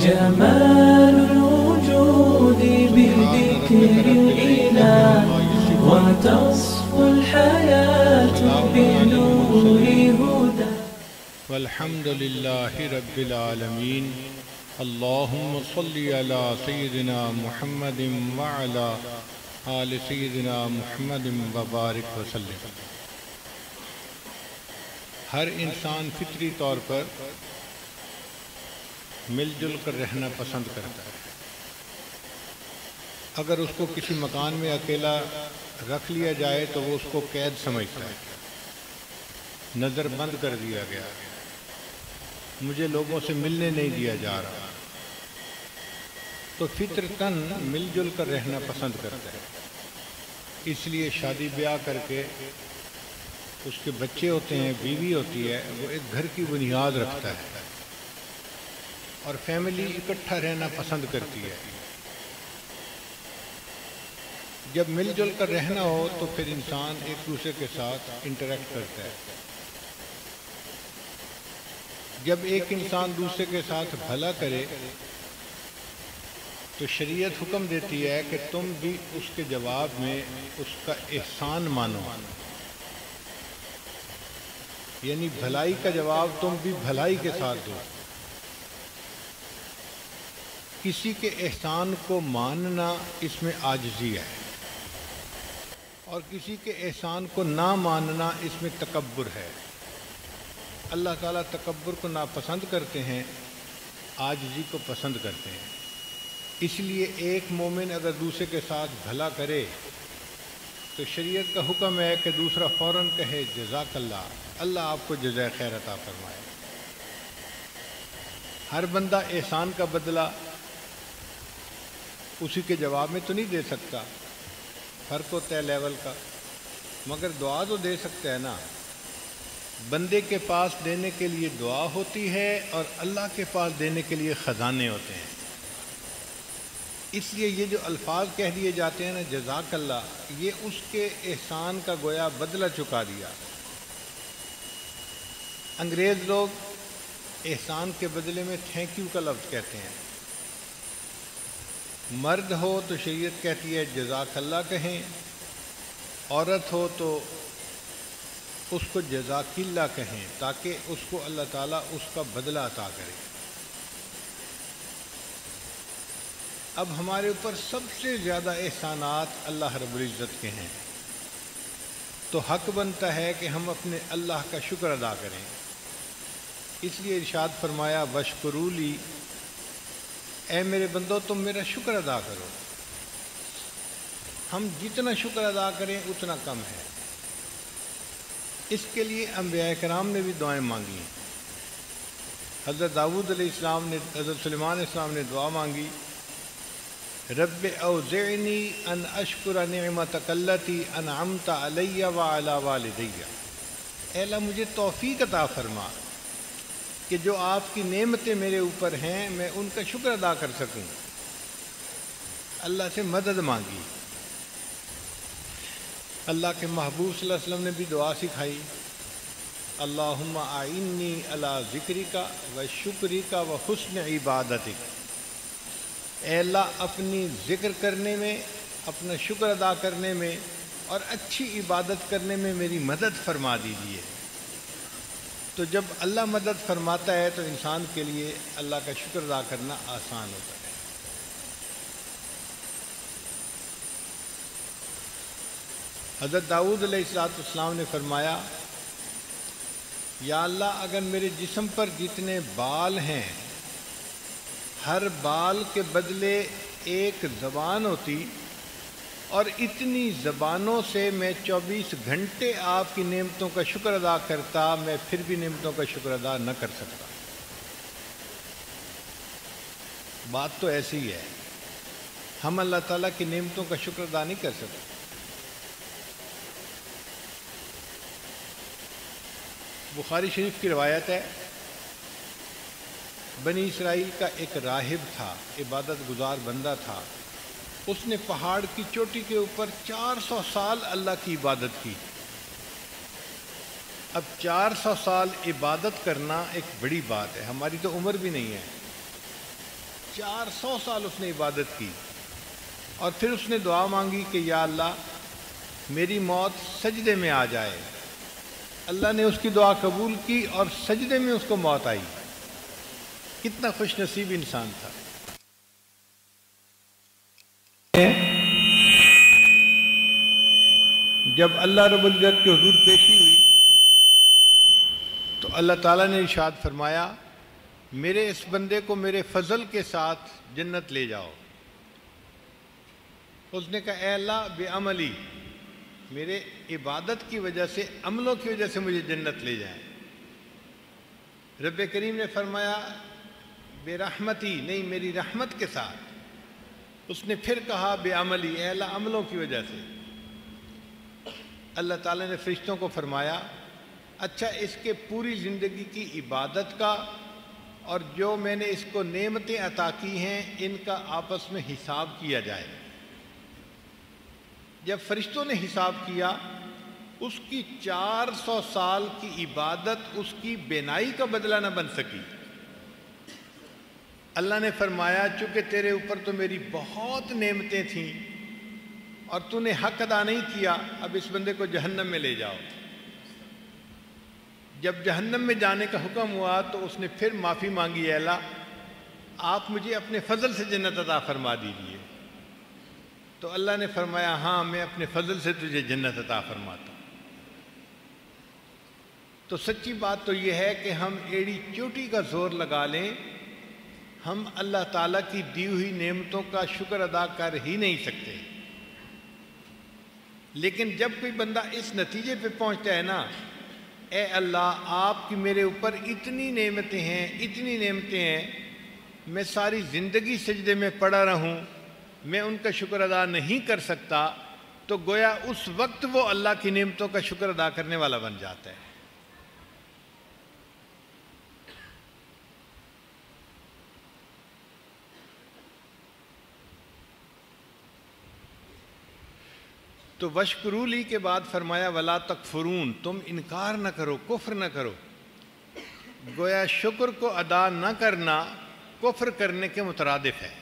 جمال الوجود بذكر الإله وتصفو الحياة بنور هدى. والحمد لله رب العالمين. اللهم صل على سيدنا محمد وعلى آل سيدنا محمد وبارك وسلم. ہر انسان فطری طور پر مل جل کر رہنا پسند کرتا ہے. اگر اس کو کسی مکان میں اکیلا رکھ لیا جائے تو وہ اس کو قید سمجھتا ہے. نظر بند کر دیا گیا، مجھے لوگوں سے ملنے نہیں دیا جا رہا. تو فطرتاً مل جل کر رہنا پسند کرتا ہے. اس لیے شادی بیاہ کر کے اس کے بچے ہوتے ہیں، بیوی ہوتی ہے، وہ ایک گھر کی بنیاد رکھتا ہے اور فیملی اکٹھا رہنا پسند کرتی ہے. جب مل جل کر رہنا ہو تو پھر انسان ایک دوسرے کے ساتھ انٹریکٹ کرتا ہے. جب ایک انسان دوسرے کے ساتھ بھلا کرے تو شریعت حکم دیتی ہے کہ تم بھی اس کے جواب میں اس کا احسان مانو، یعنی بھلائی کا جواب تم بھی بھلائی کے ساتھ دو. کسی کے احسان کو ماننا اس میں عاجزی ہے، اور کسی کے احسان کو نہ ماننا اس میں تکبر ہے. اللہ تعالیٰ تکبر کو ناپسند کرتے ہیں، عاجزی کو پسند کرتے ہیں. اس لیے ایک مومن اگر دوسرے کے ساتھ بھلا کرے تو شریعت کا حکم ہے کہ دوسرا فوراً کہے جزاک اللہ، اللہ آپ کو جزائے خیر عطا فرمائے. ہر بندہ احسان کا بدلہ اسی کے جواب میں تو نہیں دے سکتا، فرق ہوتا ہے لیول کا، مگر دعا تو دے سکتا ہے نا. بندے کے پاس دینے کے لیے دعا ہوتی ہے اور اللہ کے پاس دینے کے لیے خزانے ہوتے ہیں. اس لیے یہ جو الفاظ کہہ دیے جاتے ہیں نا جزاک اللہ، یہ اس کے احسان کا گویا بدلہ چکا دیا. انگریز لوگ احسان کے بدلے میں تھینک یو کا لفظ کہتے ہیں. مرد ہو تو شریعت کہتی ہے جزاک اللہ کہیں، عورت ہو تو اس کو جزاک اللہ کہیں، تاکہ اس کو اللہ تعالیٰ اس کا بدلہ عطا کرے. اب ہمارے اوپر سب سے زیادہ احسانات اللہ رب العزت کے ہیں، تو حق بنتا ہے کہ ہم اپنے اللہ کا شکر ادا کریں. اس لیے ارشاد فرمایا وشکروا لی، اے میرے بندو تم میرا شکر ادا کرو. ہم جتنا شکر ادا کریں اتنا کم ہے. اس کے لیے انبیاء کرام نے بھی دعائیں مانگی. حضرت داؤد علیہ السلام نے، حضرت سلیمان علیہ السلام نے دعا مانگی رب اوزعنی ان اشکر نعمتک التی انعمت علی وعلی والدی. اے اللہ مجھے توفیق عطا فرما کہ جو آپ کی نعمتیں میرے اوپر ہیں میں ان کا شکر ادا کر سکوں. اللہ سے مدد مانگی. اللہ کے محبوب صلی اللہ علیہ وسلم نے بھی دعا سکھائی اللہم اعنی علی ذکرک و شکرک و حسن عبادتک. اے اللہ اپنی ذکر کرنے میں، اپنا شکر ادا کرنے میں اور اچھی عبادت کرنے میں میری مدد فرما دیجیے. تو جب اللہ مدد فرماتا ہے تو انسان کے لیے اللہ کا شکر ادا کرنا آسان ہوتا ہے. حضرت داؤد علیہ السلام نے فرمایا یا اللہ اگر میرے جسم پر جتنے بال ہیں ہر بال کے بدلے ایک زبان ہوتی اور اتنی زبانوں سے میں 24 گھنٹے آپ کی نعمتوں کا شکر ادا کرتا، میں پھر بھی نعمتوں کا شکر ادا نہ کر سکتا. بات تو ایسی ہے، ہم اللہ تعالیٰ کی نعمتوں کا شکر ادا نہیں کر سکتے. بخاری شریف کی روایت ہے بنی اسرائیل کا ایک راہب تھا، عبادت گزار بندہ تھا. اس نے پہاڑ کی چوٹی کے اوپر 400 سال اللہ کی عبادت کی. اب 400 سال عبادت کرنا ایک بڑی بات ہے، ہماری تو عمر بھی نہیں ہے. 400 سال اس نے عبادت کی، اور پھر اس نے دعا مانگی کہ یا اللہ میری موت سجدے میں آ جائے۔ اللہ نے اس کی دعا قبول کی اور سجدے میں اس کو موت آئی۔ کتنا خوش نصیب انسان تھا۔ جب اللہ رب العزت کے حضور پیشی ہوئی تو اللہ تعالیٰ نے ارشاد فرمایا میرے اس بندے کو میرے فضل کے ساتھ جنت لے جاؤ۔ اس نے کہا اے اللہ بے عملی، میرے عبادت کی وجہ سے، عملوں کی وجہ سے مجھے جنت لے جائیں۔ رب کریم نے فرمایا بے رحمتی، نہیں میری رحمت کے ساتھ۔ اس نے پھر کہا بے عملی، اے اللہ عملوں کی وجہ سے۔ اللہ تعالیٰ نے فرشتوں کو فرمایا اچھا اس کے پوری زندگی کی عبادت کا اور جو میں نے اس کو نعمتیں عطا کی ہیں ان کا آپس میں حساب کیا جائے۔ جب فرشتوں نے حساب کیا، اس کی 400 سال کی عبادت اس کی بینائی کا بدلہ نہ بن سکی۔ اللہ نے فرمایا چونکہ تیرے اوپر تو میری بہت نعمتیں تھیں اور تو نے حق ادا نہیں کیا، اب اس بندے کو جہنم میں لے جاؤ۔ جب جہنم میں جانے کا حکم ہوا تو اس نے پھر معافی مانگی، اے اللہ آپ مجھے اپنے فضل سے جنت عطا فرما دیجیے۔ تو اللہ نے فرمایا ہاں میں اپنے فضل سے تجھے جنت عطا فرماتا ہوں۔ تو سچی بات تو یہ ہے کہ ہم ایڑی چوٹی کا زور لگا لیں، ہم اللہ تعالیٰ کی دی ہوئی نعمتوں کا شکر ادا کر ہی نہیں سکتے۔ لیکن جب کوئی بندہ اس نتیجے پہ پہنچتا ہے نا، اے اللہ آپ کی میرے اوپر اتنی نعمتیں ہیں، اتنی نعمتیں ہیں، میں ساری زندگی سجدے میں پڑا رہوں، میں ان کا شکر ادا نہیں کر سکتا، تو گویا اس وقت وہ اللہ کی نعمتوں کا شکر ادا کرنے والا بن جاتا ہے۔ تو وشکروا لی کے بعد فرمایا ولا تکفرون، تم انکار نہ کرو، کفر نہ کرو۔ گویا شکر کو ادا نہ کرنا کفر کرنے کے مترادف ہے۔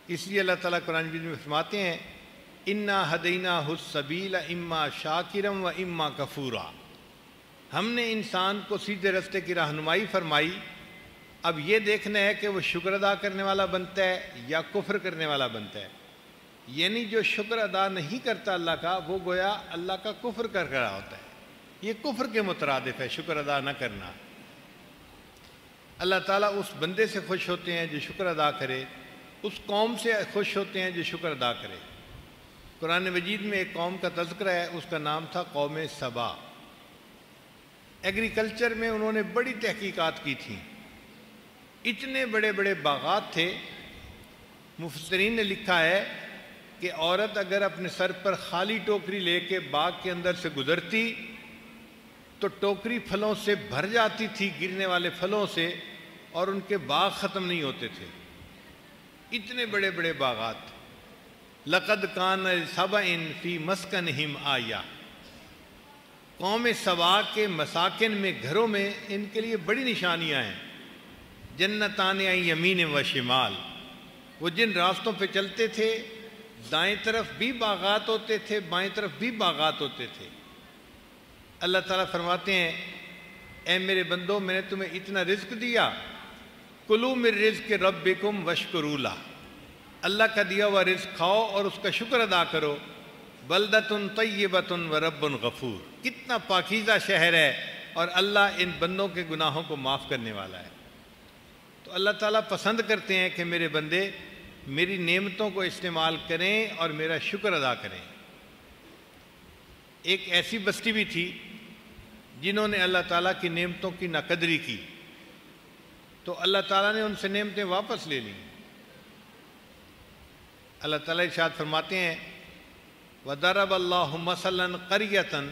اس لیے اللہ تعالیٰ قرآن مجید میں فرماتے ہیں انا ہدیناہ السبیل اما شاکرا و اما کفورا، ہم نے انسان کو سیدھے راستے کی رہنمائی فرمائی، اب یہ دیکھنا ہے کہ وہ شکر ادا کرنے والا بنتا ہے یا کفر کرنے والا بنتا ہے۔ یعنی جو شکر ادا نہیں کرتا اللہ کا، وہ گویا اللہ کا کفر کر رہا ہوتا ہے۔ یہ کفر کے مترادف ہے شکر ادا نہ کرنا۔ اللہ تعالیٰ اس بندے سے خوش ہوتے ہیں جو شکر ادا کرے، اس قوم سے خوش ہوتے ہیں جو شکر ادا کرے۔ قرآن مجید میں ایک قوم کا تذکرہ ہے، اس کا نام تھا قوم سبا۔ ایگریکلچر میں انہوں نے بڑی تحقیقات کی تھیں، اتنے بڑے بڑے باغات تھے۔ مفسرین نے لکھا ہے کہ عورت اگر اپنے سر پر خالی ٹوکری لے کے باغ کے اندر سے گزرتی تو ٹوکری پھلوں سے بھر جاتی تھی، گرنے والے پھلوں سے، اور ان کے باغ ختم نہیں ہوتے تھے۔ اتنے بڑے بڑے باغات۔ لقد کان لسبأ فی مسکنہم آیہ، قوم سبا کے مساکن میں، گھروں میں ان کے لیے بڑی نشانیاں ہیں۔ جنتان عن یمین و شمال، وہ جن راستوں پہ چلتے تھے دائیں طرف بھی باغات ہوتے تھے، بائیں طرف بھی باغات ہوتے تھے۔ اللہ تعالیٰ فرماتے ہیں اے میرے بندو میں نے تمہیں اتنا رزق دیا، کلوا من رزق ربکم واشکروا لہ، اللہ کا دیا ہوا رزق کھاؤ اور اس کا شکر ادا کرو۔ بلدۃ طیبۃ ورب غفور، کتنا پاکیزہ شہر ہے اور اللہ ان بندوں کے گناہوں کو معاف کرنے والا ہے۔ تو اللہ تعالیٰ پسند کرتے ہیں کہ میرے بندے میری نعمتوں کو استعمال کریں اور میرا شکر ادا کریں۔ ایک ایسی بستی بھی تھی جنہوں نے اللہ تعالیٰ کی نعمتوں کی ناقدری کی، تو اللہ تعالیٰ نے ان سے نعمتیں واپس لے لیں۔ اللہ تعالیٰ ارشاد فرماتے ہیں وَضَرَبَ اللَّهُ مَثَلًا قَرْيَةً،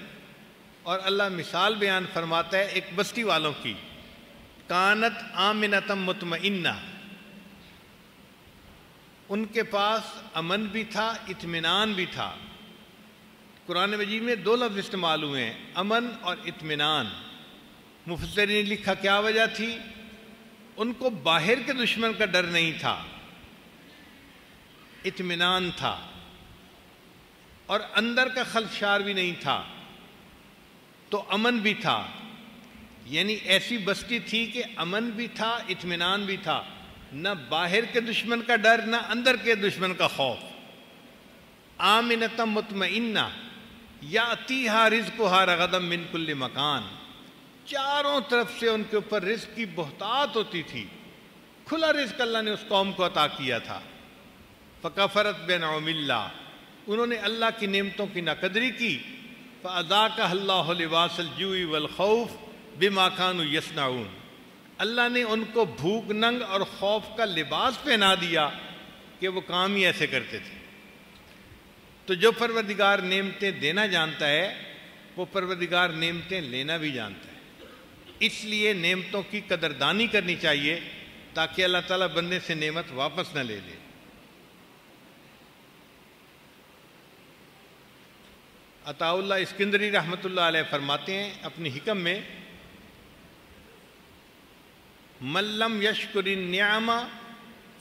اور اللہ مثال بیان فرماتا ہے ایک بستی والوں کی، کانت آمنۃ مطمئنہ، ان کے پاس امن بھی تھا، اطمینان بھی تھا۔ قرآن مجید میں دو لفظ استعمال ہوئے ہیں، امن اور اطمینان۔ مفسرین نے لکھا کیا وجہ تھی؟ ان کو باہر کے دشمن کا ڈر نہیں تھا، اطمینان تھا، اور اندر کا خلشار بھی نہیں تھا، تو امن بھی تھا. یعنی ایسی بستی تھی کہ امن بھی تھا، اطمینان بھی تھا، نہ باہر کے دشمن کا ڈر نہ اندر کے دشمن کا خوف. آمنۃ مطمئنہ یاتیہا رزقہا رغدا من کل مکان. چاروں طرف سے ان کے اوپر رزق کی بہتات ہوتی تھی، کھلا رزق اللہ نے اس قوم کو عطا کیا تھا. فکفرت بنعم اللہ، انہوں نے اللہ کی نعمتوں کی ناقدری کی. فاذاقها اللہ لباس الجوع والخوف بما كانوا یصنعون، اللہ نے ان کو بھوک ننگ اور خوف کا لباس پہنا دیا کہ وہ کام ہی ایسے کرتے تھے. تو جو پروردگار نعمتیں دینا جانتا ہے وہ پروردگار نعمتیں لینا بھی جانتا ہے. اس لیے نعمتوں کی قدردانی کرنی چاہیے تاکہ اللہ تعالیٰ بندے سے نعمت واپس نہ لے لے. عطاء اللہ اسکندری رحمۃ اللہ علیہ فرماتے ہیں اپنی حکم میں، من لم یشکر النعم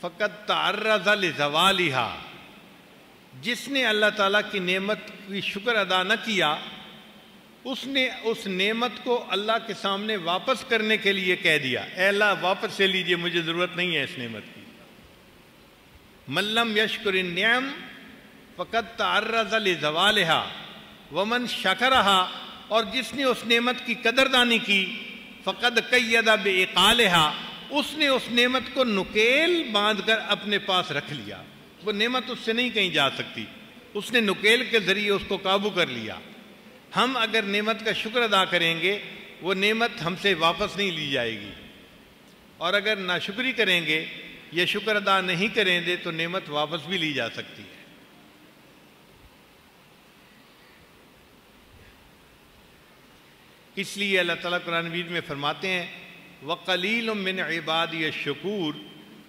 فقد تعرض لزوالها، جس نے اللہ تعالیٰ کی نعمت کی شکر ادا نہ کیا اس نے اس نعمت کو اللہ کے سامنے واپس کرنے کے لیے کہہ دیا، اے اللہ واپس سے لیجئے، مجھے ضرورت نہیں ہے اس نعمت کی. من لم یشکر النعم فقد تعرض لزوالها ومن شکرها، اور جس نے اس نعمت کی قدردانی کی، فقد قید بعقالها، اس نے اس نعمت کو نکیل باندھ کر اپنے پاس رکھ لیا. وہ نعمت اس سے نہیں کہیں جا سکتی، اس نے نکیل کے ذریعے اس کو قابو کر لیا. ہم اگر نعمت کا شکر ادا کریں گے وہ نعمت ہم سے واپس نہیں لی جائے گی، اور اگر ناشکری کریں گے یا شکر ادا نہیں کریں گے تو نعمت واپس بھی لی جا سکتی ہے. اس لیے اللہ تعالیٰ قرآن مجید میں فرماتے ہیں وَقَلِيلٌ مِّنْ عِبَادِيَ الشَّكُورُ،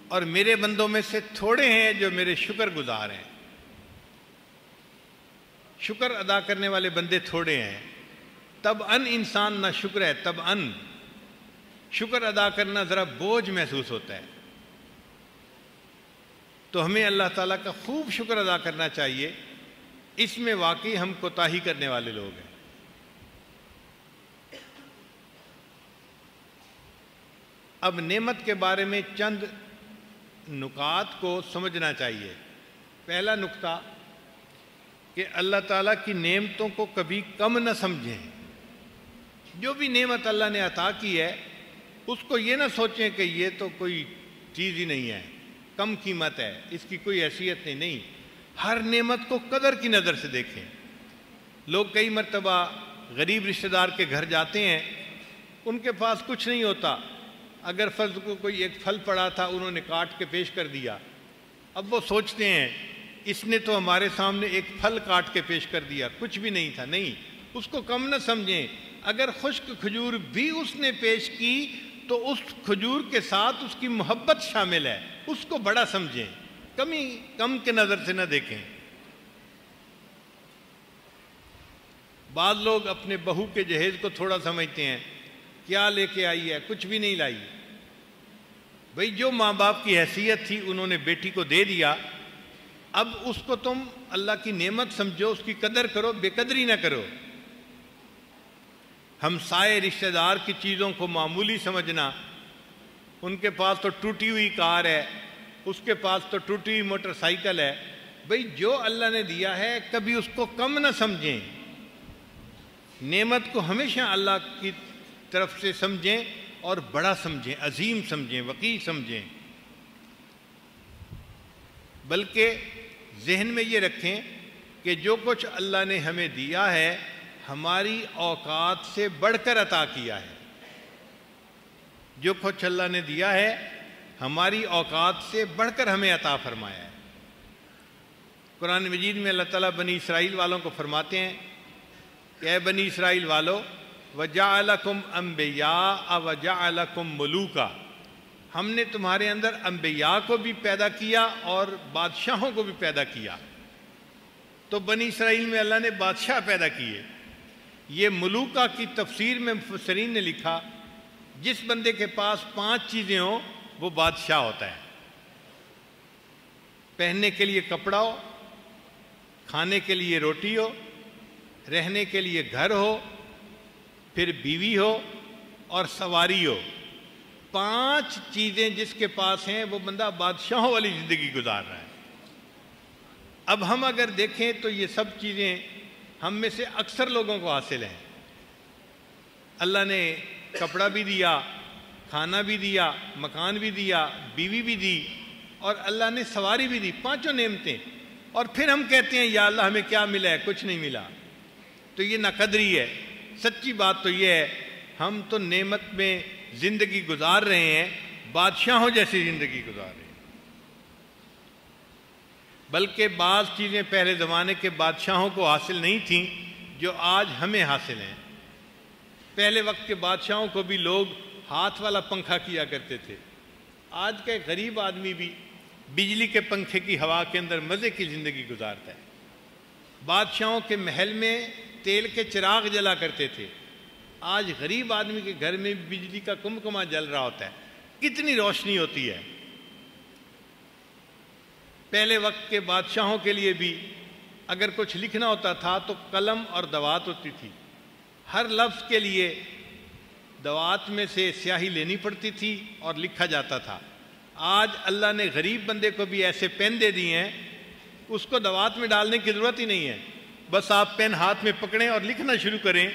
اور میرے بندوں میں سے تھوڑے ہیں جو میرے شکر گزار ہیں. شکر ادا کرنے والے بندے تھوڑے ہیں. تب انسان نہ شکر ہے، تب شکر ادا کرنا ذرا بوجھ محسوس ہوتا ہے. تو ہمیں اللہ تعالیٰ کا خوب شکر ادا کرنا چاہیے. اس میں واقعی ہم کوتاہی کرنے والے لوگ ہیں. اب نعمت کے بارے میں چند نکات کو سمجھنا چاہیے. پہلا نکتہ کہ اللہ تعالیٰ کی نعمتوں کو کبھی کم نہ سمجھیں. جو بھی نعمت اللہ نے عطا کی ہے اس کو یہ نہ سوچیں کہ یہ تو کوئی چیز ہی نہیں ہے، کم قیمت ہے، اس کی کوئی حیثیت نہیں. ہر نعمت کو قدر کی نظر سے دیکھیں. لوگ کئی مرتبہ غریب رشتہ دار کے گھر جاتے ہیں، ان کے پاس کچھ نہیں ہوتا. اگر فرض کو کوئی ایک پھل پڑا تھا انہوں نے کاٹ کے پیش کر دیا، اب وہ سوچتے ہیں اس نے تو ہمارے سامنے ایک پھل کاٹ کے پیش کر دیا، کچھ بھی نہیں تھا. نہیں، اس کو کم نہ سمجھیں. اگر خشک کھجور بھی اس نے پیش کی تو اس کھجور کے ساتھ اس کی محبت شامل ہے، اس کو بڑا سمجھیں، کم کے نظر سے نہ دیکھیں. بعض لوگ اپنے بہو کے جہیز کو تھوڑا سمجھتے ہیں، کیا لے کے آئی ہے، کچھ بھی نہیں لائی. بھئی جو ماں باپ کی حیثیت تھی انہوں نے بیٹی کو دے دیا، اب اس کو تم اللہ کی نعمت سمجھو، اس کی قدر کرو، بے قدری نہ کرو. ہمسائے رشتہ دار کی چیزوں کو معمولی سمجھنا، ان کے پاس تو ٹوٹی ہوئی کار ہے، اس کے پاس تو ٹوٹی ہوئی موٹر سائیکل ہے. بھئی جو اللہ نے دیا ہے کبھی اس کو کم نہ سمجھیں. نعمت کو ہمیشہ اللہ کی طرف سے سمجھیں اور بڑا سمجھیں، عظیم سمجھیں، وقیع سمجھیں. بلکہ ذہن میں یہ رکھیں کہ جو کچھ اللہ نے ہمیں دیا ہے ہماری اوقات سے بڑھ کر عطا کیا ہے. جو کچھ اللہ نے دیا ہے ہماری اوقات سے بڑھ کر ہمیں عطا فرمایا ہے. قرآن مجید میں اللہ تعالیٰ بنی اسرائیل والوں کو فرماتے ہیں کہ اے بنی اسرائیل والو وَجَعَلَكُمْ أَنْبِيَاءَ وَجَعَلَكُمْ مُلُوكًا، ہم نے تمہارے اندر انبیاء کو بھی پیدا کیا اور بادشاہوں کو بھی پیدا کیا. تو بنی اسرائیل میں اللہ نے بادشاہ پیدا کیے. یہ ملوکہ کی تفسیر میں مفسرین نے لکھا جس بندے کے پاس 5 چیزیں ہوں وہ بادشاہ ہوتا ہے۔ پہننے کے لیے کپڑا ہو، کھانے کے لیے روٹی ہو، رہنے کے لیے گھر ہو، پھر بیوی ہو اور سواری ہو، 5 چیزیں جس کے پاس ہیں وہ بندہ بادشاہوں والی زندگی گزار رہا ہے۔ اب ہم اگر دیکھیں تو یہ سب چیزیں ہم میں سے اکثر لوگوں کو حاصل ہیں۔ اللہ نے کپڑا بھی دیا، کھانا بھی دیا، مکان بھی دیا، بیوی بھی دی، اور اللہ نے سواری بھی دی، 5 نعمتیں، اور پھر ہم کہتے ہیں یا اللہ ہمیں کیا ملا ہے؟ کچھ نہیں ملا۔ تو یہ ناقدری ہے۔ سچی بات تو یہ ہے ہم تو نعمت میں زندگی گزار رہے ہیں، بادشاہوں جیسی زندگی گزار رہے ہیں۔ بلکہ بعض چیزیں پہلے زمانے کے بادشاہوں کو حاصل نہیں تھیں جو آج ہمیں حاصل ہیں۔ پہلے وقت کے بادشاہوں کو بھی لوگ ہاتھ والا پنکھا کیا کرتے تھے۔ آج کا ایک غریب آدمی بھی بجلی کے پنکھے کی ہوا کے اندر مزے کی زندگی گزارتا ہے۔ بادشاہوں کے محل میں تیل کے چراغ جلا کرتے تھے، آج غریب آدمی کے گھر میں بجلی کا کمکما جل رہا ہوتا ہے۔ کتنی روشنی ہوتی ہے۔ پہلے وقت کے بادشاہوں کے لیے بھی اگر کچھ لکھنا ہوتا تھا تو قلم اور دوات ہوتی تھی، ہر لفظ کے لیے دوات میں سے سیاہی لینی پڑتی تھی اور لکھا جاتا تھا۔ آج اللہ نے غریب بندے کو بھی ایسے پین دے دیے ہیں، اس کو دوات میں ڈالنے کی ضرورت ہی نہیں ہے، بس آپ پین ہاتھ میں پکڑیں اور لکھنا شروع کریں۔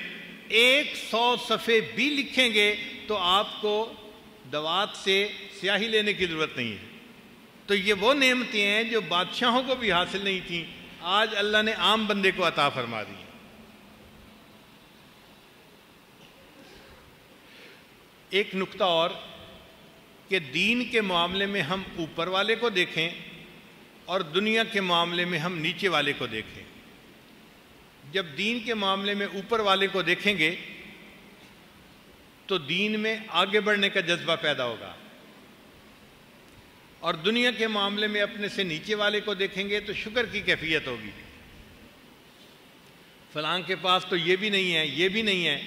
100 صفحے بھی لکھیں گے تو آپ کو دوات سے سیاہی لینے کی ضرورت نہیں ہے۔ تو یہ وہ نعمتیں ہیں جو بادشاہوں کو بھی حاصل نہیں تھیں، آج اللہ نے عام بندے کو عطا فرما دی ہیں۔ ایک نکتہ اور کہ دین کے معاملے میں ہم اوپر والے کو دیکھیں اور دنیا کے معاملے میں ہم نیچے والے کو دیکھیں۔ جب دین کے معاملے میں اوپر والے کو دیکھیں گے تو دین میں آگے بڑھنے کا جذبہ پیدا ہوگا، اور دنیا کے معاملے میں اپنے سے نیچے والے کو دیکھیں گے تو شکر کی کیفیت ہوگی۔ فلاں کے پاس تو یہ بھی نہیں ہے، یہ بھی نہیں ہے،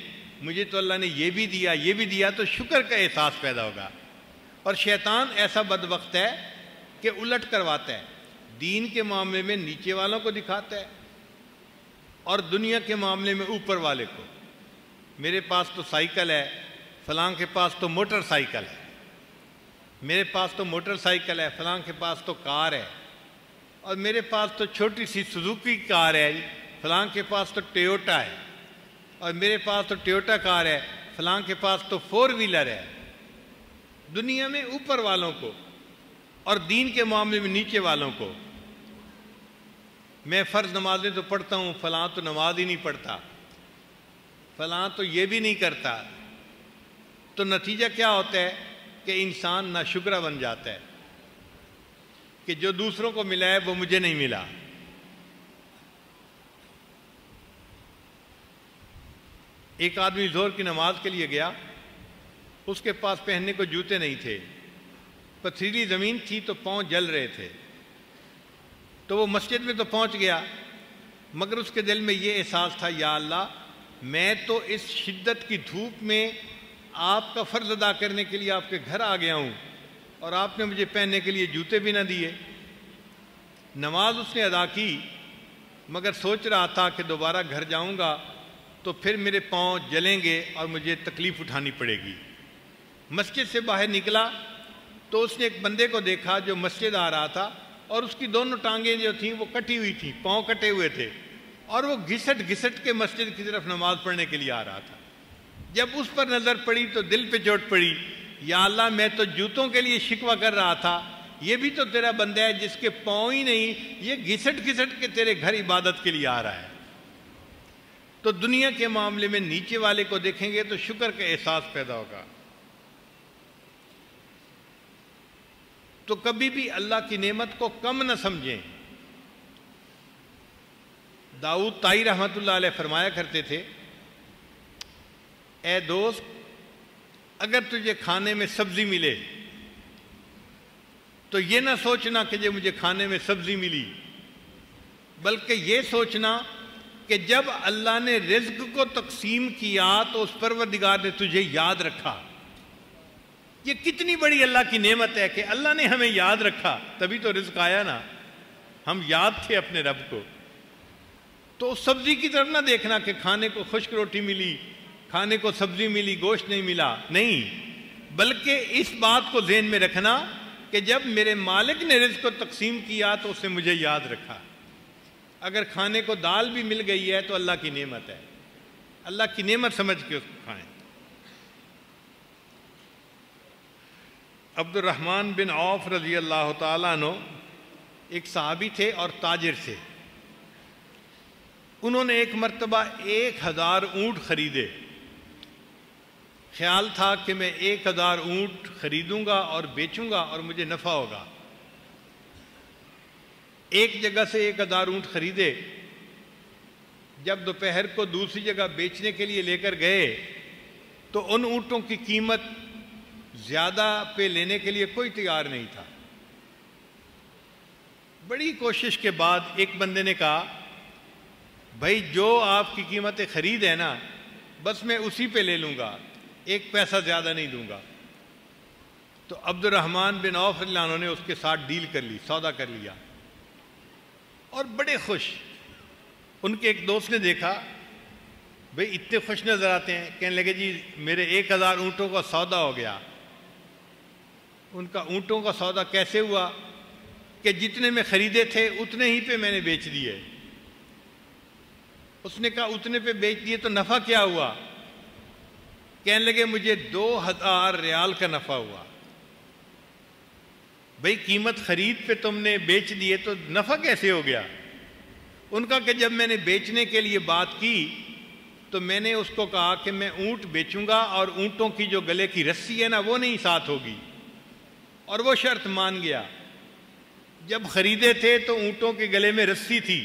مجھے تو اللہ نے یہ بھی دیا، یہ بھی دیا، تو شکر کا احساس پیدا ہوگا۔ اور شیطان ایسا بدبخت ہے کہ الٹ کرواتا ہے، دین کے معاملے میں نیچے والوں کو دکھاتا ہے اور دنیا کے معاملے میں اوپر والے کو۔ میرے پاس تو سائیکل ہے، فلاں کے پاس تو موٹر سائیکل ہے، میرے پاس تو موٹر سائیکل ہے، فلاں کے پاس تو کار ہے، اور میرے پاس تو چھوٹی سی سوزوکی کار ہے، فلاں کے پاس تو ٹویوٹا ہے، اور میرے پاس تو ٹویوٹا کار ہے، فلاں کے پاس تو 4 ویلر ہے۔ دنیا میں اوپر والوں کو اور دین کے معاملے میں نیچے والوں کو۔ میں فرض نمازیں تو پڑھتا ہوں، فلاں تو نماز ہی نہیں پڑھتا، فلاں تو یہ بھی نہیں کرتا، تو نتیجہ کیا ہوتا ہے کہ انسان ناشکرا بن جاتا ہے کہ جو دوسروں کو ملا ہے وہ مجھے نہیں ملا۔ ایک آدمی ظہر کی نماز کے لیے گیا، اس کے پاس پہننے کو جوتے نہیں تھے، پتھریلی زمین تھی تو پاؤں جل رہے تھے، تو وہ مسجد میں تو پہنچ گیا، مگر اس کے دل میں یہ احساس تھا یا اللہ میں تو اس شدت کی دھوپ میں آپ کا فرض ادا کرنے کے لیے آپ کے گھر آ گیا ہوں اور آپ نے مجھے پہننے کے لیے جوتے بھی نہ دیے۔ نماز اس نے ادا کی، مگر سوچ رہا تھا کہ دوبارہ گھر جاؤں گا تو پھر میرے پاؤں جلیں گے اور مجھے تکلیف اٹھانی پڑے گی۔ مسجد سے باہر نکلا تو اس نے ایک بندے کو دیکھا جو مسجد آ رہا تھا، اور اس کی دونوں ٹانگیں جو تھیں وہ کٹی ہوئی تھیں، پاؤں کٹے ہوئے تھے، اور وہ گھسٹ گھسٹ کے مسجد کی طرف نماز پڑھنے کے لیے آ رہا تھا۔ جب اس پر نظر پڑی تو دل پہ چوٹ پڑی، یا اللہ میں تو جوتوں کے لیے شکوہ کر رہا تھا، یہ بھی تو تیرا بندہ ہے جس کے پاؤں ہی نہیں، یہ گھسٹ گھسٹ کے تیرے گھر عبادت کے لیے آ رہا ہے۔ تو دنیا کے معاملے میں نیچے والے کو دیکھیں گے تو شکر کا احساس پیدا ہوگا۔ تو کبھی بھی اللہ کی نعمت کو کم نہ سمجھیں۔ داؤد طائی رحمۃ اللہ علیہ فرمایا کرتے تھے، اے دوست اگر تجھے کھانے میں سبزی ملے تو یہ نہ سوچنا کہ مجھے کھانے میں سبزی ملی، بلکہ یہ سوچنا کہ جب اللہ نے رزق کو تقسیم کیا تو اس پروردگار نے تجھے یاد رکھا۔ یہ کتنی بڑی اللہ کی نعمت ہے کہ اللہ نے ہمیں یاد رکھا، تبھی تو رزق آیا نا. ہم یاد تھے اپنے رب کو. تو سبزی کی طرف نہ دیکھنا کہ کھانے کو خشک روٹی ملی، کھانے کو سبزی ملی، گوشت نہیں ملا، نہیں، بلکہ اس بات کو ذہن میں رکھنا کہ جب میرے مالک نے رزق کو تقسیم کیا تو اس نے مجھے یاد رکھا. اگر کھانے کو دال بھی مل گئی ہے تو اللہ کی نعمت ہے، اللہ کی نعمت سمجھ کے اس کو کھائیں. عبد الرحمن بن عوف رضی اللہ تعالیٰ عنہ ایک صحابی تھے اور تاجر تھے. انہوں نے ایک مرتبہ 1000 اونٹ خریدے. خیال تھا کہ میں 1000 اونٹ خریدوں گا اور بیچوں گا اور مجھے نفع ہوگا. ایک جگہ سے 1000 اونٹ خریدے. جب دوپہر کو دوسری جگہ بیچنے کے لیے لے کر گئے تو ان اونٹوں کی قیمت زیادہ پہ لینے کے لیے کوئی تیار نہیں تھا. بڑی کوشش کے بعد ایک بندے نے کہا بھائی جو آپ کی قیمت خرید ہے نا بس میں اسی پہ لے لوں گا، 1 پیسہ زیادہ نہیں دوں گا. تو عبد الرحمن بن عوف رضی اللہ عنہ نے اس کے ساتھ ڈیل کر لی، سودا کر لیا اور بڑے خوش. ان کے ایک دوست نے دیکھا بھئی اتنے خوش نظر آتے ہیں، کہنے لگے جی میرے 1000 اونٹوں کا سودا ہو گیا. ان کا اونٹوں کا سودا کیسے ہوا کہ جتنے میں خریدے تھے اتنے ہی پہ میں نے بیچ دیے. اس نے کہا اتنے پہ بیچ دیے تو نفع کیا ہوا؟ کہنے لگے مجھے 2000 ریال کا نفع ہوا. بھئی قیمت خرید پہ تم نے بیچ دیے تو نفع کیسے ہو گیا؟ ان کا کہ جب میں نے بیچنے کے لیے بات کی تو میں نے اس کو کہا کہ میں اونٹ بیچوں گا اور اونٹوں کی جو گلے کی رسی ہے نا وہ نہیں ساتھ ہوگی، اور وہ شرط مان گیا. جب خریدے تھے تو اونٹوں کے گلے میں رسی تھی،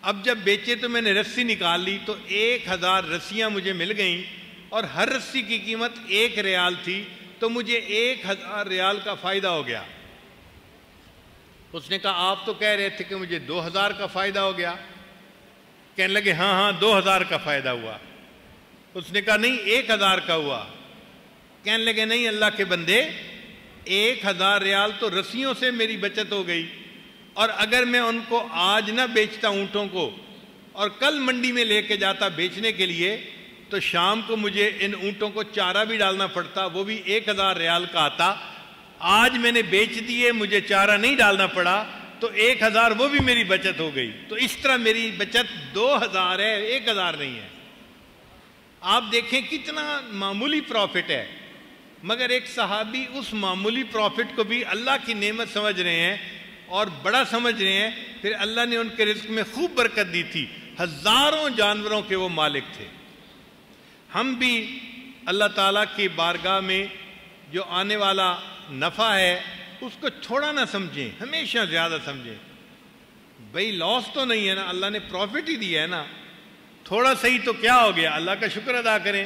اب جب بیچے تو میں نے رسی نکال لی تو 1000 رسیاں مجھے مل گئیں اور ہر رسی کی قیمت 1 ریال تھی تو مجھے 1000 ریال کا فائدہ ہو گیا. اس نے کہا آپ تو کہہ رہے تھے کہ مجھے 2000 کا فائدہ ہو گیا. کہنے لگے ہاں 2000 کا فائدہ ہوا. اس نے کہا نہیں 1000 کا ہوا. کہنے لگے نہیں اللہ کے بندے 1000 ریال تو رسیوں سے میری بچت ہو گئی، اور اگر میں ان کو آج نہ بیچتا اونٹوں کو اور کل منڈی میں لے کے جاتا بیچنے کے لیے تو شام کو مجھے ان اونٹوں کو چارہ بھی ڈالنا پڑتا، وہ بھی 1000 ریال کا آتا. آج میں نے بیچ دیے، مجھے چارہ نہیں ڈالنا پڑا تو 1000 وہ بھی میری بچت ہو گئی. تو اس طرح میری بچت 2000 ہے، 1000 نہیں ہے. آپ دیکھیں کتنا معمولی پروفٹ ہے، مگر ایک صحابی اس معمولی پروفٹ کو بھی اللہ کی نعمت سمجھ رہے ہیں اور بڑا سمجھ رہے ہیں. پھر اللہ نے ان کے رزق میں خوب برکت دی تھی. ہزاروں جانوروں کے وہ مالک تھے. ہم بھی اللہ تعالیٰ کی بارگاہ میں جو آنے والا نفع ہے اس کو تھوڑا نہ سمجھیں، ہمیشہ زیادہ سمجھیں. بھئی لاس تو نہیں ہے نا، اللہ نے پروفٹ ہی دیا ہے نا، تھوڑا صحیح تو کیا ہو گیا، اللہ کا شکر ادا کریں.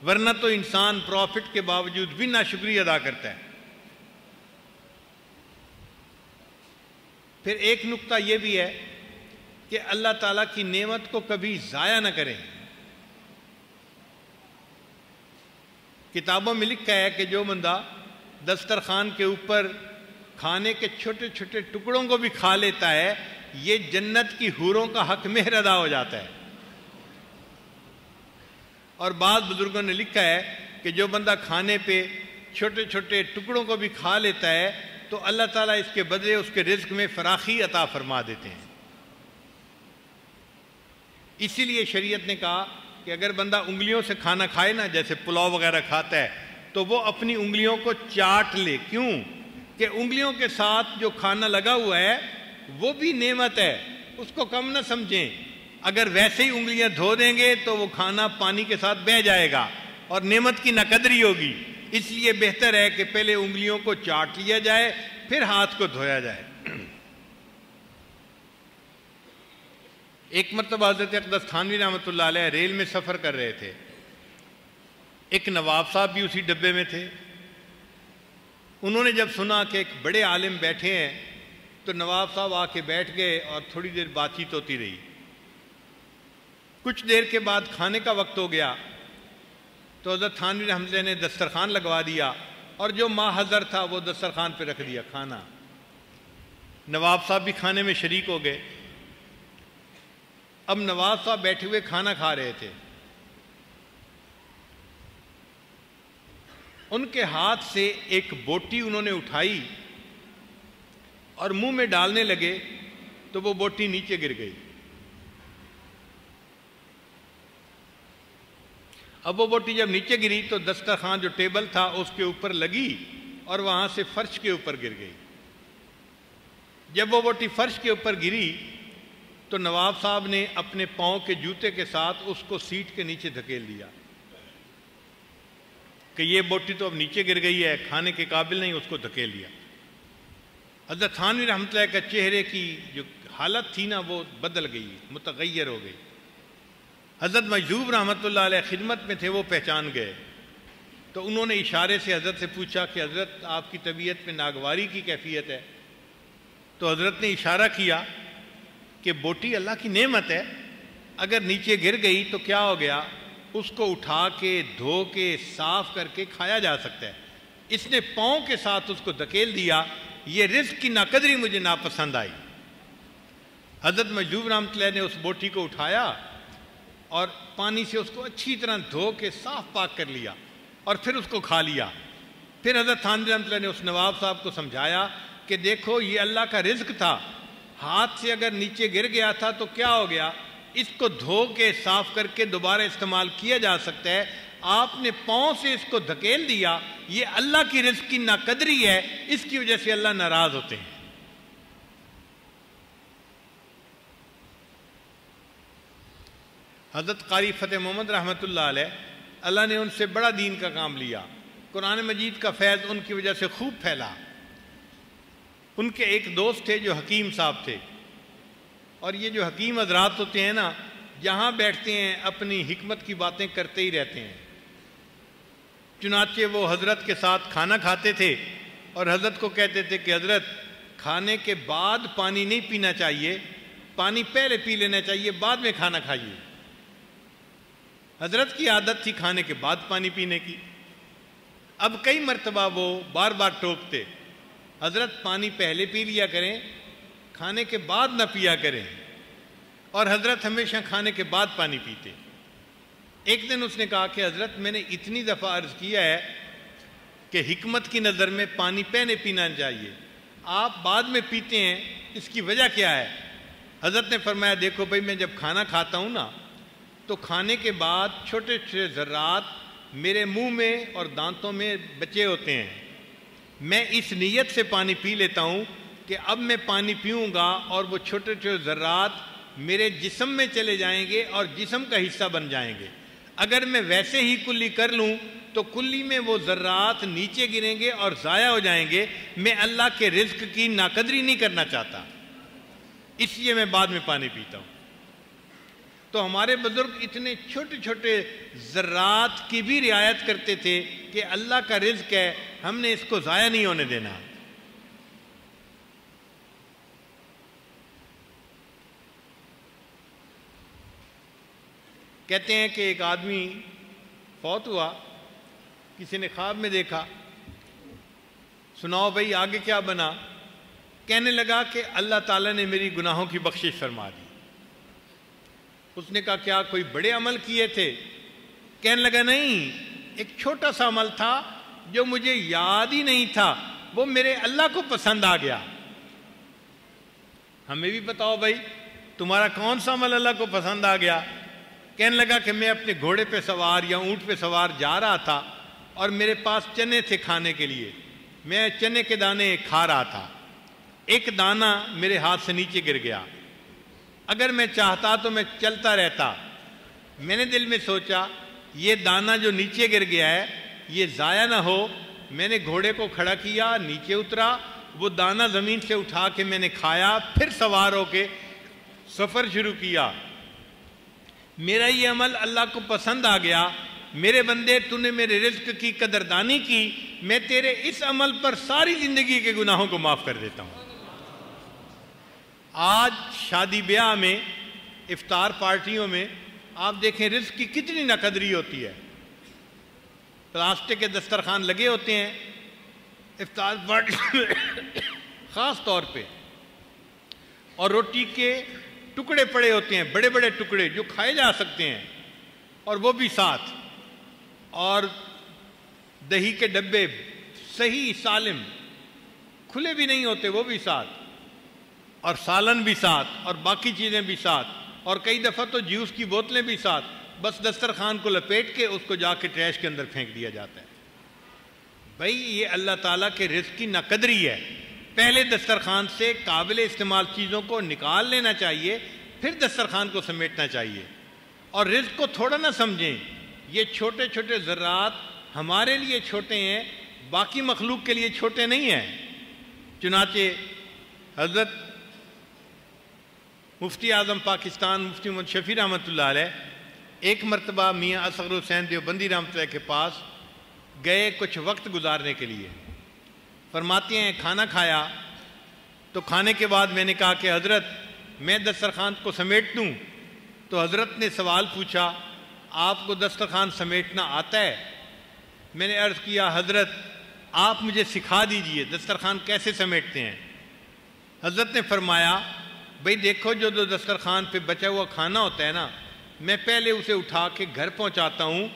ورنہ تو انسان پروفٹ کے باوجود بھی ناشکری ادا کرتا ہے. پھر ایک نقطہ یہ بھی ہے کہ اللہ تعالیٰ کی نعمت کو کبھی ضائع نہ کریں. کتابوں میں لکھا ہے کہ جو بندہ دسترخوان کے اوپر کھانے کے چھوٹے چھوٹے ٹکڑوں کو بھی کھا لیتا ہے یہ جنت کی حوروں کا حق مہر ادا ہو جاتا ہے. اور بعض بزرگوں نے لکھا ہے کہ جو بندہ کھانے پہ چھوٹے چھوٹے ٹکڑوں کو بھی کھا لیتا ہے تو اللہ تعالیٰ اس کے بدلے اس کے رزق میں فراخی عطا فرما دیتے ہیں. اسی لیے شریعت نے کہا کہ اگر بندہ انگلیوں سے کھانا کھائے نا، جیسے پلاؤ وغیرہ کھاتا ہے، تو وہ اپنی انگلیوں کو چاٹ لے. کیوں؟ کہ انگلیوں کے ساتھ جو کھانا لگا ہوا ہے وہ بھی نعمت ہے، اس کو کم نہ سمجھیں. اگر ویسے ہی انگلیاں دھو دیں گے تو وہ کھانا پانی کے ساتھ بہہ جائے گا اور نعمت کی ناقدری ہوگی. اس لیے بہتر ہے کہ پہلے انگلیوں کو چاٹ لیا جائے پھر ہاتھ کو دھویا جائے. ایک مرتبہ حضرت اقدس تھانوی رحمۃ اللہ علیہ ریل میں سفر کر رہے تھے. ایک نواب صاحب بھی اسی ڈبے میں تھے. انہوں نے جب سنا کہ ایک بڑے عالم بیٹھے ہیں تو نواب صاحب آ کے بیٹھ گئے اور تھوڑی دیر بات چیت ہوتی رہی. کچھ دیر کے بعد کھانے کا وقت ہو گیا تو تو حضرت تھانوی رحمۃ اللہ نے دسترخوان لگوا دیا اور جو ماحضر تھا وہ دسترخوان پہ رکھ دیا کھانا. نواب صاحب بھی کھانے میں شریک ہو گئے. اب نواب صاحب بیٹھے ہوئے کھانا کھا رہے تھے. ان کے ہاتھ سے ایک بوٹی انہوں نے اٹھائی اور منہ میں ڈالنے لگے تو وہ بوٹی نیچے گر گئی. اب وہ بوٹی جب نیچے گری تو دسترخوان جو ٹیبل تھا اس کے اوپر لگی اور وہاں سے فرش کے اوپر گر گئی. جب وہ بوٹی فرش کے اوپر گری تو نواب صاحب نے اپنے پاؤں کے جوتے کے ساتھ اس کو سیٹ کے نیچے دھکیل دیا کہ یہ بوٹی تو اب نیچے گر گئی ہے، کھانے کے قابل نہیں، اس کو دھکیل دیا. حضرت تھانوی رحمۃ اللہ کا چہرے کی جو حالت تھی نا وہ بدل گئی، متغیر ہو گئی. حضرت مجذوب رحمۃ اللہ علیہ خدمت میں تھے، وہ پہچان گئے تو انہوں نے اشارے سے حضرت سے پوچھا کہ حضرت آپ کی طبیعت میں ناگواری کی کیفیت ہے. تو حضرت نے اشارہ کیا کہ بوٹی اللہ کی نعمت ہے، اگر نیچے گر گئی تو کیا ہو گیا، اس کو اٹھا کے دھو کے صاف کر کے کھایا جا سکتا ہے. اس نے پاؤں کے ساتھ اس کو دھکیل دیا، یہ رزق کی ناقدری مجھے ناپسند آئی. حضرت مجذوب رحمۃ اللہ نے اس بوٹی کو اٹھایا اور پانی سے اس کو اچھی طرح دھو کے صاف پاک کر لیا اور پھر اس کو کھا لیا. پھر حضرت تھانوی رحمۃ اللہ نے اس نواب صاحب کو سمجھایا کہ دیکھو یہ اللہ کا رزق تھا، ہاتھ سے اگر نیچے گر گیا تھا تو کیا ہو گیا، اس کو دھو کے صاف کر کے دوبارہ استعمال کیا جا سکتا ہے. آپ نے پاؤں سے اس کو دھکیل دیا، یہ اللہ کی رزق کی ناقدری ہے، اس کی وجہ سے اللہ ناراض ہوتے ہیں. حضرت قاری فتح محمد رحمۃ اللہ علیہ، اللہ نے ان سے بڑا دین کا کام لیا، قرآن مجید کا فیض ان کی وجہ سے خوب پھیلا. ان کے ایک دوست تھے جو حکیم صاحب تھے، اور یہ جو حکیم حضرات ہوتے ہیں نا، جہاں بیٹھتے ہیں اپنی حکمت کی باتیں کرتے ہی رہتے ہیں. چنانچہ وہ حضرت کے ساتھ کھانا کھاتے تھے اور حضرت کو کہتے تھے کہ حضرت کھانے کے بعد پانی نہیں پینا چاہیے، پانی پہلے پی لینا چاہیے، بعد میں کھانا کھائیے. حضرت کی عادت تھی کھانے کے بعد پانی پینے کی. اب کئی مرتبہ وہ بار بار ٹوکتے، حضرت پانی پہلے پی لیا کریں، کھانے کے بعد نہ پیا کریں. اور حضرت ہمیشہ کھانے کے بعد پانی پیتے. ایک دن اس نے کہا کہ حضرت میں نے اتنی دفعہ عرض کیا ہے کہ حکمت کی نظر میں پانی پہلے پینا چاہیے، آپ بعد میں پیتے ہیں، اس کی وجہ کیا ہے؟ حضرت نے فرمایا دیکھو بھائی، میں جب کھانا کھاتا ہوں نا تو کھانے کے بعد چھوٹے چھوٹے ذرات میرے منہ میں اور دانتوں میں بچے ہوتے ہیں. میں اس نیت سے پانی پی لیتا ہوں کہ اب میں پانی پیوں گا اور وہ چھوٹے چھوٹے ذرات میرے جسم میں چلے جائیں گے اور جسم کا حصہ بن جائیں گے. اگر میں ویسے ہی کلی کر لوں تو کلی میں وہ ذرات نیچے گریں گے اور ضائع ہو جائیں گے. میں اللہ کے رزق کی ناقدری نہیں کرنا چاہتا، اس لیے میں بعد میں پانی پیتا ہوں. تو ہمارے بزرگ اتنے چھوٹے چھوٹے ذرات کی بھی رعایت کرتے تھے کہ اللہ کا رزق ہے، ہم نے اس کو ضائع نہیں ہونے دینا. کہتے ہیں کہ ایک آدمی فوت ہوا، کسی نے خواب میں دیکھا، سناؤ بھائی آگے کیا بنا؟ کہنے لگا کہ اللہ تعالیٰ نے میری گناہوں کی بخشش فرما دی. اس نے کہا کیا کوئی بڑے عمل کیے تھے؟ کہنے لگا نہیں، ایک چھوٹا سا عمل تھا جو مجھے یاد ہی نہیں تھا، وہ میرے اللہ کو پسند آ گیا. ہمیں بھی بتاؤ بھائی تمہارا کون سا عمل اللہ کو پسند آ گیا؟ کہنے لگا کہ میں اپنے گھوڑے پہ سوار یا اونٹ پہ سوار جا رہا تھا اور میرے پاس چنے تھے کھانے کے لیے، میں چنے کے دانے کھا رہا تھا، ایک دانہ میرے ہاتھ سے نیچے گر گیا. اگر میں چاہتا تو میں چلتا رہتا. میں نے دل میں سوچا یہ دانہ جو نیچے گر گیا ہے یہ ضائع نہ ہو. میں نے گھوڑے کو کھڑا کیا، نیچے اترا، وہ دانہ زمین سے اٹھا کے میں نے کھایا، پھر سوار ہو کے سفر شروع کیا. میرا یہ عمل اللہ کو پسند آ گیا. میرے بندے تو نے میرے رزق کی قدردانی کی، میں تیرے اس عمل پر ساری زندگی کے گناہوں کو معاف کر دیتا ہوں. آج شادی بیاہ میں، افطار پارٹیوں میں آپ دیکھیں رزق کی کتنی ناقدری ہوتی ہے. پلاسٹک کے دسترخوان لگے ہوتے ہیں افطار پارٹی خاص طور پہ، اور روٹی کے ٹکڑے پڑے ہوتے ہیں، بڑے بڑے ٹکڑے جو کھائے جا سکتے ہیں، اور وہ بھی ساتھ، اور دہی کے ڈبے صحیح سالم کھلے بھی نہیں ہوتے وہ بھی ساتھ، اور سالن بھی ساتھ، اور باقی چیزیں بھی ساتھ، اور کئی دفعہ تو جوس کی بوتلیں بھی ساتھ، بس دسترخوان کو لپیٹ کے اس کو جا کے ٹریش کے اندر پھینک دیا جاتا ہے۔ بھائی یہ اللہ تعالیٰ کے رزق کی ناقدری ہے۔ پہلے دسترخوان سے قابل استعمال چیزوں کو نکال لینا چاہیے، پھر دسترخوان کو سمیٹنا چاہیے، اور رزق کو تھوڑا نہ سمجھیں۔ یہ چھوٹے چھوٹے ذرات ہمارے لیے چھوٹے ہیں، باقی مخلوق کے لیے چھوٹے نہیں ہیں۔ چنانچہ حضرت مفتی اعظم پاکستان مفتی محمد شفیع رحمۃ اللہ علیہ ایک مرتبہ میاں اصغر حسین دیوبندی رحمۃ اللہ کے پاس گئے کچھ وقت گزارنے کے لیے۔ فرماتے ہیں کھانا کھایا تو کھانے کے بعد میں نے کہا کہ حضرت میں دسترخوان کو سمیٹ دوں؟ تو حضرت نے سوال پوچھا آپ کو دسترخوان سمیٹنا آتا ہے؟ میں نے عرض کیا حضرت آپ مجھے سکھا دیجئے دسترخوان کیسے سمیٹتے ہیں۔ حضرت نے فرمایا بھئی دیکھو جو دسترخوان پہ بچا ہوا کھانا ہوتا ہے نا، میں پہلے اسے اٹھا کے گھر پہنچاتا ہوں،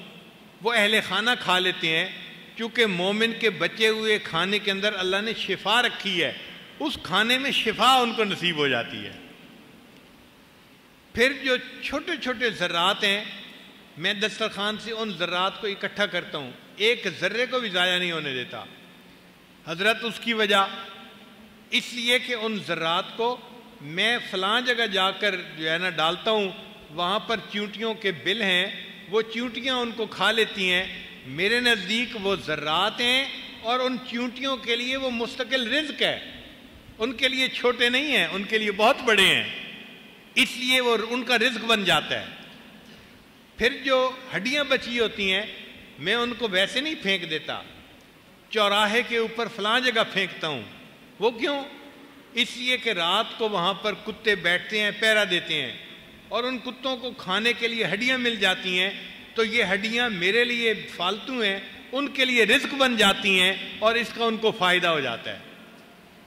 وہ اہل خانہ کھا لیتے ہیں، کیونکہ مومن کے بچے ہوئے کھانے کے اندر اللہ نے شفا رکھی ہے، اس کھانے میں شفا ان کو نصیب ہو جاتی ہے۔ پھر جو چھوٹے چھوٹے ذرات ہیں میں دسترخوان سے ان ذرات کو اکٹھا کرتا ہوں، ایک ذرے کو بھی ضائع نہیں ہونے دیتا۔ حضرت اس کی وجہ اس لیے کہ ان ذرات کو میں فلاں جگہ جا کر جو ہے نا ڈالتا ہوں، وہاں پر چیونٹیوں کے بل ہیں، وہ چیونٹیاں ان کو کھا لیتی ہیں۔ میرے نزدیک وہ ذرات ہیں اور ان چیونٹیوں کے لیے وہ مستقل رزق ہے، ان کے لیے چھوٹے نہیں ہیں، ان کے لیے بہت بڑے ہیں، اس لیے وہ ان کا رزق بن جاتا ہے۔ پھر جو ہڈیاں بچی ہوتی ہیں میں ان کو ویسے نہیں پھینک دیتا، چوراہے کے اوپر فلاں جگہ پھینکتا ہوں۔ وہ کیوں؟ اس لیے کہ رات کو وہاں پر کتے بیٹھتے ہیں، پہرا دیتے ہیں، اور ان کتوں کو کھانے کے لیے ہڈیاں مل جاتی ہیں، تو یہ ہڈیاں میرے لیے فالتو ہیں، ان کے لیے رزق بن جاتی ہیں، اور اس کا ان کو فائدہ ہو جاتا ہے۔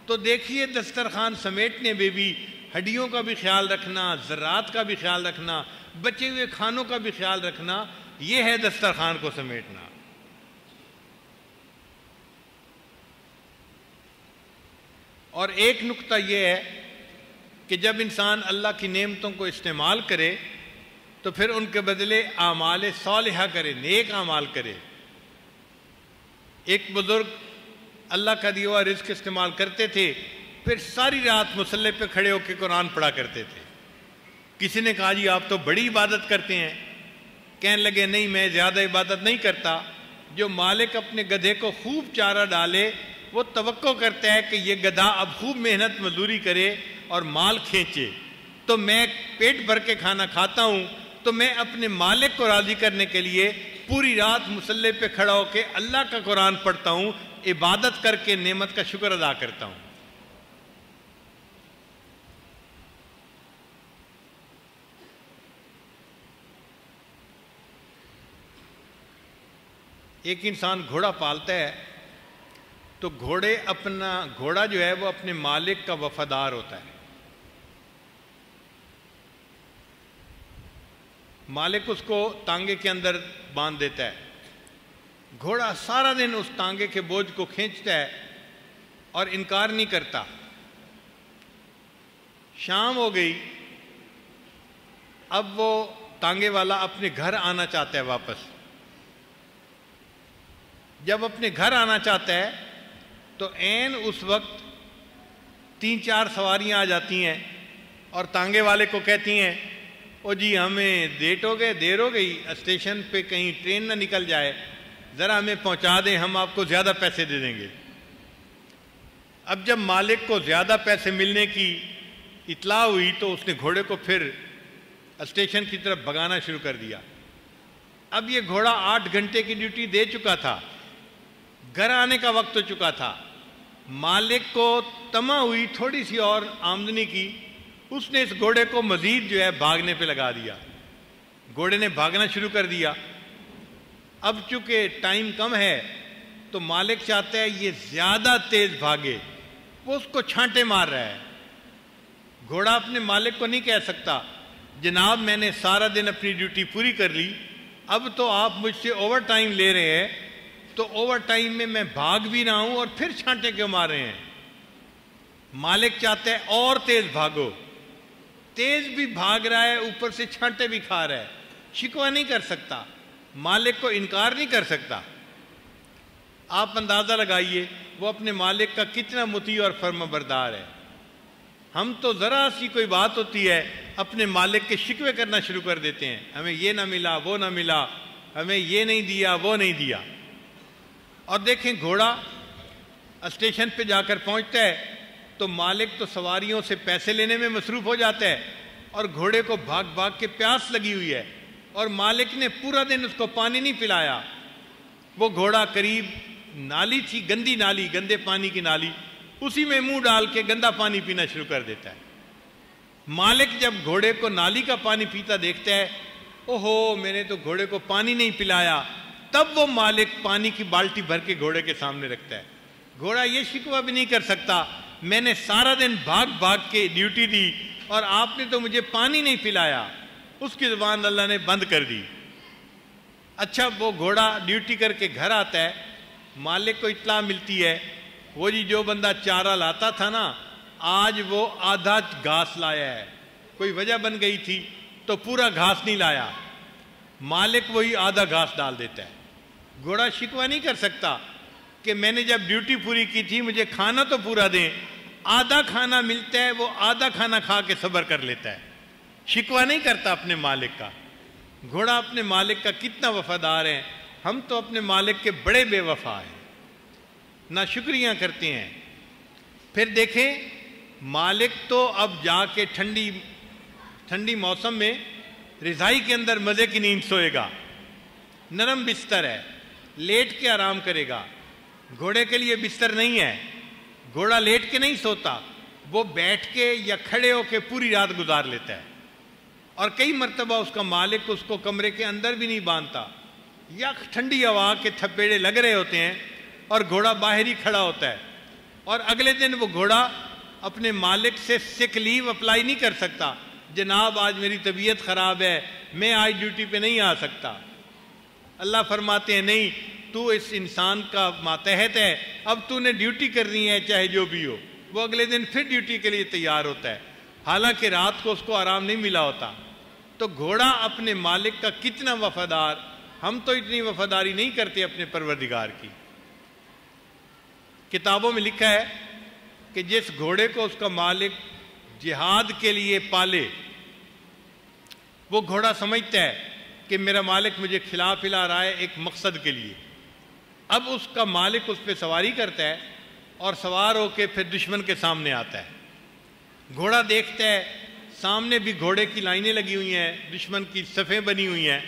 تو دیکھیے دسترخوان سمیٹنے میں بھی ہڈیوں کا بھی خیال رکھنا، ذرات کا بھی خیال رکھنا، بچے ہوئے کھانوں کا بھی خیال رکھنا، یہ ہے دسترخوان کو سمیٹنا۔ اور ایک نقطہ یہ ہے کہ جب انسان اللہ کی نعمتوں کو استعمال کرے تو پھر ان کے بدلے اعمال صالحہ کرے، نیک اعمال کرے۔ ایک بزرگ اللہ کا دیا ہوا رزق استعمال کرتے تھے، پھر ساری رات مصلی پہ کھڑے ہو کے قرآن پڑھا کرتے تھے۔ کسی نے کہا جی آپ تو بڑی عبادت کرتے ہیں، کہنے لگے نہیں میں زیادہ عبادت نہیں کرتا۔ جو مالک اپنے گدھے کو خوب چارہ ڈالے وہ توقع کرتا ہے کہ یہ گدھا اب خوب محنت مزدوری کرے اور مال کھینچے، تو میں پیٹ بھر کے کھانا کھاتا ہوں، تو میں اپنے مالک کو راضی کرنے کے لیے پوری رات مصلی پہ کھڑا ہو کے اللہ کا قرآن پڑھتا ہوں، عبادت کر کے نعمت کا شکر ادا کرتا ہوں۔ ایک انسان گھوڑا پالتا ہے تو گھوڑا جو ہے وہ اپنے مالک کا وفادار ہوتا ہے۔ مالک اس کو تانگے کے اندر باندھ دیتا ہے، گھوڑا سارا دن اس تانگے کے بوجھ کو کھینچتا ہے اور انکار نہیں کرتا۔ شام ہو گئی، اب وہ تانگے والا اپنے گھر آنا چاہتا ہے واپس۔ جب اپنے گھر آنا چاہتا ہے تو عین اس وقت 3-4 سواریاں آ جاتی ہیں اور تانگے والے کو کہتی ہیں او جی ہمیں دیر ہو گئی، اسٹیشن پہ کہیں ٹرین نہ نکل جائے، ذرا ہمیں پہنچا دیں، ہم آپ کو زیادہ پیسے دے دیں گے۔ اب جب مالک کو زیادہ پیسے ملنے کی اطلاع ہوئی تو اس نے گھوڑے کو پھر اسٹیشن کی طرف بھگانا شروع کر دیا۔ اب یہ گھوڑا 8 گھنٹے کی ڈیوٹی دے چکا تھا، گھر آنے کا وقت ہو چکا تھا، مالک کو طمع ہوئی تھوڑی سی اور آمدنی کی، اس نے اس گھوڑے کو مزید جو ہے بھاگنے پہ لگا دیا۔ گھوڑے نے بھاگنا شروع کر دیا۔ اب چونکہ ٹائم کم ہے تو مالک چاہتا ہے یہ زیادہ تیز بھاگے، وہ اس کو چھانٹے مار رہا ہے۔ گھوڑا اپنے مالک کو نہیں کہہ سکتا جناب میں نے سارا دن اپنی ڈیوٹی پوری کر لی، اب تو آپ مجھ سے اوور ٹائم لے رہے ہیں، تو اوور ٹائم میں بھاگ بھی رہا ہوں اور پھر چھانٹے کیوں مار رہے ہیں؟ مالک چاہتا ہے اور تیز بھاگو، تیز بھی بھاگ رہا ہے، اوپر سے چھانٹے بھی کھا رہا ہے، شکوہ نہیں کر سکتا، مالک کو انکار نہیں کر سکتا۔ آپ اندازہ لگائیے وہ اپنے مالک کا کتنا مطیع اور فرمانبردار ہے۔ ہم تو ذرا سی کوئی بات ہوتی ہے اپنے مالک کے شکوے کرنا شروع کر دیتے ہیں، ہمیں یہ نہ ملا، وہ نہ ملا، ہمیں یہ نہیں دیا، وہ نہیں دیا۔ اور دیکھیں گھوڑا اسٹیشن پہ جا کر پہنچتا ہے تو مالک تو سواریوں سے پیسے لینے میں مصروف ہو جاتا ہے، اور گھوڑے کو بھاگ بھاگ کے پیاس لگی ہوئی ہے، اور مالک نے پورا دن اس کو پانی نہیں پلایا۔ وہ گھوڑا قریب نالی تھی، گندی نالی، گندے پانی کی نالی، اسی میں منہ ڈال کے گندا پانی پینا شروع کر دیتا ہے۔ مالک جب گھوڑے کو نالی کا پانی پیتا دیکھتا ہے، اوہو میں نے تو گھوڑے کو پانی نہیں پلایا، تب وہ مالک پانی کی بالٹی بھر کے گھوڑے کے سامنے رکھتا ہے۔ گھوڑا یہ شکوہ بھی نہیں کر سکتا میں نے سارا دن بھاگ بھاگ کے ڈیوٹی دی اور آپ نے تو مجھے پانی نہیں پلایا، اس کی زبان اللہ نے بند کر دی۔ اچھا وہ گھوڑا ڈیوٹی کر کے گھر آتا ہے، مالک کو اطلاع ملتی ہے وہ جی جو بندہ چارہ لاتا تھا نا آج وہ آدھا گھاس لایا ہے، کوئی وجہ بن گئی تھی تو پورا گھاس نہیں لایا، مالک وہی آدھا گھاس ڈال دیتا ہے۔ گھوڑا شکوہ نہیں کر سکتا کہ میں نے جب ڈیوٹی پوری کی تھی مجھے کھانا تو پورا دیں، آدھا کھانا ملتا ہے وہ آدھا کھانا کھا کے صبر کر لیتا ہے، شکوہ نہیں کرتا اپنے مالک کا۔ گھوڑا اپنے مالک کا کتنا وفادار ہے، ہم تو اپنے مالک کے بڑے بے وفا ہیں، ناشکریاں کرتے ہیں۔ پھر دیکھیں مالک تو اب جا کے ٹھنڈی موسم میں رضائی کے اندر مزے کی نیند سوئے گا، نرم بستر ہے، لیٹ کے آرام کرے گا۔ گھوڑے کے لیے بستر نہیں ہے، گھوڑا لیٹ کے نہیں سوتا، وہ بیٹھ کے یا کھڑے ہو کے پوری رات گزار لیتا ہے، اور کئی مرتبہ اس کا مالک اس کو کمرے کے اندر بھی نہیں باندھتا، یا ٹھنڈی ہوا کے تھپیڑے لگ رہے ہوتے ہیں اور گھوڑا باہر ہی کھڑا ہوتا ہے، اور اگلے دن وہ گھوڑا اپنے مالک سے سک لیو اپلائی نہیں کر سکتا، جناب آج میری طبیعت خراب ہے میں آج ڈیوٹی پہ نہیں آ سکتا۔ اللہ فرماتے ہیں نہیں، تو اس انسان کا ماتحت ہے، اب تو نے ڈیوٹی کرنی ہے چاہے جو بھی ہو۔ وہ اگلے دن پھر ڈیوٹی کے لیے تیار ہوتا ہے، حالانکہ رات کو اس کو آرام نہیں ملا ہوتا۔ تو گھوڑا اپنے مالک کا کتنا وفادار، ہم تو اتنی وفاداری نہیں کرتے اپنے پروردگار کی۔ کتابوں میں لکھا ہے کہ جس گھوڑے کو اس کا مالک جہاد کے لیے پالے، وہ گھوڑا سمجھتا ہے کہ میرا مالک مجھے کھلا پلا رہا ہے ایک مقصد کے لیے۔ اب اس کا مالک اس پہ سواری کرتا ہے اور سوار ہو کے پھر دشمن کے سامنے آتا ہے، گھوڑا دیکھتا ہے سامنے بھی گھوڑے کی لائنیں لگی ہوئی ہیں، دشمن کی صفیں بنی ہوئی ہیں،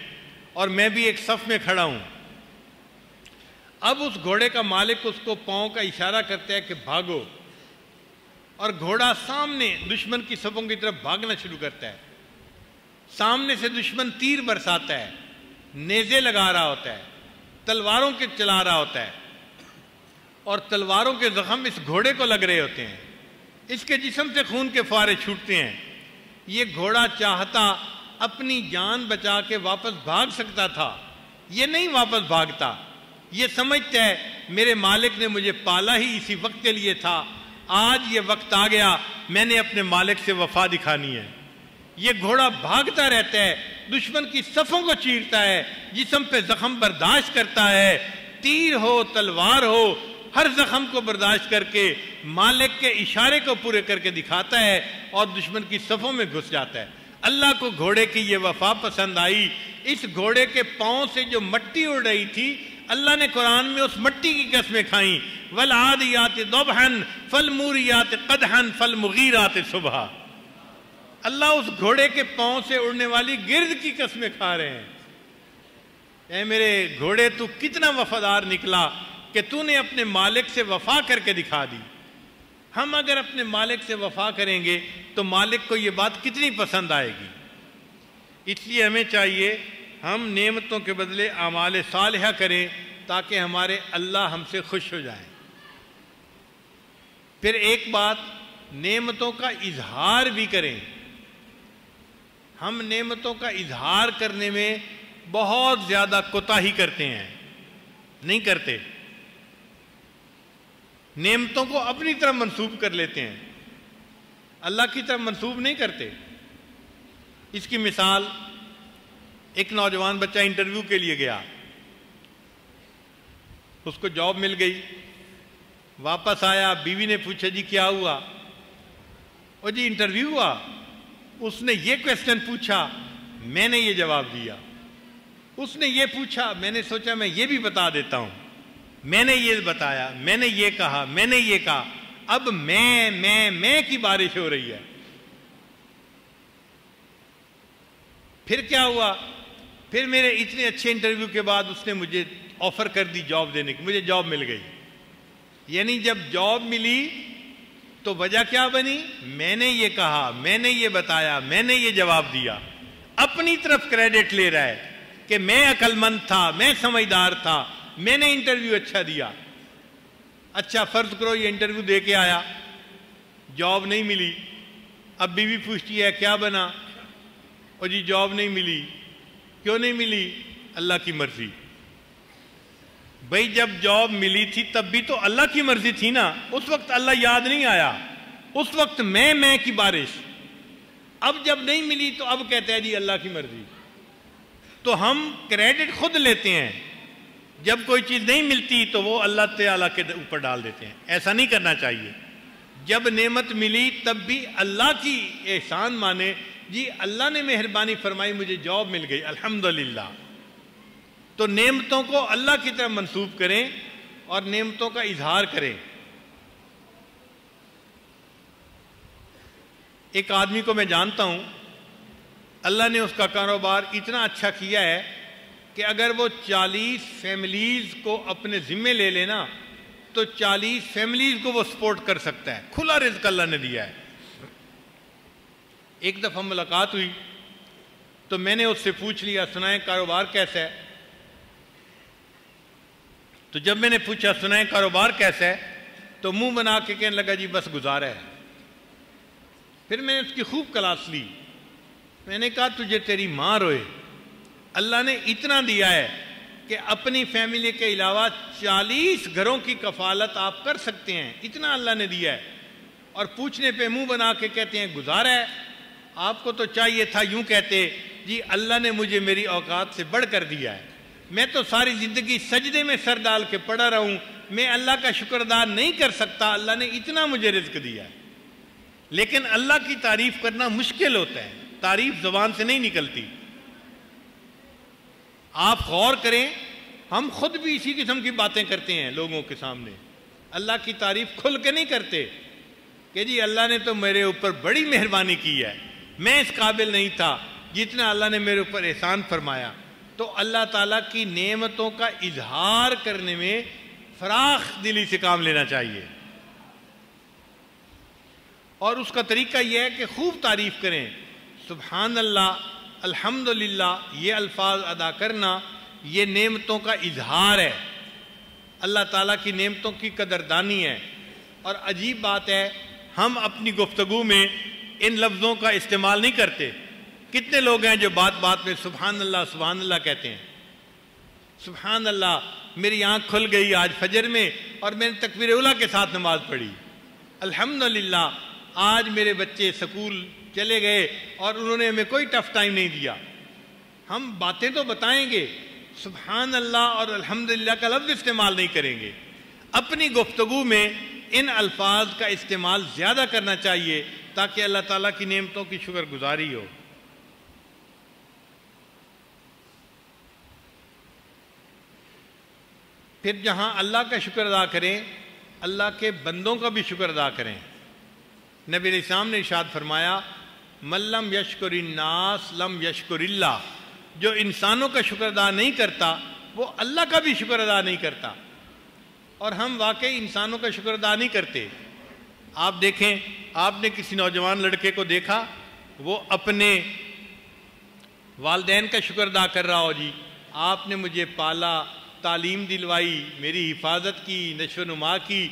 اور میں بھی ایک صف میں کھڑا ہوں۔ اب اس گھوڑے کا مالک اس کو پاؤں کا اشارہ کرتا ہے کہ بھاگو، اور گھوڑا سامنے دشمن کی صفوں کی طرف بھاگنا شروع کرتا ہے۔ سامنے سے دشمن تیر برساتا ہے، نیزے لگا رہا ہوتا ہے، تلواروں کے چلا رہا ہوتا ہے، اور تلواروں کے زخم اس گھوڑے کو لگ رہے ہوتے ہیں، اس کے جسم سے خون کے فوارے چھوٹتے ہیں۔ یہ گھوڑا چاہتا اپنی جان بچا کے واپس بھاگ سکتا تھا، یہ نہیں واپس بھاگتا، یہ سمجھتا ہے میرے مالک نے مجھے پالا ہی اسی وقت کے لیے تھا، آج یہ وقت آ گیا میں نے اپنے مالک سے وفا دکھانی ہے۔ یہ گھوڑا بھاگتا رہتا ہے، دشمن کی صفوں کو چیرتا ہے، جسم پہ زخم برداشت کرتا ہے، تیر ہو تلوار ہو ہر زخم کو برداشت کر کے مالک کے اشارے کو پورے کر کے دکھاتا ہے اور دشمن کی صفوں میں گھس جاتا ہے۔ اللہ کو گھوڑے کی یہ وفا پسند آئی، اس گھوڑے کے پاؤں سے جو مٹی اڑ رہی تھی اللہ نے قرآن میں اس مٹی کی قسمیں کھائیں، وَالْعَادِيَاتِ ضَبْحًا فَالْمُورِيَاتِ قَدْحًا فَالْمُغِيرَاتِ صُبْحًا۔ اللہ اس گھوڑے کے پاؤں سے اڑنے والی گرد کی قسمیں کھا رہے ہیں۔ اے میرے گھوڑے تو کتنا وفادار نکلا کہ تو نے اپنے مالک سے وفا کر کے دکھا دی۔ ہم اگر اپنے مالک سے وفا کریں گے تو مالک کو یہ بات کتنی پسند آئے گی۔ اس لیے ہمیں چاہیے ہم نعمتوں کے بدلے اعمال صالحہ کریں تاکہ ہمارے اللہ ہم سے خوش ہو جائیں۔ پھر ایک بات، نعمتوں کا اظہار بھی کریں۔ ہم نعمتوں کا اظہار کرنے میں بہت زیادہ کوتاہی کرتے ہیں، نہیں کرتے، نعمتوں کو اپنی طرف منسوب کر لیتے ہیں، اللہ کی طرف منسوب نہیں کرتے۔ اس کی مثال، ایک نوجوان بچہ انٹرویو کے لیے گیا، اس کو جاب مل گئی، واپس آیا، بیوی نے پوچھا جی کیا ہوا؟ اور جی انٹرویو ہوا، اس نے یہ کویسچن پوچھا، میں نے یہ جواب دیا، اس نے یہ پوچھا، میں نے سوچا میں یہ بھی بتا دیتا ہوں، میں نے یہ بتایا، میں نے یہ کہا، میں نے یہ کہا، اب میں کی بارش ہو رہی ہے۔ پھر کیا ہوا؟ پھر میرے اتنے اچھے انٹرویو کے بعد اس نے مجھے آفر کر دی جاب دینے کی، مجھے جاب مل گئی۔ یعنی جب جاب ملی تو وجہ کیا بنی؟ میں نے یہ کہا، میں نے یہ بتایا، میں نے یہ جواب دیا، اپنی طرف کریڈٹ لے رہا ہے کہ میں عقل مند تھا، میں سمجھدار تھا، میں نے انٹرویو اچھا دیا۔ اچھا فرض کرو یہ انٹرویو دے کے آیا، جاب نہیں ملی، اب بیوی پوچھتی ہے کیا بنا؟ اور جی جاب نہیں ملی۔ کیوں نہیں ملی؟ اللہ کی مرضی۔ بھئی جب جاب ملی تھی تب بھی تو اللہ کی مرضی تھی نا، اس وقت اللہ یاد نہیں آیا، اس وقت میں کی بارش۔ اب جب نہیں ملی تو اب کہتے ہیں جی اللہ کی مرضی۔ تو ہم کریڈٹ خود لیتے ہیں، جب کوئی چیز نہیں ملتی تو وہ اللہ تعالیٰ کے اوپر ڈال دیتے ہیں۔ ایسا نہیں کرنا چاہیے۔ جب نعمت ملی تب بھی اللہ کی احسان مانے، جی اللہ نے مہربانی فرمائی، مجھے جاب مل گئی، الحمدللہ۔ تو نعمتوں کو اللہ کی طرف منسوب کریں اور نعمتوں کا اظہار کریں۔ ایک آدمی کو میں جانتا ہوں، اللہ نے اس کا کاروبار اتنا اچھا کیا ہے کہ اگر وہ 40 فیملیز کو اپنے ذمے لے لینا تو 40 فیملیز کو وہ سپورٹ کر سکتا ہے۔ کھلا رزق اللہ نے دیا ہے۔ ایک دفعہ ملاقات ہوئی تو میں نے اس سے پوچھ لیا سنائیں کاروبار کیسا ہے؟ تو جب میں نے پوچھا سنائیں کاروبار کیسا ہے تو منہ بنا کے کہنے لگا جی بس گزارا ہے۔ پھر میں نے اس کی خوب کلاس لی، میں نے کہا تجھے تیری ماں روئے، اللہ نے اتنا دیا ہے کہ اپنی فیملی کے علاوہ 40 گھروں کی کفالت آپ کر سکتے ہیں، اتنا اللہ نے دیا ہے، اور پوچھنے پہ منہ بنا کے کہتے ہیں گزارا ہے۔ آپ کو تو چاہیے تھا یوں کہتے جی اللہ نے مجھے میری اوقات سے بڑھ کر دیا ہے، میں تو ساری زندگی سجدے میں سر ڈال کے پڑا رہا ہوں، میں اللہ کا شکر ادا نہیں کر سکتا، اللہ نے اتنا مجھے رزق دیا ہے۔ لیکن اللہ کی تعریف کرنا مشکل ہوتا ہے، تعریف زبان سے نہیں نکلتی۔ آپ غور کریں، ہم خود بھی اسی قسم کی باتیں کرتے ہیں لوگوں کے سامنے، اللہ کی تعریف کھل کے نہیں کرتے کہ جی اللہ نے تو میرے اوپر بڑی مہربانی کی ہے، میں اس قابل نہیں تھا جتنا اللہ نے میرے اوپر احسان فرمایا۔ تو اللہ تعالیٰ کی نعمتوں کا اظہار کرنے میں فراخ دلی سے کام لینا چاہیے، اور اس کا طریقہ یہ ہے کہ خوب تعریف کریں، سبحان اللہ، الحمدللہ، یہ الفاظ ادا کرنا یہ نعمتوں کا اظہار ہے، اللہ تعالیٰ کی نعمتوں کی قدردانی ہے۔ اور عجیب بات ہے، ہم اپنی گفتگو میں ان لفظوں کا استعمال نہیں کرتے۔ کتنے لوگ ہیں جو بات بات میں سبحان اللہ کہتے ہیں، سبحان اللہ میری آنکھ کھل گئی آج فجر میں اور میں نے تکبیر اولیٰ کے ساتھ نماز پڑھی، الحمدللہ آج میرے بچے سکول چلے گئے اور انہوں نے ہمیں کوئی ٹف ٹائم نہیں دیا۔ ہم باتیں تو بتائیں گے، سبحان اللہ اور الحمدللہ کا لفظ استعمال نہیں کریں گے۔ اپنی گفتگو میں ان الفاظ کا استعمال زیادہ کرنا چاہیے تاکہ اللہ تعالیٰ کی نعمتوں کی شکر گزاری ہو۔ پھر جہاں اللہ کا شکر ادا کریں، اللہ کے بندوں کا بھی شکر ادا کریں۔ نبی علیہ السلام نے ارشاد فرمایا من لم یشکر الناس لم یشکر اللہ، جو انسانوں کا شکر ادا نہیں کرتا وہ اللہ کا بھی شکر ادا نہیں کرتا۔ اور ہم واقعی انسانوں کا شکر ادا نہیں کرتے۔ آپ دیکھیں، آپ نے کسی نوجوان لڑکے کو دیکھا وہ اپنے والدین کا شکر ادا کر رہا ہو جی آپ نے مجھے پالا، تعلیم دلوائی، میری حفاظت کی، نشو و نما کی،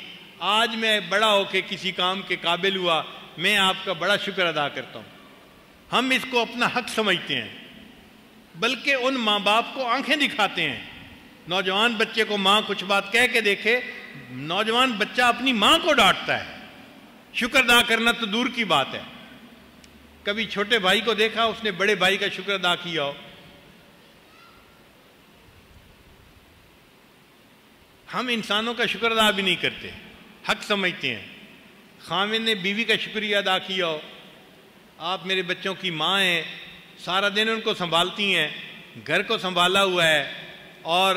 آج میں بڑا ہو کے کسی کام کے قابل ہوا، میں آپ کا بڑا شکر ادا کرتا ہوں۔ ہم اس کو اپنا حق سمجھتے ہیں، بلکہ ان ماں باپ کو آنکھیں دکھاتے ہیں۔ نوجوان بچے کو ماں کچھ بات کہہ کے دیکھے، نوجوان بچہ اپنی ماں کو ڈانٹتا ہے، شکر ادا کرنا تو دور کی بات ہے۔ کبھی چھوٹے بھائی کو دیکھا اس نے بڑے بھائی کا شکر ادا کیا ہو؟ ہم انسانوں کا شکر ادا بھی نہیں کرتے، حق سمجھتے ہیں۔ خاوند نے بیوی کا شکریہ ادا کیا ہو، آپ میرے بچوں کی ماں ہیں، سارا دن ان کو سنبھالتی ہیں، گھر کو سنبھالا ہوا ہے، اور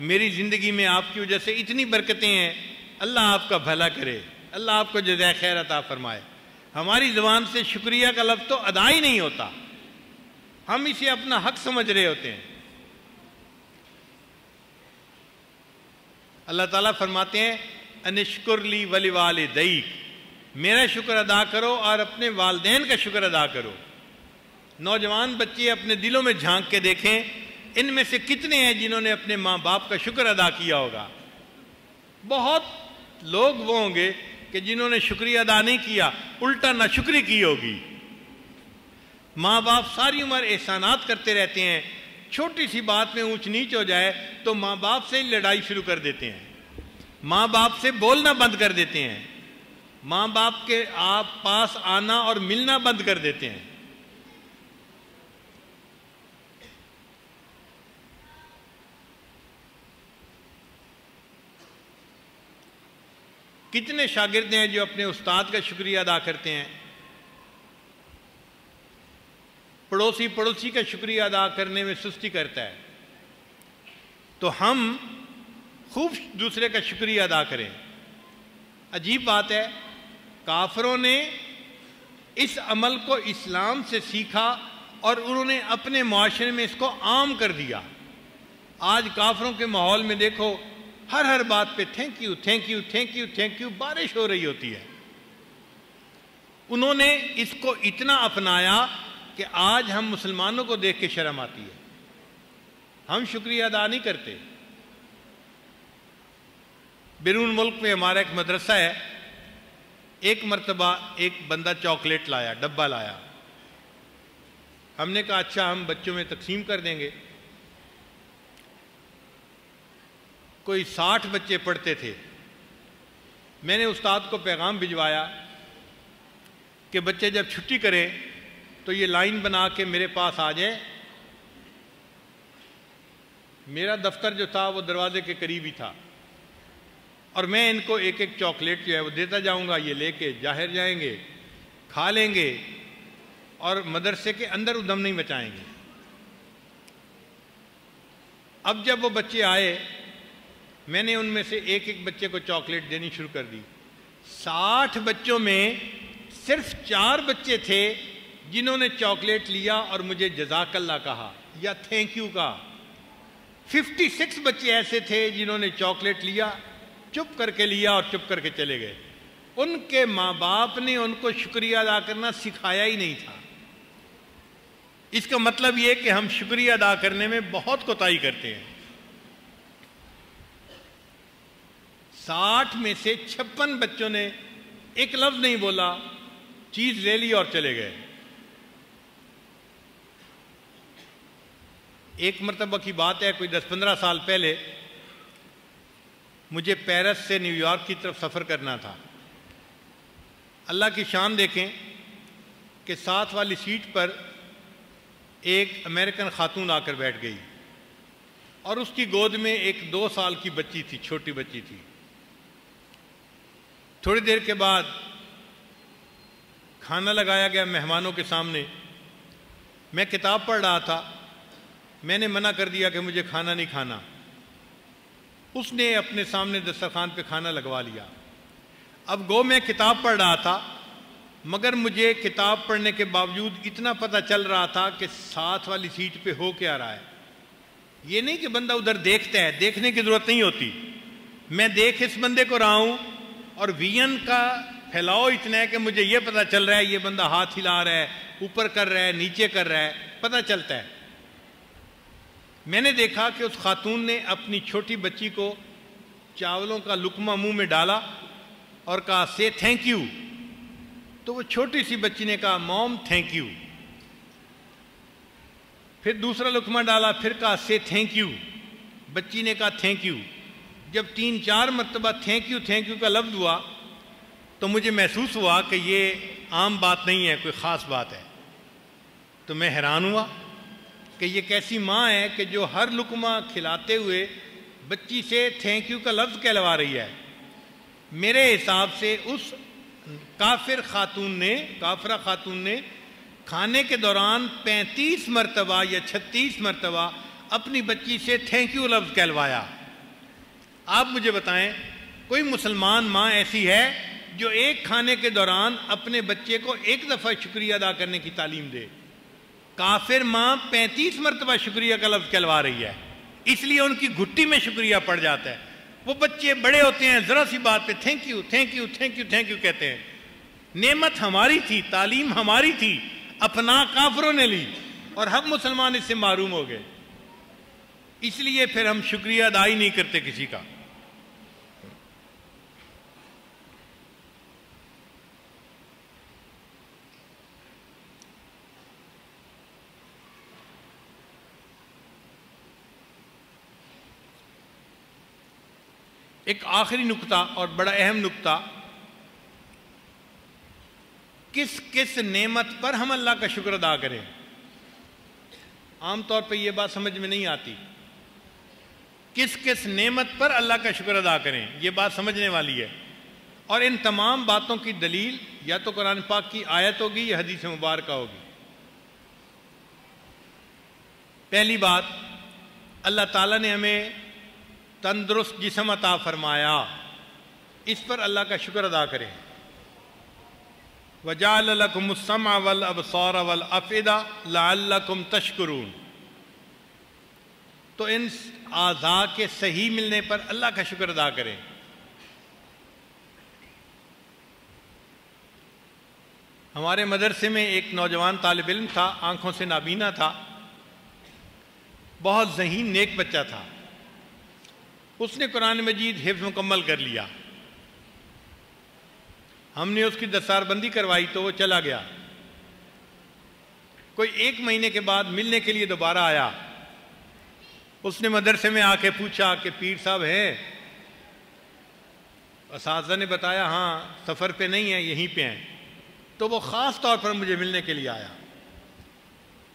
میری زندگی میں آپ کی وجہ سے اتنی برکتیں ہیں، اللہ آپ کا بھلا کرے، اللہ آپ کو جزائے خیر عطا فرمائے۔ ہماری زبان سے شکریہ کا لفظ تو ادا ہی نہیں ہوتا، ہم اسے اپنا حق سمجھ رہے ہوتے ہیں۔ اللہ تعالیٰ فرماتے ہیں انشکر لی ولوالدیک، میرا شکر ادا کرو اور اپنے والدین کا شکر ادا کرو۔ نوجوان بچے اپنے دلوں میں جھانک کے دیکھیں، ان میں سے کتنے ہیں جنہوں نے اپنے ماں باپ کا شکر ادا کیا ہوگا؟ بہت لوگ وہ ہوں گے کہ جنہوں نے شکریہ ادا نہیں کیا، الٹا ناشکری کی ہوگی۔ ماں باپ ساری عمر احسانات کرتے رہتے ہیں، چھوٹی سی بات میں اونچ نیچ ہو جائے تو ماں باپ سے لڑائی شروع کر دیتے ہیں، ماں باپ سے بولنا بند کر دیتے ہیں، ماں باپ کے آپ پاس آنا اور ملنا بند کر دیتے ہیں۔ کتنے شاگرد ہیں جو اپنے استاد کا شکریہ ادا کرتے ہیں؟ پڑوسی کا شکریہ ادا کرنے میں سستی کرتا ہے، تو ہم خوب دوسرے کا شکریہ ادا کریں۔ عجیب بات ہے، کافروں نے اس عمل کو اسلام سے سیکھا اور انہوں نے اپنے معاشرے میں اس کو عام کر دیا۔ آج کافروں کے ماحول میں دیکھو، ہر بات پہ thank you thank you thank you thank you, بارش ہو رہی ہوتی ہے۔ انہوں نے اس کو اتنا اپنایا کہ آج ہم مسلمانوں کو دیکھ کے شرم آتی ہے، ہم شکریہ ادا نہیں کرتے۔ بیرون ملک میں ہمارا ایک مدرسہ ہے، ایک مرتبہ ایک بندہ چاکلیٹ لایا، ڈبہ لایا، ہم نے کہا اچھا ہم بچوں میں تقسیم کر دیں گے۔ کوئی 60 بچے پڑھتے تھے، میں نے استاد کو پیغام بھجوایا کہ بچے جب چھٹی کریں تو یہ لائن بنا کے میرے پاس آ جائیں۔ میرا دفتر جو تھا وہ دروازے کے قریب ہی تھا، اور میں ان کو ایک ایک چاکلیٹ جو ہے وہ دیتا جاؤں گا، یہ لے کے باہر جائیں گے، کھا لیں گے اور مدرسے کے اندر ادھم نہیں مچائیں گے۔ اب جب وہ بچے آئے، میں نے ان میں سے ایک ایک بچے کو چاکلیٹ دینی شروع کر دی۔ 60 بچوں میں صرف 4 بچے تھے جنہوں نے چاکلیٹ لیا اور مجھے جزاک اللہ کہا یا تھینک یو کہا۔ 56 بچے ایسے تھے جنہوں نے چاکلیٹ لیا، چپ کر کے لیا اور چپ کر کے چلے گئے۔ ان کے ماں باپ نے ان کو شکریہ ادا کرنا سکھایا ہی نہیں تھا۔ اس کا مطلب یہ کہ ہم شکریہ ادا کرنے میں بہت کوتاہی کرتے ہیں۔ 60 میں سے 56 بچوں نے ایک لفظ نہیں بولا، چیز لے لی اور چلے گئے۔ ایک مرتبہ کی بات ہے، کوئی 10-15 سال پہلے مجھے پیرس سے نیو یارک کی طرف سفر کرنا تھا۔ اللہ کی شان دیکھیں کہ ساتھ والی سیٹ پر ایک امریکن خاتون آ کر بیٹھ گئی اور اس کی گود میں ایک 2 سال کی بچی تھی، چھوٹی بچی تھی۔ تھوڑی دیر کے بعد کھانا لگایا گیا مہمانوں کے سامنے۔ میں کتاب پڑھ رہا تھا، میں نے منع کر دیا کہ مجھے کھانا نہیں کھانا۔ اس نے اپنے سامنے دسترخوان پہ کھانا لگوا لیا۔ اب گو میں کتاب پڑھ رہا تھا، مگر مجھے کتاب پڑھنے کے باوجود اتنا پتہ چل رہا تھا کہ ساتھ والی سیٹ پہ ہو کیا رہا ہے۔ یہ نہیں کہ بندہ ادھر دیکھتا ہے، دیکھنے کی ضرورت نہیں ہوتی۔ میں دیکھ اس بندے کو رہا ہوں اور ویژن کا پھیلاؤ اتنا ہے کہ مجھے یہ پتہ چل رہا ہے یہ بندہ ہاتھ ہلا رہا ہے، اوپر کر رہا ہے، نیچے کر رہا ہے، پتہ چلتا ہے۔ میں نے دیکھا کہ اس خاتون نے اپنی چھوٹی بچی کو چاولوں کا لقمہ منہ میں ڈالا اور کہا سے تھینک یو. تو وہ چھوٹی سی بچی نے کہا موم تھینک یو. پھر دوسرا لقمہ ڈالا، پھر کہا سے تھینک یو. بچی نے کہا تھینک یو. جب 3-4 مرتبہ تھینک یو کا لفظ ہوا تو مجھے محسوس ہوا کہ یہ عام بات نہیں ہے، کوئی خاص بات ہے. تو میں حیران ہوا کہ یہ کیسی ماں ہے کہ جو ہر لقمہ کھلاتے ہوئے بچی سے تھینک یو کا لفظ کہلوا رہی ہے. میرے حساب سے اس کافرہ خاتون نے کھانے کے دوران 35 مرتبہ یا 36 مرتبہ اپنی بچی سے تھینک یو لفظ کہلوایا. آپ مجھے بتائیں کوئی مسلمان ماں ایسی ہے جو ایک کھانے کے دوران اپنے بچے کو ایک دفعہ شکریہ ادا کرنے کی تعلیم دے؟ کافر ماں 35 مرتبہ شکریہ کا لفظ کہلوا رہی ہے، اس لیے ان کی گھٹی میں شکریہ پڑ جاتا ہے. وہ بچے بڑے ہوتے ہیں ذرا سی بات پہ thank you thank you thank you thank you کہتے ہیں. نعمت ہماری تھی، تعلیم ہماری تھی، اپنا کافروں نے لی اور ہم مسلمان اس سے محروم ہو گئے. اس لیے پھر ہم شکریہ ادا ہی نہیں کرتے کسی کا. ایک آخری نقطہ اور بڑا اہم نقطہ، کس نعمت پر ہم اللہ کا شکر ادا کریں. عام طور پہ یہ بات سمجھ میں نہیں آتی. کس نعمت پر اللہ کا شکر ادا کریں، یہ بات سمجھنے والی ہے. اور ان تمام باتوں کی دلیل یا تو قرآن پاک کی آیت ہوگی یا حدیث مبارکہ ہوگی. پہلی بات، اللہ تعالیٰ نے ہمیں تندرست جسم عطا فرمایا، اس پر اللہ کا شکر ادا کریں. وَجَعَلَ لَكُمُ السَّمْعَ وَالْأَبْصَارَ وَالْأَفْئِدَةَ لَعَلَّكُمْ تَشْكُرُونَ. تو ان اعضاء کے صحیح ملنے پر اللہ کا شکر ادا کریں. ہمارے مدرسے میں ایک نوجوان طالب علم تھا، آنکھوں سے نابینا تھا، بہت ذہین نیک بچہ تھا. اس نے قرآن مجید حفظ مکمل کر لیا. ہم نے اس کی دستار بندی کروائی تو وہ چلا گیا. کوئی 1 مہینے کے بعد ملنے کے لیے دوبارہ آیا. اس نے مدرسے میں آ کے پوچھا کہ پیر صاحب ہیں؟ اساتذہ نے بتایا ہاں سفر پہ نہیں ہیں، یہیں پہ ہیں. تو وہ خاص طور پر مجھے ملنے کے لیے آیا.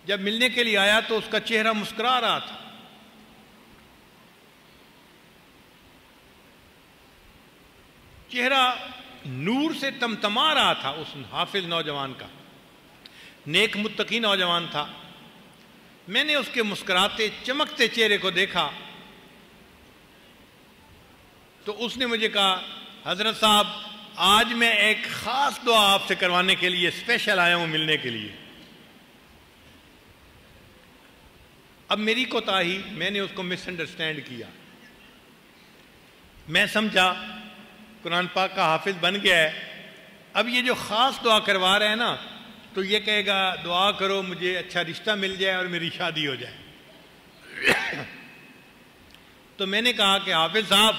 جب ملنے کے لیے آیا تو اس کا چہرہ مسکرا رہا تھا. چہرہ نور سے تمتما رہا تھا اس حافظ نوجوان کا. نیک متقی نوجوان تھا. میں نے اس کے مسکراتے چمکتے چہرے کو دیکھا تو اس نے مجھے کہا حضرت صاحب آج میں ایک خاص دعا آپ سے کروانے کے لیے اسپیشل آیا ہوں ملنے کے لیے. اب میری کوتاہی، میں نے اس کو مس انڈرسٹینڈ کیا. میں سمجھا قرآن پاک کا حافظ بن گیا ہے، اب یہ جو خاص دعا کروا رہے ہیں نا تو یہ کہے گا دعا کرو مجھے اچھا رشتہ مل جائے اور میری شادی ہو جائے. تو میں نے کہا کہ حافظ صاحب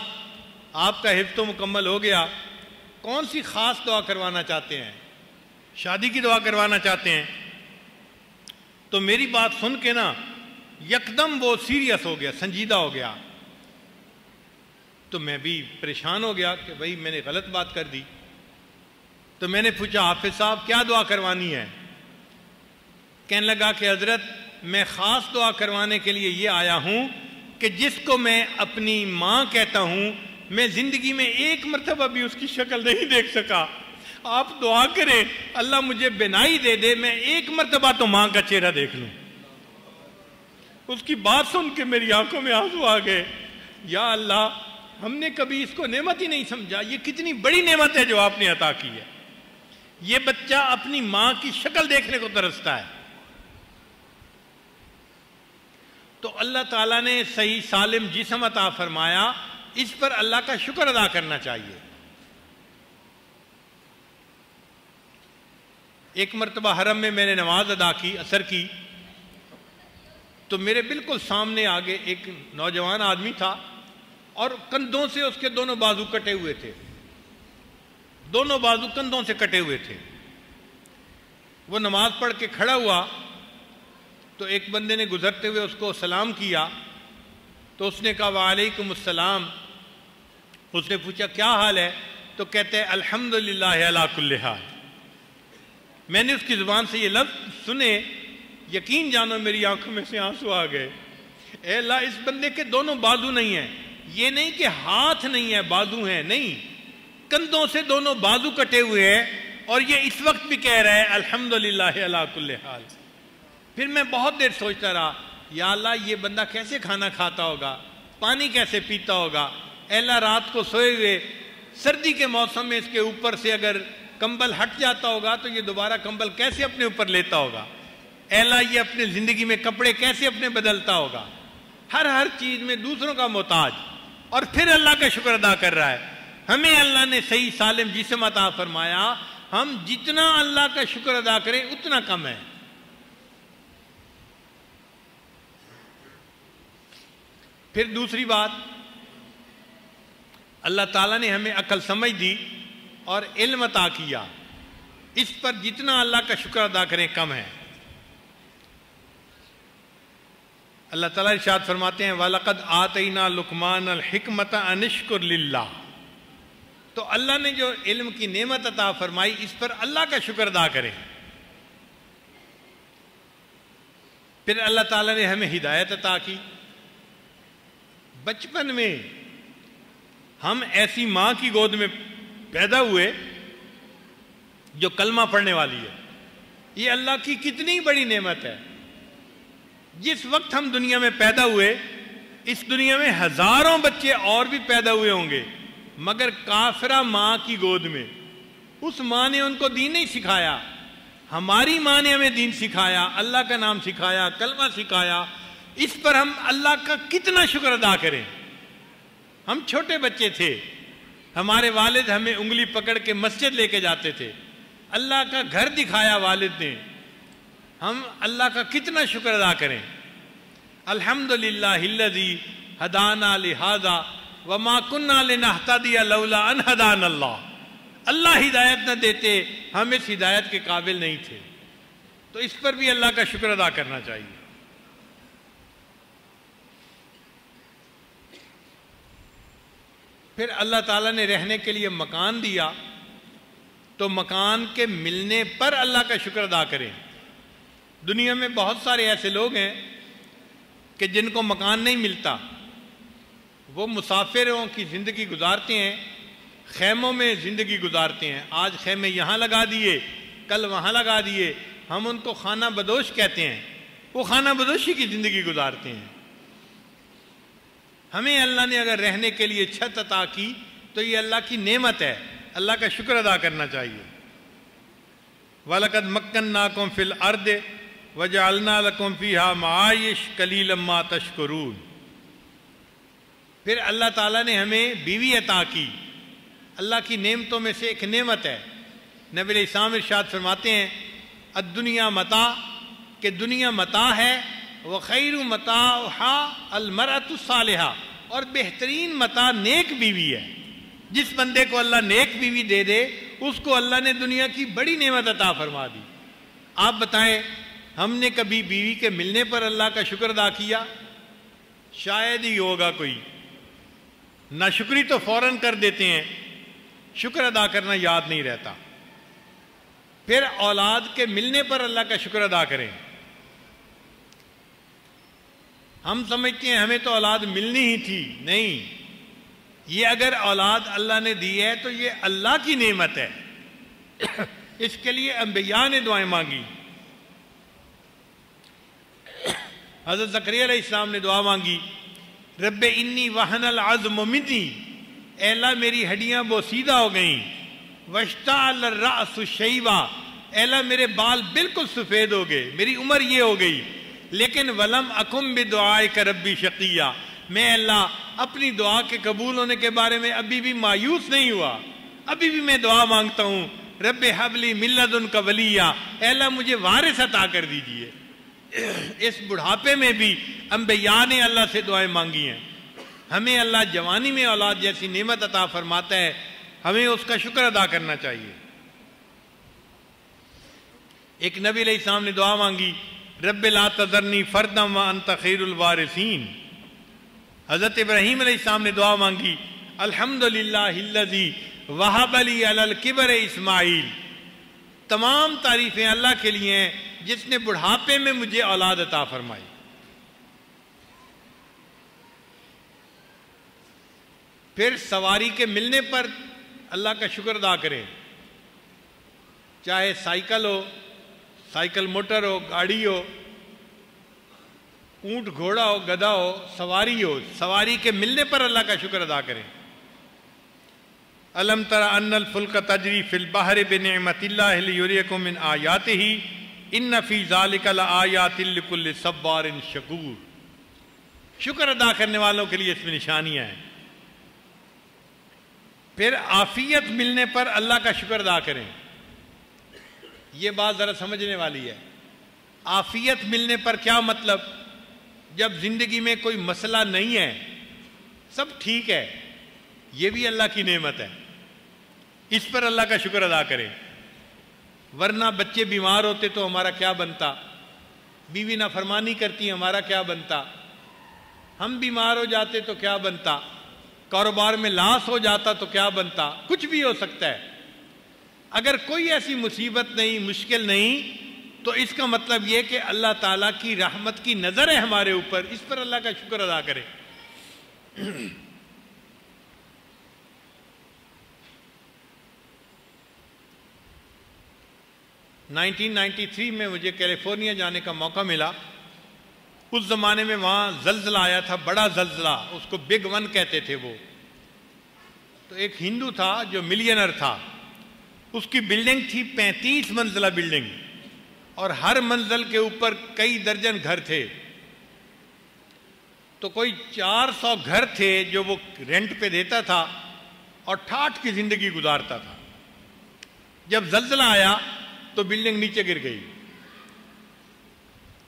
آپ کا حفظ تو مکمل ہو گیا، کون سی خاص دعا کروانا چاہتے ہیں؟ شادی کی دعا کروانا چاہتے ہیں؟ تو میری بات سن کے نا یکدم وہ سیریس ہو گیا، سنجیدہ ہو گیا. تو میں بھی پریشان ہو گیا کہ بھئی میں نے غلط بات کر دی. تو میں نے پوچھا حافظ صاحب کیا دعا کروانی ہے؟ کہنے لگا کہ حضرت میں خاص دعا کروانے کے لیے یہ آیا ہوں کہ جس کو میں اپنی ماں کہتا ہوں میں زندگی میں 1 مرتبہ بھی اس کی شکل نہیں دیکھ سکا. آپ دعا کریں اللہ مجھے بینائی دے دے، میں 1 مرتبہ تو ماں کا چہرہ دیکھ لوں. اس کی بات سن کے میری آنکھوں میں آنسو آ گئے. یا اللہ ہم نے کبھی اس کو نعمت ہی نہیں سمجھا، یہ کتنی بڑی نعمت ہے جو آپ نے عطا کی ہے. یہ بچہ اپنی ماں کی شکل دیکھنے کو ترستا ہے. تو اللہ تعالیٰ نے صحیح سالم جسم عطا فرمایا، اس پر اللہ کا شکر ادا کرنا چاہیے. ایک مرتبہ حرم میں نے نماز ادا کی، عصر کی. تو میرے بالکل سامنے آگے ایک نوجوان آدمی تھا اور کندھوں سے اس کے دونوں بازو کٹے ہوئے تھے، دونوں بازو کندھوں سے کٹے ہوئے تھے۔ وہ نماز پڑھ کے کھڑا ہوا تو ایک بندے نے گزرتے ہوئے اس کو سلام کیا، تو اس نے کہا وعلیکم السلام۔ اس نے پوچھا کیا حال ہے؟ تو کہتے ہیں الحمدللہ علی کل حال۔ میں نے اس کی زبان سے یہ لفظ سنے، یقین جانو میری آنکھوں میں سے آنسو آ گئے۔ اے اللہ، اس بندے کے دونوں بازو نہیں ہیں، یہ نہیں کہ ہاتھ نہیں ہے بازو ہیں، نہیں، کندھوں سے دونوں بازو کٹے ہوئے ہیں، اور یہ اس وقت بھی کہہ رہا ہے الحمدللہ علی کل حال۔ پھر میں بہت دیر سوچتا رہا، یا اللہ یہ بندہ کیسے کھانا کھاتا ہوگا، پانی کیسے پیتا ہوگا، اے اللہ رات کو سوئے ہوئے سردی کے موسم میں اس کے اوپر سے اگر کمبل ہٹ جاتا ہوگا تو یہ دوبارہ کمبل کیسے اپنے اوپر لیتا ہوگا، اے اللہ یہ اپنے زندگی میں کپڑے کیسے اپنے بدلتا ہوگا، ہر چیز میں دوسروں کا محتاج، اور پھر اللہ کا شکر ادا کر رہا ہے۔ ہمیں اللہ نے صحیح سالم جسم عطا فرمایا، ہم جتنا اللہ کا شکر ادا کریں اتنا کم ہے۔ پھر دوسری بات، اللہ تعالیٰ نے ہمیں عقل سمجھ دی اور علم عطا کیا، اس پر جتنا اللہ کا شکر ادا کریں کم ہے۔ اللہ تعالیٰ ارشاد فرماتے ہیں وَلَقَدْ آتَيْنَا لُقْمَانَ الْحِكْمَةَ أَنِ اشْكُرْ لِلَّهِ۔ تو اللہ نے جو علم کی نعمت عطا فرمائی اس پر اللہ کا شکر ادا کریں۔ پھر اللہ تعالیٰ نے ہمیں ہدایت عطا کی۔ بچپن میں ہم ایسی ماں کی گود میں پیدا ہوئے جو کلمہ پڑھنے والی ہے، یہ اللہ کی کتنی بڑی نعمت ہے۔ جس وقت ہم دنیا میں پیدا ہوئے، اس دنیا میں ہزاروں بچے اور بھی پیدا ہوئے ہوں گے، مگر کافرہ ماں کی گود میں، اس ماں نے ان کو دین نہیں سکھایا۔ ہماری ماں نے ہمیں دین سکھایا، اللہ کا نام سکھایا، کلمہ سکھایا، اس پر ہم اللہ کا کتنا شکر ادا کریں۔ ہم چھوٹے بچے تھے، ہمارے والد ہمیں انگلی پکڑ کے مسجد لے کے جاتے تھے، اللہ کا گھر دکھایا والد نے، ہم اللہ کا کتنا شکر ادا کریں۔ الحمدللہ الذی ہدانا لہذا وما کننا لنہتدی لولا ان ہدانا اللہ۔ اللہ ہدایت نہ دیتے ہم اس ہدایت کے قابل نہیں تھے، تو اس پر بھی اللہ کا شکر ادا کرنا چاہیے۔ پھر اللہ تعالیٰ نے رہنے کے لیے مکان دیا، تو مکان کے ملنے پر اللہ کا شکر ادا کریں۔ دنیا میں بہت سارے ایسے لوگ ہیں کہ جن کو مکان نہیں ملتا، وہ مسافروں کی زندگی گزارتے ہیں، خیموں میں زندگی گزارتے ہیں، آج خیمے یہاں لگا دیے، کل وہاں لگا دیے، ہم ان کو خانہ بدوش کہتے ہیں، وہ خانہ بدوشی کی زندگی گزارتے ہیں۔ ہمیں اللہ نے اگر رہنے کے لیے چھت عطا کی تو یہ اللہ کی نعمت ہے، اللہ کا شکر ادا کرنا چاہیے۔ وَلَقَدْ مَكَّنَّاكُمْ فِي الْأَرْضِ وَجَعَلْنَا لَكُمْ فِيهَا مَعَائِشَ قَلِيلًا مَا تَشْكُرُونَ۔ پھر اللہ تعالیٰ نے ہمیں بیوی عطا کی، اللہ کی نعمتوں میں سے ایک نعمت ہے۔ نبی علیہ السلام ارشاد فرماتے ہیں الدنیا متاع، کہ دنیا متاع ہے، وَخَيْرُ مَتَاعُهَا الْمَرْأَةُ الصَّالِحَةُ، اور بہترین متاع نیک بیوی ہے۔ جس بندے کو اللہ نیک بیوی دے دے اس کو اللہ نے دنیا کی بڑی نعمت عطا فرما دی۔ آپ بتائیں ہم نے کبھی بیوی کے ملنے پر اللہ کا شکر ادا کیا؟ شاید ہی ہوگا کوئی، ناشکری تو فوراً کر دیتے ہیں، شکر ادا کرنا یاد نہیں رہتا۔ پھر اولاد کے ملنے پر اللہ کا شکر ادا کریں۔ ہم سمجھتے ہیں ہمیں تو اولاد ملنی ہی تھی، نہیں، یہ اگر اولاد اللہ نے دی ہے تو یہ اللہ کی نعمت ہے، اس کے لیے انبیاء نے دعائیں مانگی۔ حضرت زکریا علیہ السلام نے دعا مانگی رب انی وہن العظم منی، اے اللہ میری ہڈیاں بوسیدہ ہو گئیں، واشتعل الرأس شیبا، اے اللہ میرے بال بالکل سفید ہو گئے، میری عمر یہ ہو گئی، لیکن ولم اکم بدعائک ربی شقیہ، میں اللہ اپنی دعا کے قبول ہونے کے بارے میں ابھی بھی مایوس نہیں ہوا، ابھی بھی میں دعا مانگتا ہوں رب حب لی من لدنک ولیہ، اے اللہ مجھے وارث عطا کر دیجئے۔ اس بڑھاپے میں بھی انبیاء نے اللہ سے دعائیں مانگی ہیں. ہمیں اللہ جوانی میں اولاد جیسی نعمت عطا فرماتا ہے، ہمیں اس کا شکر ادا کرنا چاہیے. ایک نبی علیہ السلام نے دعا مانگی، رب لا تذرنی فردا وانت خیر الوارثین. حضرت ابراہیم علیہ السلام نے دعا مانگی، الحمدللہ الذی وہب لی علی الکبر اسماعیل. تمام تعریفیں اللہ کے لیے ہیں جس نے بڑھاپے میں مجھے اولاد عطا فرمائی. پھر سواری کے ملنے پر اللہ کا شکر ادا کریں، چاہے سائیکل ہو، سائیکل موٹر ہو، گاڑی ہو، اونٹ گھوڑا ہو، گدھا ہو، سواری ہو، سواری کے ملنے پر اللہ کا شکر ادا کریں. الم تر ان الفلک تجری فی البحر بنعمت اللہ لیریکم من آیاتہ ان فی ذلک لآیات لکل صبار شکور. شکر ادا کرنے والوں کے لیے اس میں نشانیاں ہیں. پھر عافیت ملنے پر اللہ کا شکر ادا کریں. یہ بات ذرا سمجھنے والی ہے. عافیت ملنے پر کیا مطلب؟ جب زندگی میں کوئی مسئلہ نہیں ہے، سب ٹھیک ہے، یہ بھی اللہ کی نعمت ہے، اس پر اللہ کا شکر ادا کریں. ورنہ بچے بیمار ہوتے تو ہمارا کیا بنتا، بیوی نافرمانی کرتی ہمارا کیا بنتا، ہم بیمار ہو جاتے تو کیا بنتا، کاروبار میں لاس ہو جاتا تو کیا بنتا، کچھ بھی ہو سکتا ہے. اگر کوئی ایسی مصیبت نہیں، مشکل نہیں، تو اس کا مطلب یہ کہ اللہ تعالیٰ کی رحمت کی نظر ہے ہمارے اوپر، اس پر اللہ کا شکر ادا کریں. 1993 میں مجھے کیلیفورنیا جانے کا موقع ملا. اس زمانے میں وہاں زلزلہ آیا تھا، بڑا زلزلہ، اس کو بگ ون کہتے تھے. وہ تو ایک ہندو تھا جو ملینر تھا، اس کی بلڈنگ تھی 35 منزلہ بلڈنگ، اور ہر منزل کے اوپر کئی درجن گھر تھے. تو کوئی 400 گھر تھے جو وہ رینٹ پہ دیتا تھا اور ٹھاٹھ کی زندگی گزارتا تھا. جب زلزلہ آیا تو بلڈنگ نیچے گر گئی.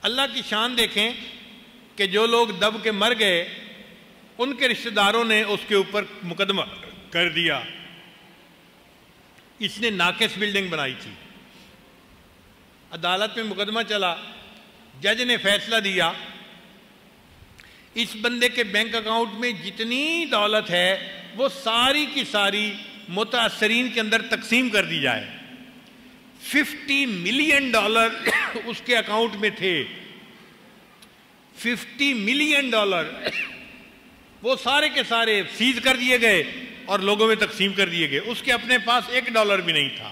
اللہ کی شان دیکھیں کہ جو لوگ دب کے مر گئے ان کے رشتہ داروں نے اس کے اوپر مقدمہ کر دیا، اس نے ناقص بلڈنگ بنائی تھی. عدالت میں مقدمہ چلا، جج نے فیصلہ دیا اس بندے کے بینک اکاؤنٹ میں جتنی دولت ہے وہ ساری کی ساری متاثرین کے اندر تقسیم کر دی جائے. $50 ملین اس کے اکاؤنٹ میں تھے. $50 ملین وہ سارے کے سارے سیز کر دیے گئے اور لوگوں میں تقسیم کر دیے گئے. اس کے اپنے پاس $1 بھی نہیں تھا.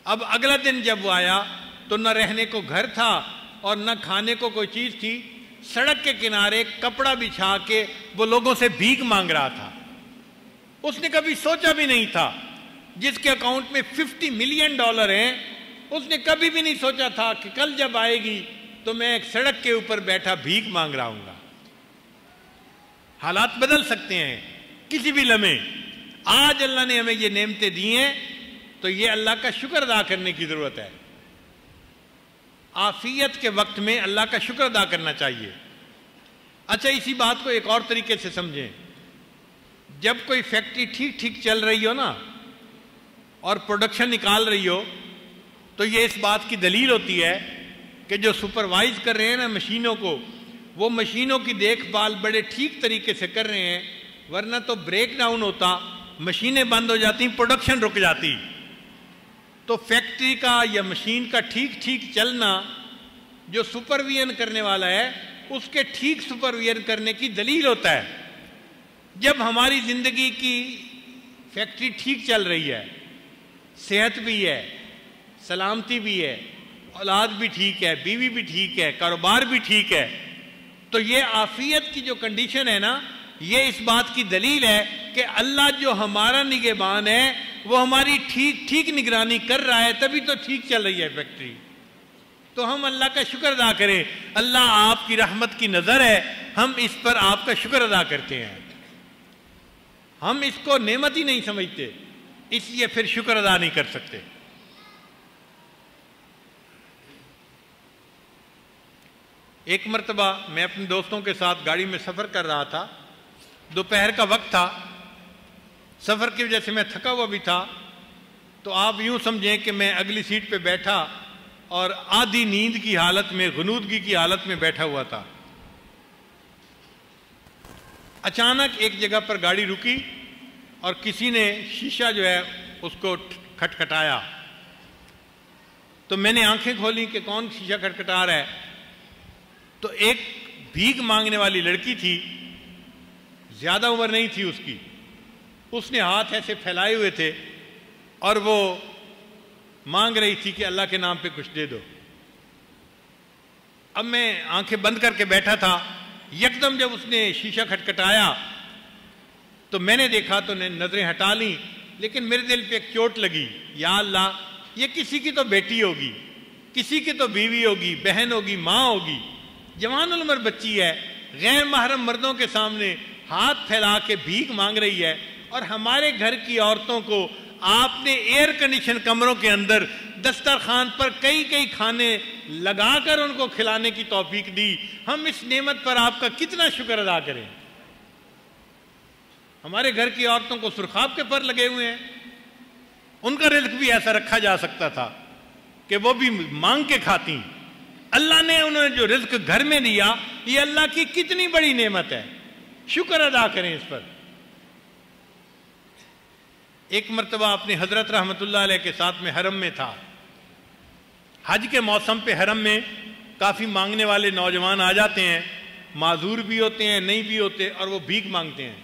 اب اگلا دن جب وہ آیا تو نہ رہنے کو گھر تھا اور نہ کھانے کو کوئی چیز تھی. سڑک کے کنارے کپڑا بچھا کے وہ لوگوں سے بھیک مانگ رہا تھا. اس نے کبھی سوچا بھی نہیں تھا، جس کے اکاؤنٹ میں $50 ملین ہیں، اس نے کبھی بھی نہیں سوچا تھا کہ کل جب آئے گی تو میں ایک سڑک کے اوپر بیٹھا بھیک مانگ رہا ہوں گا. حالات بدل سکتے ہیں کسی بھی لمحے. آج اللہ نے ہمیں یہ نعمتیں دی ہیں تو یہ اللہ کا شکر ادا کرنے کی ضرورت ہے. عافیت کے وقت میں اللہ کا شکر ادا کرنا چاہیے. اچھا، اسی بات کو ایک اور طریقے سے سمجھیں. جب کوئی فیکٹری ٹھیک ٹھیک چل رہی ہو نا اور پروڈکشن نکال رہی ہو تو یہ اس بات کی دلیل ہوتی ہے کہ جو سپروائز کر رہے ہیں نا مشینوں کو، وہ مشینوں کی دیکھ بھال بڑے ٹھیک طریقے سے کر رہے ہیں. ورنہ تو بریک ڈاؤن ہوتا، مشینیں بند ہو جاتی، پروڈکشن رک جاتی. تو فیکٹری کا یا مشین کا ٹھیک ٹھیک چلنا جو سپرویژن کرنے والا ہے اس کے ٹھیک سپرویژن کرنے کی دلیل ہوتا ہے. جب ہماری زندگی کی فیکٹری ٹھیک چل رہی ہے، صحت بھی ہے، سلامتی بھی ہے، اولاد بھی ٹھیک ہے، بیوی بھی ٹھیک ہے، کاروبار بھی ٹھیک ہے، تو یہ عافیت کی جو کنڈیشن ہے نا، یہ اس بات کی دلیل ہے کہ اللہ جو ہمارا نگہبان ہے وہ ہماری ٹھیک ٹھیک نگرانی کر رہا ہے، تبھی تو ٹھیک چل رہی ہے فیکٹری. تو ہم اللہ کا شکر ادا کریں. اللہ آپ کی رحمت کی نظر ہے، ہم اس پر آپ کا شکر ادا کرتے ہیں. ہم اس کو نعمت ہی نہیں سمجھتے، اس لیے پھر شکر ادا نہیں کر سکتے. ایک مرتبہ میں اپنے دوستوں کے ساتھ گاڑی میں سفر کر رہا تھا، دوپہر کا وقت تھا، سفر کی وجہ سے میں تھکا ہوا بھی تھا، تو آپ یوں سمجھیں کہ میں اگلی سیٹ پہ بیٹھا اور آدھی نیند کی حالت میں، غنودگی کی حالت میں بیٹھا ہوا تھا۔ اچانک ایک جگہ پر گاڑی رکی اور کسی نے شیشہ جو ہے اس کو کھٹکھٹایا، تو میں نے آنکھیں کھولی کہ کون شیشہ کھٹکھٹا رہا ہے، تو ایک بھیک مانگنے والی لڑکی تھی، زیادہ عمر نہیں تھی اس کی، اس نے ہاتھ ایسے پھیلائے ہوئے تھے اور وہ مانگ رہی تھی کہ اللہ کے نام پہ کچھ دے دو۔ اب میں آنکھیں بند کر کے بیٹھا تھا، یکدم جب اس نے شیشہ کھٹکھٹایا تو میں نے دیکھا تو نے نظریں ہٹا لیں، لیکن میرے دل پہ ایک چوٹ لگی، یا اللہ یہ کسی کی تو بیٹی ہوگی، کسی کی تو بیوی ہوگی، بہن ہوگی، ماں ہوگی، جوان العمر بچی ہے، غیر محرم مردوں کے سامنے ہاتھ پھیلا کے بھیک مانگ رہی ہے، اور ہمارے گھر کی عورتوں کو آپ نے ایئر کنڈیشن کمروں کے اندر دسترخوان پر کئی کھانے لگا کر ان کو کھلانے کی توفیق دی۔ ہم اس نعمت پر آپ کا کتنا شکر ادا کریں۔ ہمارے گھر کی عورتوں کو سرخاب کے پر لگے ہوئے ہیں، ان کا رزق بھی ایسا رکھا جا سکتا تھا کہ وہ بھی مانگ کے کھاتی۔ اللہ نے انہیں جو رزق گھر میں دیا، یہ اللہ کی کتنی بڑی نعمت ہے، شکر ادا کریں اس پر۔ ایک مرتبہ اپنے حضرت رحمت اللہ علیہ کے ساتھ میں حرم میں تھا، حج کے موسم پہ حرم میں کافی مانگنے والے نوجوان آ جاتے ہیں، معذور بھی ہوتے ہیں، نہیں بھی ہوتے، اور وہ بھیک مانگتے ہیں۔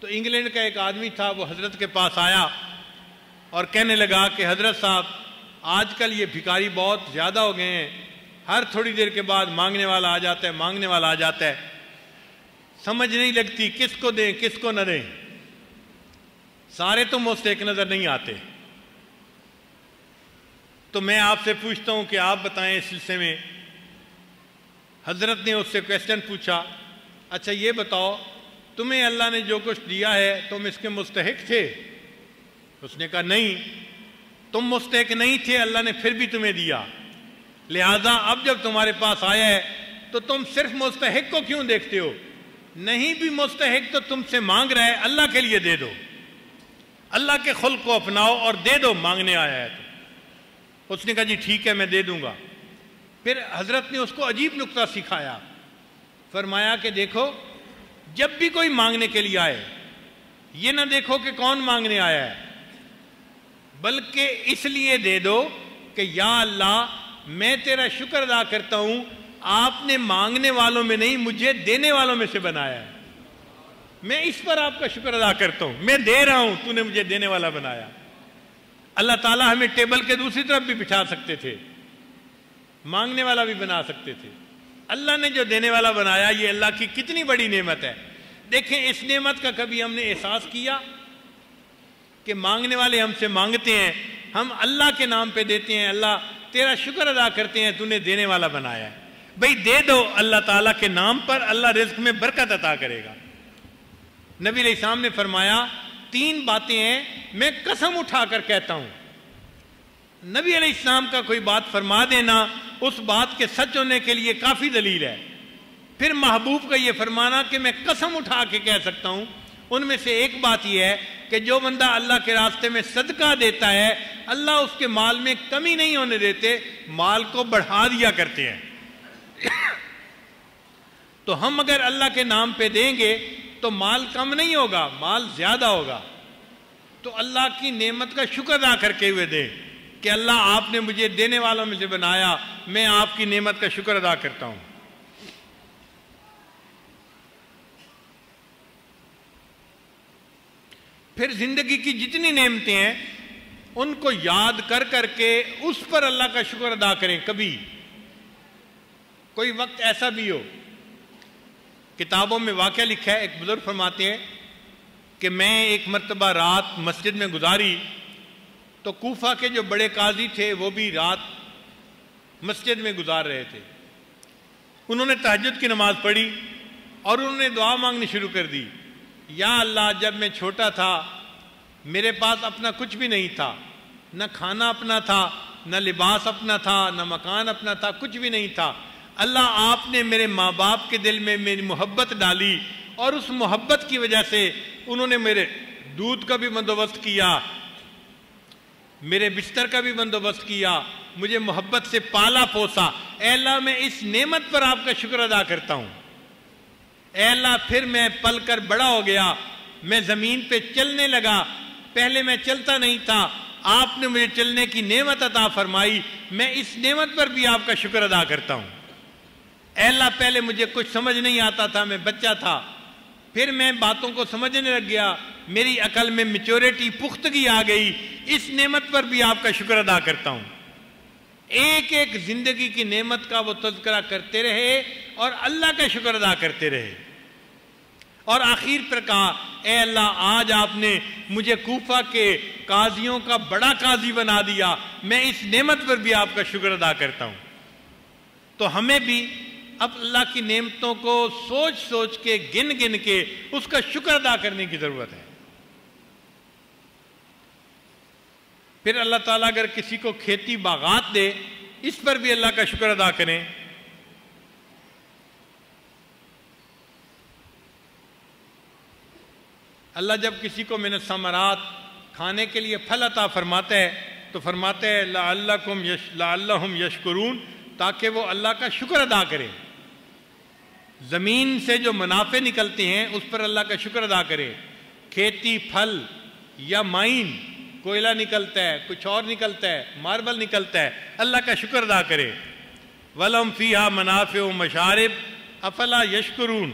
تو انگلینڈ کا ایک آدمی تھا، وہ حضرت کے پاس آیا اور کہنے لگا کہ حضرت صاحب آج کل یہ بھکاری بہت زیادہ ہو گئے ہیں، ہر تھوڑی دیر کے بعد مانگنے والا آ جاتا ہے، مانگنے والا آ جاتا ہے، سمجھ نہیں لگتی کس کو دیں کس کو نہ دیں، سارے تو مستحق نظر نہیں آتے۔ تو میں آپ سے پوچھتا ہوں کہ آپ بتائیں اس سلسلے میں۔ حضرت نے اس سے کویسچن پوچھا، اچھا یہ بتاؤ تمہیں اللہ نے جو کچھ دیا ہے تم اس کے مستحق تھے؟ اس نے کہا نہیں، تم مستحق نہیں تھے، اللہ نے پھر بھی تمہیں دیا، لہذا اب جب تمہارے پاس آیا ہے تو تم صرف مستحق کو کیوں دیکھتے ہو؟ نہیں بھی مستحق تو تم سے مانگ رہا ہے، اللہ کے لیے دے دو، اللہ کے خلق کو اپناؤ اور دے دو، مانگنے آیا ہے تو۔ اس نے کہا جی ٹھیک ہے میں دے دوں گا۔ پھر حضرت نے اس کو عجیب نکتہ سکھایا، فرمایا کہ دیکھو جب بھی کوئی مانگنے کے لیے آئے، یہ نہ دیکھو کہ کون مانگنے آیا ہے، بلکہ اس لیے دے دو کہ یا اللہ میں تیرا شکر ادا کرتا ہوں، آپ نے مانگنے والوں میں نہیں مجھے دینے والوں میں سے بنایا ہے، میں اس پر آپ کا شکر ادا کرتا ہوں، میں دے رہا ہوں، تو نے مجھے دینے والا بنایا۔ اللہ تعالیٰ ہمیں ٹیبل کے دوسری طرف بھی بٹھا سکتے تھے، مانگنے والا بھی بنا سکتے تھے، اللہ نے جو دینے والا بنایا، یہ اللہ کی کتنی بڑی نعمت ہے۔ دیکھیں اس نعمت کا کبھی ہم نے احساس کیا کہ مانگنے والے ہم سے مانگتے ہیں، ہم اللہ کے نام پہ دیتے ہیں، اللہ تیرا شکر ادا کرتے ہیں، تو نے دینے والا بنایا ہے۔ بھئی دے دو اللہ تعالیٰ کے نام پر، اللہ رزق میں برکت عطا کرے گا۔ نبی علیہ السلام نے فرمایا 3 باتیں ہیں میں قسم اٹھا کر کہتا ہوں، نبی علیہ السلام کا کوئی بات فرما دینا اس بات کے سچ ہونے کے لیے کافی دلیل ہے۔ پھر محبوب کا یہ فرمانا کہ میں قسم اٹھا کے کہہ سکتا ہوں، ان میں سے ایک بات یہ ہے کہ جو بندہ اللہ کے راستے میں صدقہ دیتا ہے، اللہ اس کے مال میں کمی نہیں ہونے دیتے، مال کو بڑھا دیا کرتے ہیں۔ تو ہم اگر اللہ کے نام پہ دیں گے تو مال کم نہیں ہوگا، مال زیادہ ہوگا۔ تو اللہ کی نعمت کا شکر ادا کر کے ہوئے دیں کہ اللہ آپ نے مجھے دینے والوں میں سے بنایا، میں آپ کی نعمت کا شکر ادا کرتا ہوں۔ پھر زندگی کی جتنی نعمتیں ہیں ان کو یاد کر کر کے اس پر اللہ کا شکر ادا کریں۔ کبھی کوئی وقت ایسا بھی ہو، کتابوں میں واقعہ لکھا ہے، ایک بزرگ فرماتے ہیں کہ میں ایک مرتبہ رات مسجد میں گزاری تو کوفہ کے جو بڑے قاضی تھے وہ بھی رات مسجد میں گزار رہے تھے۔ انہوں نے تہجد کی نماز پڑھی اور انہوں نے دعا مانگنی شروع کر دی، یا اللہ جب میں چھوٹا تھا میرے پاس اپنا کچھ بھی نہیں تھا، نہ کھانا اپنا تھا، نہ لباس اپنا تھا، نہ مکان اپنا تھا، کچھ بھی نہیں تھا، اللہ آپ نے میرے ماں باپ کے دل میں میری محبت ڈالی اور اس محبت کی وجہ سے انہوں نے میرے دودھ کا بھی بندوبست کیا، میرے بستر کا بھی بندوبست کیا، مجھے محبت سے پالا پوسا۔ اے اللہ میں اس نعمت پر آپ کا شکر ادا کرتا ہوں۔ اے اللہ پھر میں پل کر بڑا ہو گیا، میں زمین پہ چلنے لگا، پہلے میں چلتا نہیں تھا، آپ نے مجھے چلنے کی نعمت عطا فرمائی، میں اس نعمت پر بھی آپ کا شکر ادا کرتا ہوں۔ اے اللہ پہلے مجھے کچھ سمجھ نہیں آتا تھا، میں بچہ تھا، پھر میں باتوں کو سمجھنے لگ گیا، میری عقل میں میچورٹی پختگی آ گئی، اس نعمت پر بھی آپ کا شکر ادا کرتا ہوں۔ ایک ایک زندگی کی نعمت کا وہ تذکرہ کرتے رہے اور اللہ کا شکر ادا کرتے رہے، اور آخر پر کہا اے اللہ آج آپ نے مجھے کوفہ کے قاضیوں کا بڑا قاضی بنا دیا، میں اس نعمت پر بھی آپ کا شکر ادا کرتا ہوں۔ تو ہمیں بھی اب اللہ کی نعمتوں کو سوچ سوچ کے گن گن کے اس کا شکر ادا کرنے کی ضرورت ہے۔ پھر اللہ تعالیٰ اگر کسی کو کھیتی باغات دے، اس پر بھی اللہ کا شکر ادا کریں۔ اللہ جب کسی کو من الثمرات کھانے کے لیے پھل عطا فرماتا ہے تو فرماتا ہے لعلہم یشکرون، تاکہ وہ اللہ کا شکر ادا کرے۔ زمین سے جو منافع نکلتے ہیں اس پر اللہ کا شکر ادا کرے۔ کھیتی، پھل یا مائن، کوئلہ نکلتا ہے، کچھ اور نکلتا ہے، ماربل نکلتا ہے، اللہ کا شکر ادا کرے۔ وَلَهُمْ فِيهَا مَنَافِعُ وَمَشَارِبُ أَفَلَا يَشْكُرُونَ۔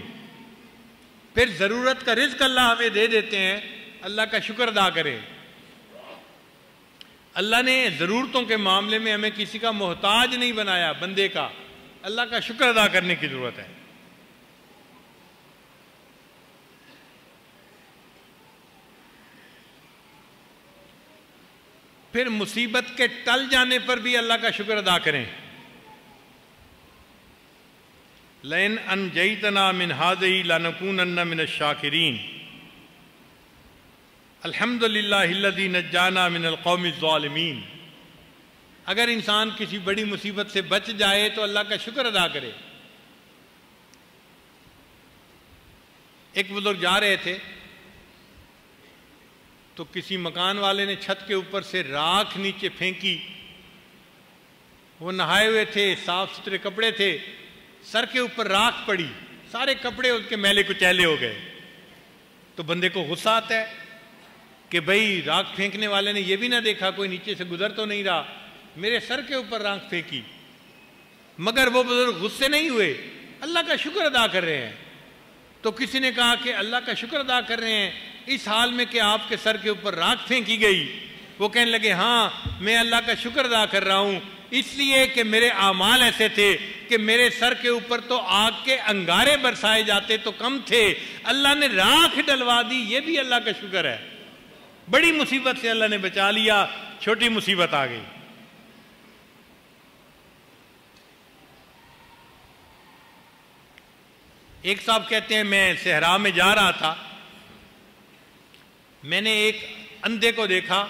پھر ضرورت کا رزق اللہ ہمیں دے دیتے ہیں، اللہ کا شکر ادا کرے۔ اللہ نے ضرورتوں کے معاملے میں ہمیں کسی کا محتاج نہیں بنایا، بندے کا، اللہ کا شکر ادا کرنے کی ضرورت ہے۔ پھر مصیبت کے ٹل جانے پر بھی اللہ کا شکر ادا کریں۔ لَإِنْ أَنْجَيْتَنَا مِنْ هَذِهِ لَنَكُونَنَّ مِنَ الشَّاكِرِينَ الحمد للہ الذی نجانا من القوم الظالمین۔ اگر انسان کسی بڑی مصیبت سے بچ جائے تو اللہ کا شکر ادا کرے۔ ایک بزرگ جا رہے تھے تو کسی مکان والے نے چھت کے اوپر سے راکھ نیچے پھینکی، وہ نہائے ہوئے تھے، صاف ستھرے کپڑے تھے، سر کے اوپر راکھ پڑی، سارے کپڑے اس کے میلے کچیلے ہو گئے۔ تو بندے کو غصہ آتا ہے کہ بھئی راکھ پھینکنے والے نے یہ بھی نہ دیکھا کوئی نیچے سے گزر تو نہیں رہا، میرے سر کے اوپر راکھ پھینکی۔ مگر وہ بزرگ غصے نہیں ہوئے، اللہ کا شکر ادا کر رہے ہیں۔ تو کسی نے کہا کہ اللہ کا شکر ادا کر رہے ہیں اس حال میں کہ آپ کے سر کے اوپر راکھ پھینکی گئی؟ وہ کہنے لگے ہاں میں اللہ کا شکر ادا کر رہا ہوں، اس لیے کہ میرے اعمال ایسے تھے کہ میرے سر کے اوپر تو آگ کے انگارے برسائے جاتے تو کم تھے، اللہ نے راکھ ڈلوا دی، یہ بھی اللہ کا شکر ہے۔ بڑی مصیبت سے اللہ نے بچا لیا، چھوٹی مصیبت آ گئی۔ ایک صاحب کہتے ہیں میں صحرا میں جا رہا تھا، میں نے ایک اندھے کو دیکھا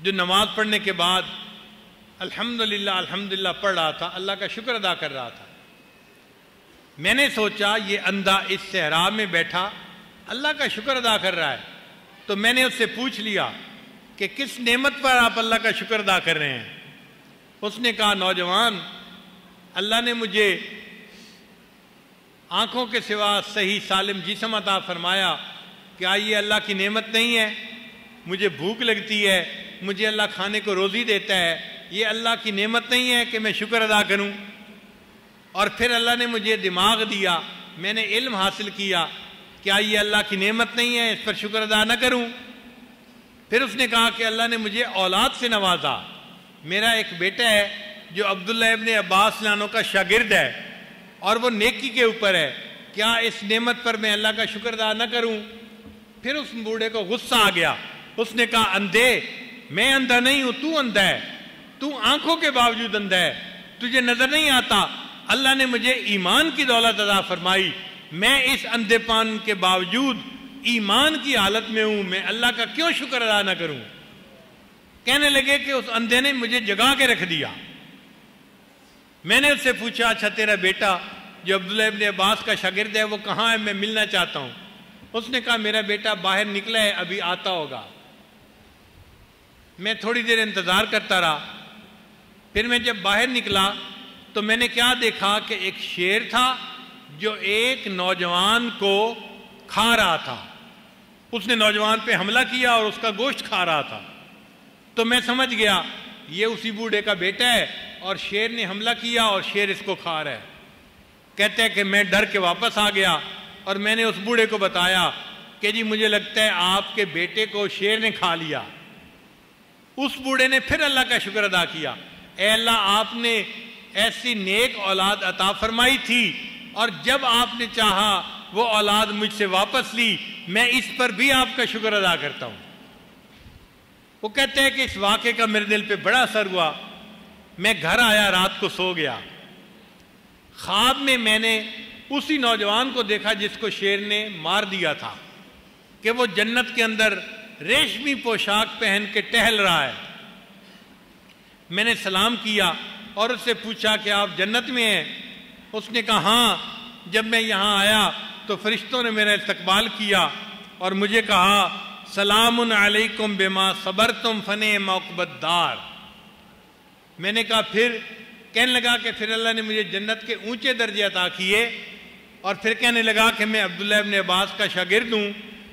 جو نماز پڑھنے کے بعد الحمدللہ الحمدللہ پڑھ رہا تھا، اللہ کا شکر ادا کر رہا تھا۔ میں نے سوچا یہ اندھا اس صحرا میں بیٹھا اللہ کا شکر ادا کر رہا ہے، تو میں نے اس سے پوچھ لیا کہ کس نعمت پر آپ اللہ کا شکر ادا کر رہے ہیں؟ اس نے کہا نوجوان، اللہ نے مجھے آنکھوں کے سوا صحیح سالم جسم عطا فرمایا، کیا یہ اللہ کی نعمت نہیں ہے؟ مجھے بھوک لگتی ہے، مجھے اللہ کھانے کو روزی دیتا ہے، یہ اللہ کی نعمت نہیں ہے کہ میں شکر ادا کروں؟ اور پھر اللہ نے مجھے دماغ دیا، میں نے علم حاصل کیا، کیا یہ اللہ کی نعمت نہیں ہے اس پر شکر ادا نہ کروں؟ پھر اس نے کہا کہ اللہ نے مجھے اولاد سے نوازا، میرا ایک بیٹا ہے جو عبداللہ ابن عباس لانوں کا شاگرد ہے اور وہ نیکی کے اوپر ہے، کیا اس نعمت پر میں اللہ کا شکر ادا نہ کروں؟ پھر اس بوڑھے کو غصہ آ گیا، اس نے کہا اندھے، میں اندھا نہیں ہوں، تو اندھا ہے، تو آنکھوں کے باوجود اندھا ہے، تجھے نظر نہیں آتا، اللہ نے مجھے ایمان کی دولت عطا فرمائی، میں اس اندھے پان کے باوجود ایمان کی حالت میں ہوں، میں اللہ کا کیوں شکر ادا نہ کروں؟ کہنے لگے کہ اس اندھے نے مجھے جگا کے رکھ دیا، میں نے اس سے پوچھا اچھا تیرا بیٹا جو عبداللہ ابن عباس کا شاگرد ہے وہ کہاں ہے، میں ملنا چاہتا ہوں۔ اس نے کہا میرا بیٹا باہر نکلا ہے، ابھی آتا ہوگا۔ میں تھوڑی دیر انتظار کرتا رہا، پھر میں جب باہر نکلا تو میں نے کیا دیکھا کہ ایک شیر تھا جو ایک نوجوان کو کھا رہا تھا۔ اس نے نوجوان پہ حملہ کیا اور اس کا گوشت کھا رہا تھا۔ تو میں سمجھ گیا یہ اسی بوڑھے کا بیٹا ہے اور شیر نے حملہ کیا اور شیر اس کو کھا رہا ہے۔ کہتے ہیں کہ میں ڈر کے واپس آ گیا اور میں نے اس بوڑھے کو بتایا کہ جی مجھے لگتا ہے آپ کے بیٹے کو شیر نے کھا لیا۔ اس بوڑھے نے پھر اللہ کا شکر ادا کیا، اے اللہ آپ نے ایسی نیک اولاد عطا فرمائی تھی اور جب آپ نے چاہا وہ اولاد مجھ سے واپس لی، میں اس پر بھی آپ کا شکر ادا کرتا ہوں۔ وہ کہتے ہیں کہ اس واقعے کا میرے دل پہ بڑا اثر ہوا۔ میں گھر آیا، رات کو سو گیا، خواب میں نے اسی نوجوان کو دیکھا جس کو شیر نے مار دیا تھا کہ وہ جنت کے اندر ریشمی پوشاک پہن کے ٹہل رہا ہے۔ میں نے سلام کیا اور اس سے پوچھا کہ آپ جنت میں ہیں؟ اس نے کہا ہاں، جب میں یہاں آیا تو فرشتوں نے میرا استقبال کیا اور مجھے کہا سلام علیکم بما صبرتم فنعم عقبی الدار۔ میں نے کہا پھر؟ کہنے لگا کہ پھر اللہ نے مجھے جنت کے اونچے درجے عطا کیے اور پھر کہنے لگا کہ میں عبداللہ ابن عباس کا شاگرد ہوں،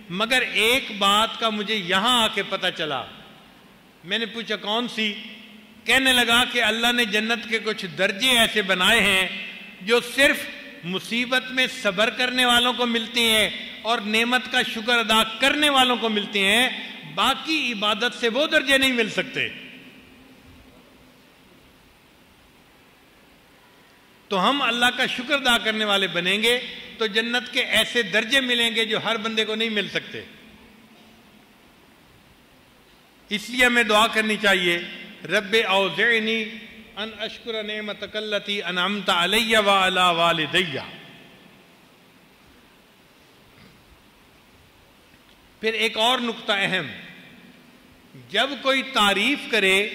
مگر ایک بات کا مجھے یہاں آ کے پتہ چلا۔ میں نے پوچھا کون سی؟ کہنے لگا کہ اللہ نے جنت کے کچھ درجے ایسے بنائے ہیں جو صرف مصیبت میں صبر کرنے والوں کو ملتے ہیں اور نعمت کا شکر ادا کرنے والوں کو ملتے ہیں، باقی عبادت سے وہ درجے نہیں مل سکتے۔ تو ہم اللہ کا شکر ادا کرنے والے بنیں گے تو جنت کے ایسے درجے ملیں گے جو ہر بندے کو نہیں مل سکتے۔ اس لیے ہمیں دعا کرنی چاہیے رب اوزعنی ان اشکر نعمتک التی انعمت علی وعلی والدی۔ پھر ایک اور نقطہ اہم، جب کوئی تعریف کرے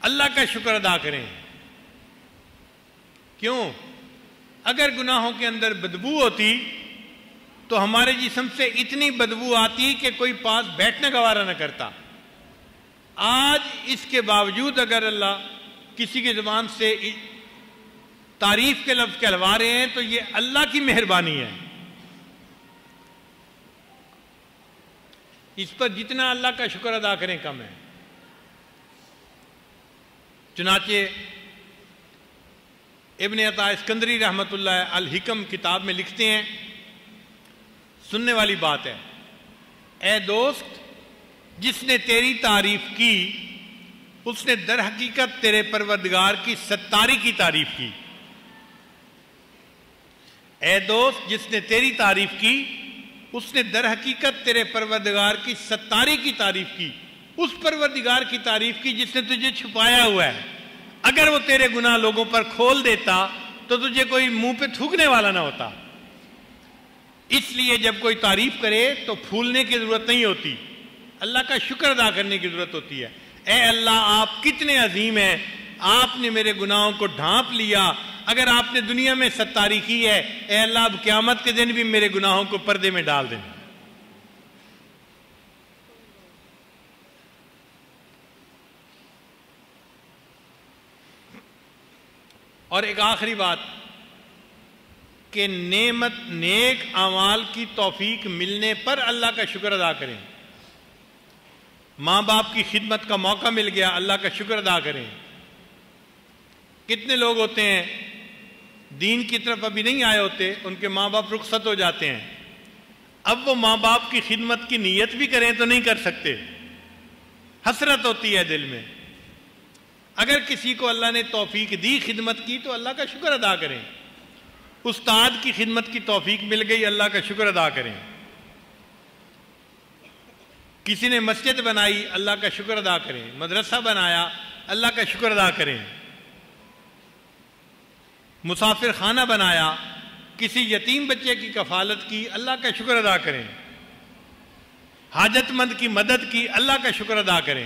اللہ کا شکر ادا کریں۔ کیوں؟ اگر گناہوں کے اندر بدبو ہوتی تو ہمارے جسم سے اتنی بدبو آتی کہ کوئی پاس بیٹھنا گوارا نہ کرتا۔ آج اس کے باوجود اگر اللہ کسی کی زبان سے تعریف کے لفظ کہلوا رہے ہیں تو یہ اللہ کی مہربانی ہے۔ اس پر جتنا اللہ کا شکر ادا کریں کم ہے۔ چنانچہ ابن عطا اسکندری رحمۃ اللہ الحکم کتاب میں لکھتے ہیں، سننے والی بات ہے، اے دوست جس نے تیری تعریف کی اس نے در حقیقت تیرے پروردگار کی ستاری کی تعریف کی۔ اے دوست جس نے تیری تعریف کی اس نے در حقیقت تیرے پروردگار کی ستاری کی تعریف کی، اس پروردگار کی تعریف کی جس نے تجھے چھپایا ہوا ہے۔ اگر وہ تیرے گناہ لوگوں پر کھول دیتا تو تجھے کوئی منہ پہ تھوکنے والا نہ ہوتا۔ اس لیے جب کوئی تعریف کرے تو پھولنے کی ضرورت نہیں ہوتی، اللہ کا شکر ادا کرنے کی ضرورت ہوتی ہے۔ اے اللہ آپ کتنے عظیم ہیں، آپ نے میرے گناہوں کو ڈھانپ لیا۔ اگر آپ نے دنیا میں ستاری کی ہے، اے اللہ اب قیامت کے دن بھی میرے گناہوں کو پردے میں ڈال دینا۔ اور ایک آخری بات کہ نعمت نیک اعمال کی توفیق ملنے پر اللہ کا شکر ادا کریں۔ ماں باپ کی خدمت کا موقع مل گیا، اللہ کا شکر ادا کریں۔ کتنے لوگ ہوتے ہیں دین کی طرف ابھی نہیں آئے ہوتے، ان کے ماں باپ رخصت ہو جاتے ہیں، اب وہ ماں باپ کی خدمت کی نیت بھی کریں تو نہیں کر سکتے، حسرت ہوتی ہے دل میں۔ اگر کسی کو اللہ نے توفیق دی خدمت کی تو اللہ کا شکر ادا کریں۔ استاد کی خدمت کی توفیق مل گئی، اللہ کا شکر ادا کریں۔ کسی نے مسجد بنائی، اللہ کا شکر ادا کریں۔ مدرسہ بنایا، اللہ کا شکر ادا کریں۔ مسافر خانہ بنایا، کسی یتیم بچے کی کفالت کی، اللہ کا شکر ادا کریں۔ حاجت مند کی مدد کی، اللہ کا شکر ادا کریں۔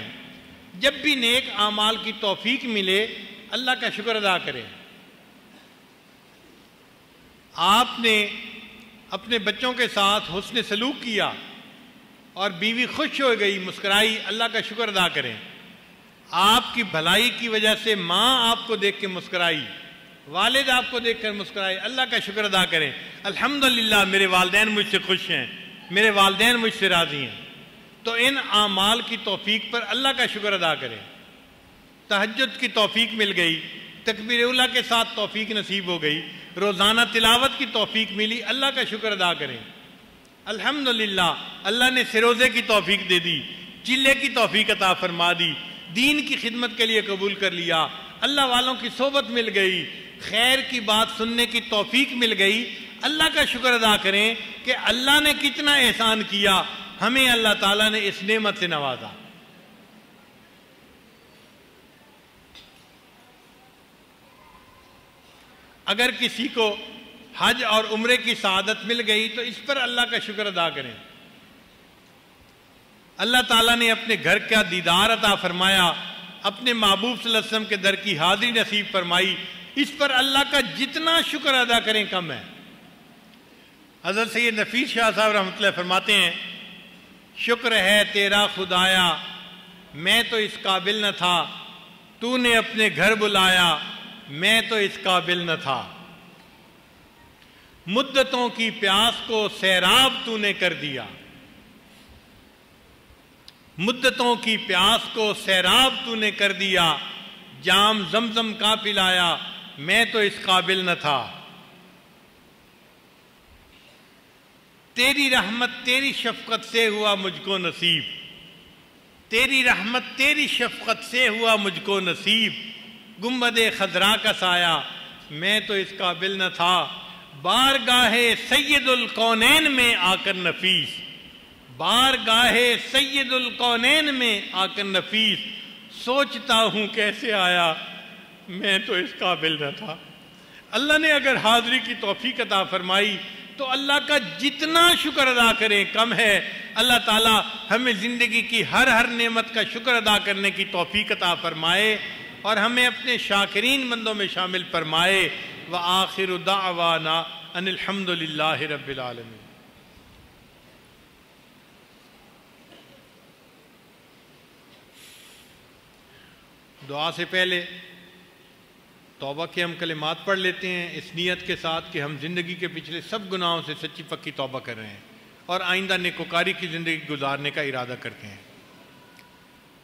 جب بھی نیک اعمال کی توفیق ملے اللہ کا شکر ادا کریں۔ آپ نے اپنے بچوں کے ساتھ حسن سلوک کیا اور بیوی خوش ہو گئی، مسکرائی، اللہ کا شکر ادا کریں۔ آپ کی بھلائی کی وجہ سے ماں آپ کو دیکھ کے مسکرائی، والد آپ کو دیکھ کر مسکرائے، اللہ کا شکر ادا کریں، الحمدللہ میرے والدین مجھ سے خوش ہیں، میرے والدین مجھ سے راضی ہیں۔ تو ان اعمال کی توفیق پر اللہ کا شکر ادا کریں۔ تہجد کی توفیق مل گئی، تکبیر اولیٰ کے ساتھ توفیق نصیب ہو گئی، روزانہ تلاوت کی توفیق ملی، اللہ کا شکر ادا کریں۔ الحمدللہ اللہ نے سروزے کی توفیق دے دی، چلے کی توفیق عطا فرما دی، دین کی خدمت کے لیے قبول کر لیا، اللہ والوں کی صحبت مل گئی، خیر کی بات سننے کی توفیق مل گئی۔ اللہ کا شکر ادا کریں کہ اللہ نے کتنا احسان کیا، ہمیں اللہ تعالیٰ نے اس نعمت سے نوازا۔ اگر کسی کو حج اور عمرے کی سعادت مل گئی تو اس پر اللہ کا شکر ادا کریں۔ اللہ تعالیٰ نے اپنے گھر کا دیدار عطا فرمایا، اپنے محبوب صلی اللہ علیہ وسلم کے در کی حاضری نصیب فرمائی، اس پر اللہ کا جتنا شکر ادا کریں کم ہے۔ حضرت سید نفیس شاہ صاحب رحمۃ اللہ فرماتے ہیں، شکر ہے تیرا خدایا میں تو اس قابل نہ تھا، تو نے اپنے گھر بلایا میں تو اس قابل نہ تھا، مدتوں کی پیاس کو سیراب تو نے کر دیا، مدتوں کی پیاس کو سیراب تو نے کر دیا، جام زمزم کا پلایا میں تو اس قابل نہ تھا، تیری رحمت تیری شفقت سے ہوا مجھ کو نصیب، تیری رحمت تیری شفقت سے ہوا مجھ کو نصیب، گنبد خضرا کا سایہ میں تو اس قابل نہ تھا، بارگاہ سید الکونین میں آ کر نفیس، بارگاہ سید الکونین میں آ کر نفیس، سوچتا ہوں کیسے آیا میں تو اس قابل نہ تھا۔ اللہ نے اگر حاضری کی توفیق عطا فرمائی تو اللہ کا جتنا شکر ادا کریں کم ہے۔ اللہ تعالی ہمیں زندگی کی ہر نعمت کا شکر ادا کرنے کی توفیق عطا فرمائے اور ہمیں اپنے شاکرین بندوں میں شامل فرمائے۔ وآخر دعوانا ان الحمد للہ رب العالمین۔ دعا سے پہلے توبہ کے ہم کلمات پڑھ لیتے ہیں اس نیت کے ساتھ کہ ہم زندگی کے پچھلے سب گناہوں سے سچی پکی توبہ کر رہے ہیں اور آئندہ نیکوکاری کی زندگی گزارنے کا ارادہ کرتے ہیں۔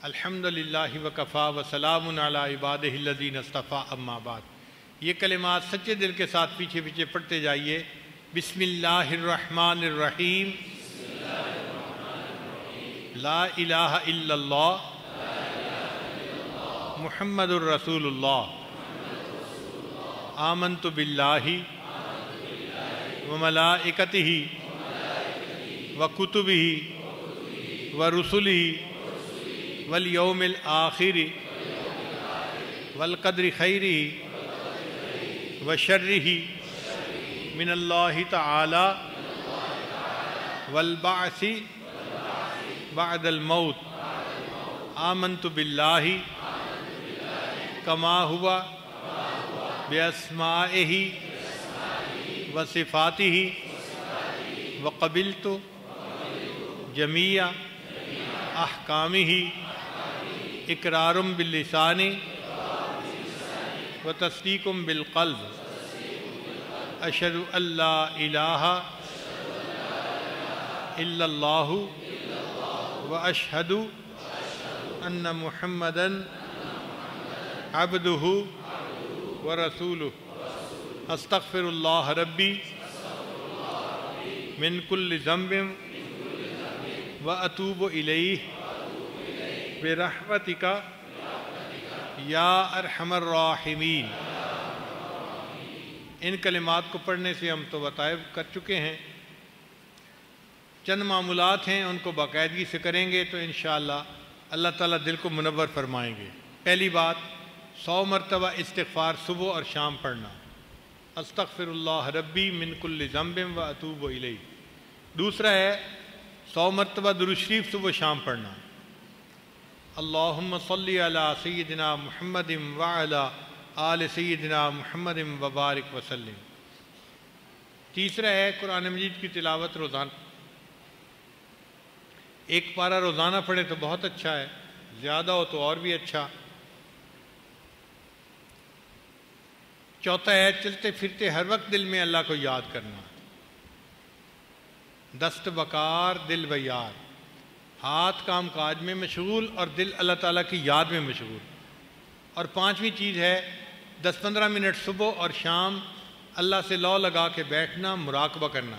الحمدللہ وکفا وسلام علی عبادہ الذین اصطفیٰ اما بعد۔ یہ کلمات سچے دل کے ساتھ پیچھے پیچھے پڑھتے جائیے۔ بسم اللہ الرحمن الرحیم، لا الہ الا اللہ محمد الرسول اللہ، آمنت باللہ وملائکتہ وکتبہ ورسلہ والیوم الآخر والقدر خیرہ وشرہ من اللہ تعالی والبعث بعد الموت، آمنت باللہ کما ہوا بأسمائہ وصفاتہ وقبلت جمیع احکامہ اقرار باللسان وتصدیق بالقلب، اشہد ان لا الہ الا اللہ واشہد ان محمدً عبدہ ورسولہ، استغفر اللہ ربی من کل ذنب واتوب الیہ برحمتک یا ارحم الراحمین۔ ان کلمات کو پڑھنے سے ہم توبہ طائب کر چکے ہیں، چند معمولات ہیں ان کو باقاعدگی سے کریں گے تو انشاءاللہ اللہ تعالیٰ دل کو منور فرمائیں گے۔ پہلی بات 100 مرتبہ استغفار صبح اور شام پڑھنا، استغفر اللہ ربی من کل ذنب واتوب الیہ۔ دوسرا ہے 100 مرتبہ درود شریف صبح و شام پڑھنا، اللہم صلی علی سیدنا محمد وعلی آل سیدنا محمد وبارک وسلم۔ تیسرا ہے قرآن مجید کی تلاوت روزانہ، ایک پارہ روزانہ پڑھے تو بہت اچھا ہے، زیادہ ہو تو اور بھی اچھا۔ چوتھا ہے چلتے پھرتے ہر وقت دل میں اللہ کو یاد کرنا، دست بکار دل بیار، ہاتھ کام کاج میں مشغول اور دل اللہ تعالیٰ کی یاد میں مشغول۔ اور پانچویں چیز ہے 10-15 منٹ صبح اور شام اللہ سے لو لگا کے بیٹھنا، مراقبہ کرنا۔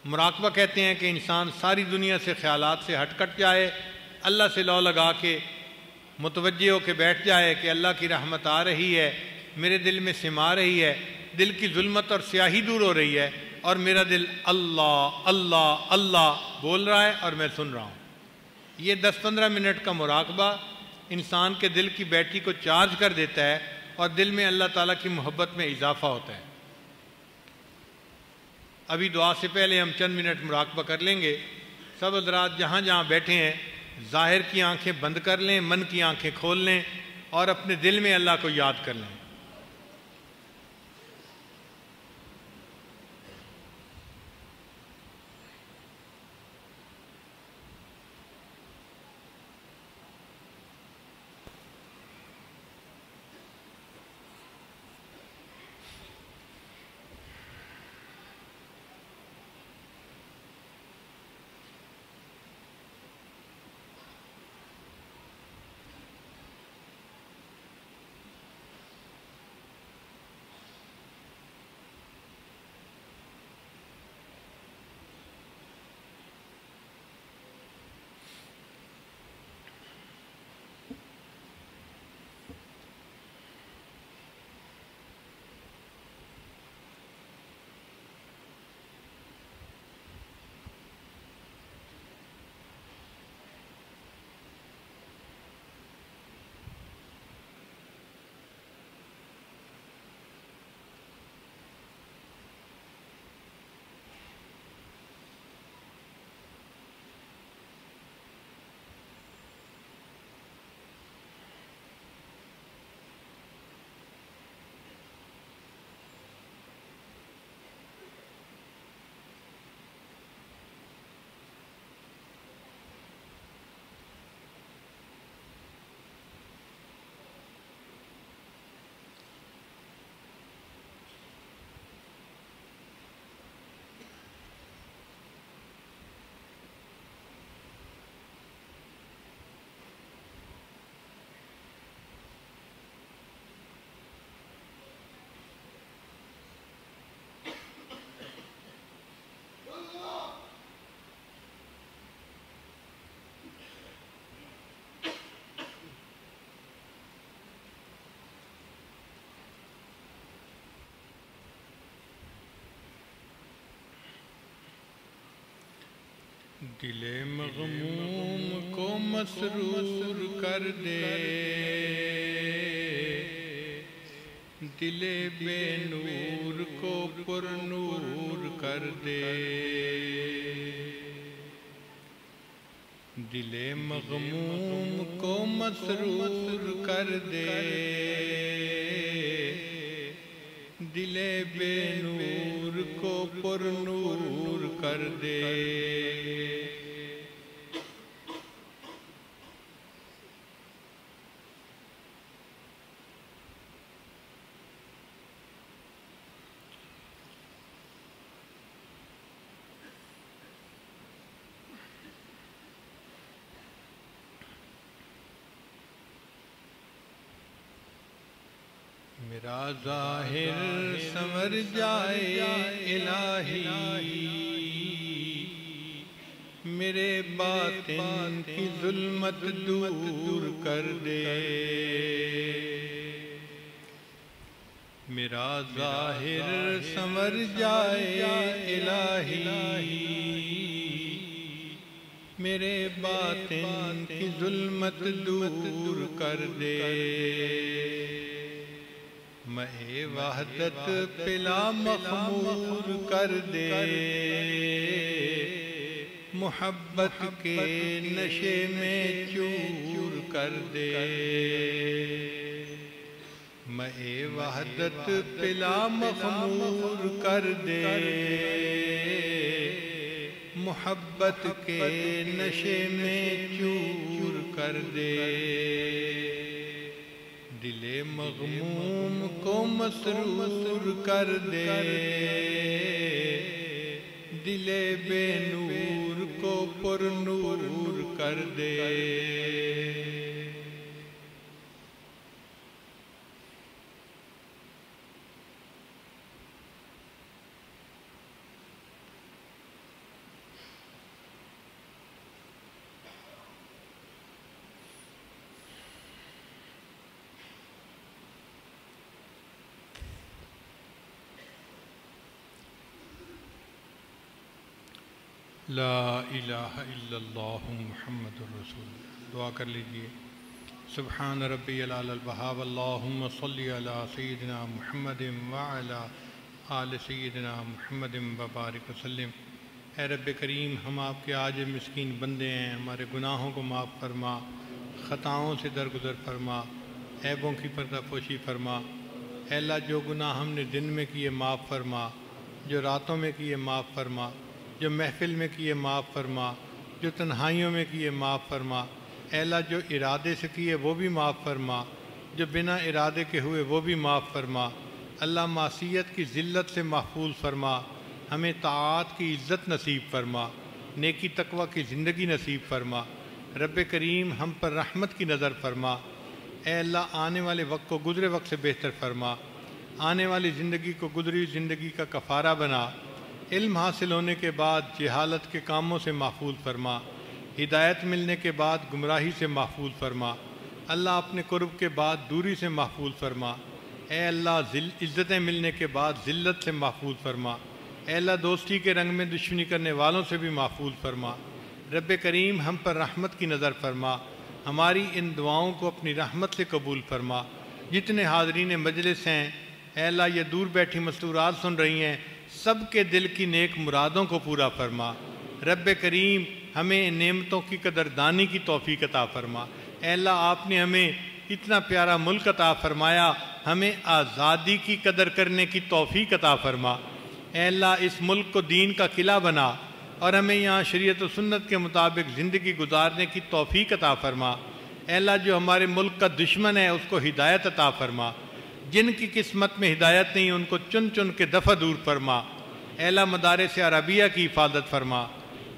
مراقبہ کہتے ہیں کہ انسان ساری دنیا سے خیالات سے ہٹ کٹ جائے، اللہ سے لو لگا کے متوجہ ہو کے بیٹھ جائے کہ اللہ کی رحمت آ رہی ہے، میرے دل میں سما رہی ہے، دل کی ظلمت اور سیاہی دور ہو رہی ہے، اور میرا دل اللہ اللہ اللہ بول رہا ہے اور میں سن رہا ہوں۔ یہ 10-15 منٹ کا مراقبہ انسان کے دل کی بیٹری کو چارج کر دیتا ہے اور دل میں اللہ تعالیٰ کی محبت میں اضافہ ہوتا ہے۔ ابھی دعا سے پہلے ہم چند منٹ مراقبہ کر لیں گے۔ سب حضرات جہاں جہاں بیٹھے ہیں ظاہر کی آنکھیں بند کر لیں، من کی آنکھیں کھول لیں اور اپنے دل میں اللہ کو یاد کر لیں۔ دل مغموم کو مسرور کر دے، دل بے نور کو پر نور کر دے، دل مغموم کو مسرور کر دے، دل بے نور کو پر نور کر دے۔ میرا ظاہر سنور جائے الہی، میرے باطن کی ظلمت دور کر دے، میرا ظاہر سنور جائے الہی، میرے باطن کی ظلمت دور کر دے، مہ وحدت پلا مخمور کر دے، محبت کے نشے میں چور کر دے، مہ وحدت وحدت پلا مخمور کر دے، محبت کے نشے میں چور کر دے، دل مغموم کو مسرور کر دے، دل بے نور کو پر نور کر دے۔ لا الہ الا اللہ محمد الرسول اللہ۔ دعا کر لیجئے۔ سبحان ربی العلی الوہاب، اللہم صلی علی سیدنا محمد وعلی آل سیدنا محمد وبارک وسلم۔ اے رب کریم، ہم آپ کے عاجز مسکین بندے ہیں، ہمارے گناہوں کو معاف فرما، خطاؤں سے درگزر فرما، عیبوں کی پردہ پوشی فرما۔ اے اللہ، جو گناہ ہم نے دن میں کیے معاف فرما، جو راتوں میں کیے معاف فرما، جو محفل میں کیے معاف فرما، جو تنہائیوں میں کیے معاف فرما۔ اے اللہ، جو ارادے سے کیے وہ بھی معاف فرما، جو بنا ارادے کے ہوئے وہ بھی معاف فرما۔ اللہ، معصیت کی ذلت سے محفوظ فرما، ہمیں طاعات کی عزت نصیب فرما، نیکی تقوی کی زندگی نصیب فرما۔ رب کریم، ہم پر رحمت کی نظر فرما۔ اے اللہ، آنے والے وقت کو گزرے وقت سے بہتر فرما، آنے والی زندگی کو گزری زندگی کا کفارہ بنا۔ علم حاصل ہونے کے بعد جہالت کے کاموں سے محفوظ فرما، ہدایت ملنے کے بعد گمراہی سے محفوظ فرما۔ اللہ، اپنے قرب کے بعد دوری سے محفوظ فرما۔ اے اللہ، عزتیں ملنے کے بعد ذلت سے محفوظ فرما۔ اے اللہ، دوستی کے رنگ میں دشمنی کرنے والوں سے بھی محفوظ فرما۔ رب کریم، ہم پر رحمت کی نظر فرما، ہماری ان دعاؤں کو اپنی رحمت سے قبول فرما۔ جتنے حاضرین مجلس ہیں، اے اللہ، یہ دور بیٹھی مستورات سن رہی ہیں، سب کے دل کی نیک مرادوں کو پورا فرما۔ رب کریم، ہمیں ان نعمتوں کی قدردانی کی توفیق عطا فرما۔ اے اللہ، آپ نے ہمیں اتنا پیارا ملک عطا فرمایا، ہمیں آزادی کی قدر کرنے کی توفیق عطا فرما۔ اے اللہ، اس ملک کو دین کا قلعہ بنا اور ہمیں یہاں شریعت و سنت کے مطابق زندگی گزارنے کی توفیق عطا فرما۔ اے اللہ، جو ہمارے ملک کا دشمن ہے اس کو ہدایت عطا فرما، جن کی قسمت میں ہدایت نہیں ان کو چن چن کے دفع دور فرما۔ اے اللہ، مدارس عربیہ کی حفاظت فرما،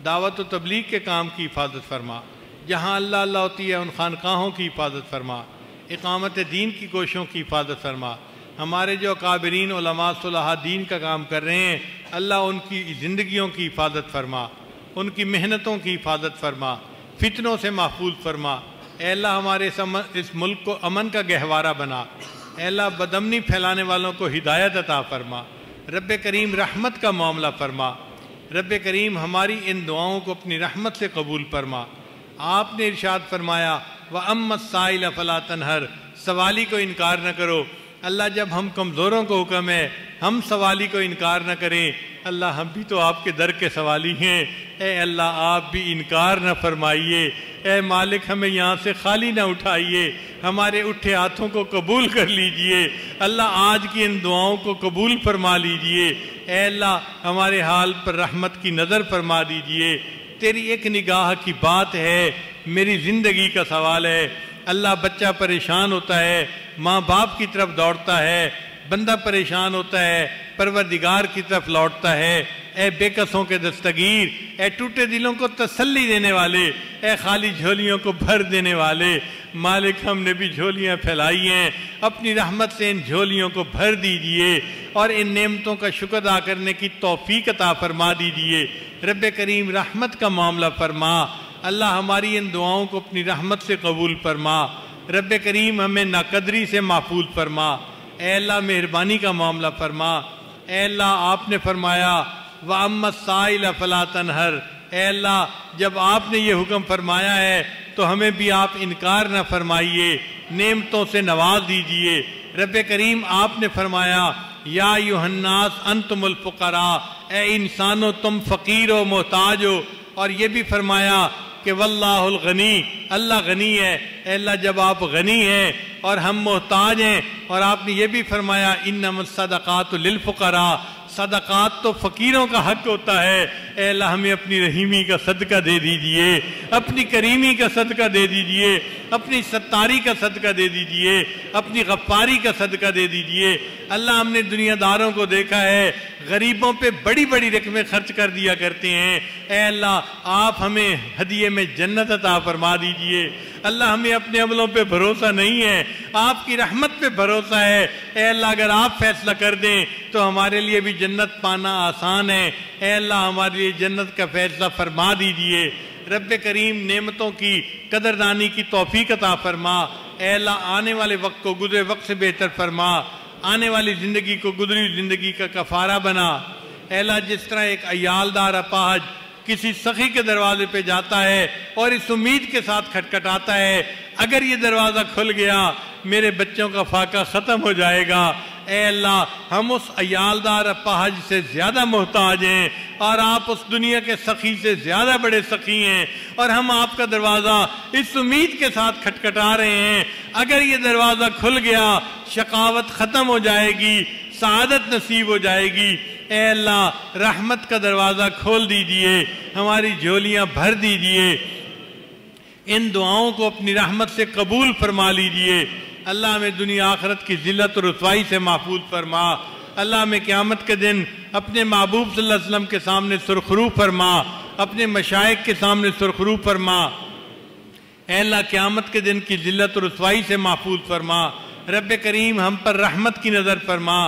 دعوت و تبلیغ کے کام کی حفاظت فرما، جہاں اللہ اللہ ہوتی ہے ان خانقاہوں کی حفاظت فرما، اقامت دین کی کوششوں کی حفاظت فرما۔ ہمارے جو اکابرین علماء صلحاء دین کا کام کر رہے ہیں، اللہ ان کی زندگیوں کی حفاظت فرما، ان کی محنتوں کی حفاظت فرما، فتنوں سے محفوظ فرما۔ اے اللہ، ہمارے اس ملک کو امن کا گہوارہ بنا۔ اے اللہ، بدامنی پھیلانے والوں کو ہدایت عطا فرما۔ رب کریم، رحمت کا معاملہ فرما۔ رب کریم، ہماری ان دعاؤں کو اپنی رحمت سے قبول فرما۔ آپ نے ارشاد فرمایا، وَأَمَّا السَّائِلَ فَلَا تَنْهَرْ، سوالی کو انکار نہ کرو۔ اللہ، جب ہم کمزوروں کو حکم ہے ہم سوالی کو انکار نہ کریں، اللہ ہم بھی تو آپ کے در کے سوالی ہیں۔ اے اللہ، آپ بھی انکار نہ فرمائیے۔ اے مالک، ہمیں یہاں سے خالی نہ اٹھائیے، ہمارے اٹھے ہاتھوں کو قبول کر لیجئے۔ اللہ، آج کی ان دعاؤں کو قبول فرما لیجئے۔ اے اللہ، ہمارے حال پر رحمت کی نظر فرما دیجئے۔ تیری ایک نگاہ کی بات ہے، میری زندگی کا سوال ہے۔ اللہ، بچہ پریشان ہوتا ہے، ماں باپ کی طرف دوڑتا ہے، بندہ پریشان ہوتا ہے، پروردگار کی طرف لوٹتا ہے۔ اے بے کسوں کے دستگیر، اے ٹوٹے دلوں کو تسلی دینے والے، اے خالی جھولیوں کو بھر دینے والے، مالک ہم نے بھی جھولیاں پھیلائی ہیں، اپنی رحمت سے ان جھولیوں کو بھر دیجئے اور ان نعمتوں کا شکر ادا کرنے کی توفیق عطا فرما دیجئے۔ رب کریم، رحمت کا معاملہ فرما۔ اللہ، ہماری ان دعاؤں کو اپنی رحمت سے قبول فرما۔ رب کریم، ہمیں ناقدری سے محفوظ فرما۔ اے اللہ، مہربانی کا معاملہ فرما۔ اے اللہ، آپ نے فرمایا، وَأَمَّا السَّائِلَ فَلَا تَنْهَرْ، اے اللہ، جب آپ نے یہ حکم فرمایا ہے تو ہمیں بھی آپ انکار نہ فرمائیے، نعمتوں سے نواز دیجئے۔ رب کریم، آپ نے فرمایا، یا ایھا الناس انتم الفقراء، اے انسانوں تم فقیر و محتاج ہو، اور یہ بھی فرمایا، کہ واللہ الغنی، اللہ غنی ہے۔ اے اللہ جب آپ غنی ہیں اور ہم محتاج ہیں، اور آپ نے یہ بھی فرمایا انما الصدقات للفقراء، صدقات تو فقیروں کا حق ہوتا ہے، اے اللہ ہمیں اپنی رحیمی کا صدقہ دے دیجئے، اپنی کریمی کا صدقہ دے دیجئے، اپنی ستاری کا صدقہ دے دیجئے، اپنی غفاری کا صدقہ دے دیجئے۔ اللہ ہم نے دنیا داروں کو دیکھا ہے غریبوں پہ بڑی بڑی رقمیں خرچ کر دیا کرتے ہیں، اے اللہ آپ ہمیں ہدیے میں جنت عطا فرما دیجئے۔ اللہ ہمیں اپنے عملوں پہ بھروسہ نہیں ہے، آپ کی رحمت پہ بھروسہ ہے، اے اللہ اگر آپ فیصلہ کر دیں تو ہمارے لیے بھی جنت پانا آسان ہے، اے اللہ ہمارے لیے جنت کا فیصلہ فرما دیجئے۔ رب کریم نعمتوں کی قدردانی کی توفیق عطا فرما، اے اللہ آنے والے وقت کو گزرے وقت سے بہتر فرما، آنے والی زندگی کو گزری زندگی کا کفارہ بنا۔ اے اللہ جس طرح ایک عیالدار اپاہج کسی سخی کے دروازے پہ جاتا ہے اور اس امید کے ساتھ کھٹکھٹاتا ہے اگر یہ دروازہ کھل گیا میرے بچوں کا فاقہ ختم ہو جائے گا، اے اللہ ہم اس عیالدار اپاہج سے زیادہ محتاج ہیں اور آپ اس دنیا کے سخی سے زیادہ بڑے سخی ہیں، اور ہم آپ کا دروازہ اس امید کے ساتھ کھٹکھٹا رہے ہیں اگر یہ دروازہ کھل گیا شقاوت ختم ہو جائے گی، سعادت نصیب ہو جائے گی۔ اے اللہ رحمت کا دروازہ کھول دیجئے، ہماری جھولیاں بھر دیجئے، ان دعاؤں کو اپنی رحمت سے قبول فرما لیجئے۔ اللہ ہمیں دنیا آخرت کی ذلت اور رسوائی سے محفوظ فرما۔ اللہ ہمیں قیامت کے دن اپنے محبوب صلی اللہ علیہ وسلم کے سامنے سرخرو فرما، اپنے مشائخ کے سامنے سرخرو فرما۔ اے اللہ قیامت کے دن کی ذلت اور رسوائی سے محفوظ فرما۔ رب کریم ہم پر رحمت کی نظر فرما۔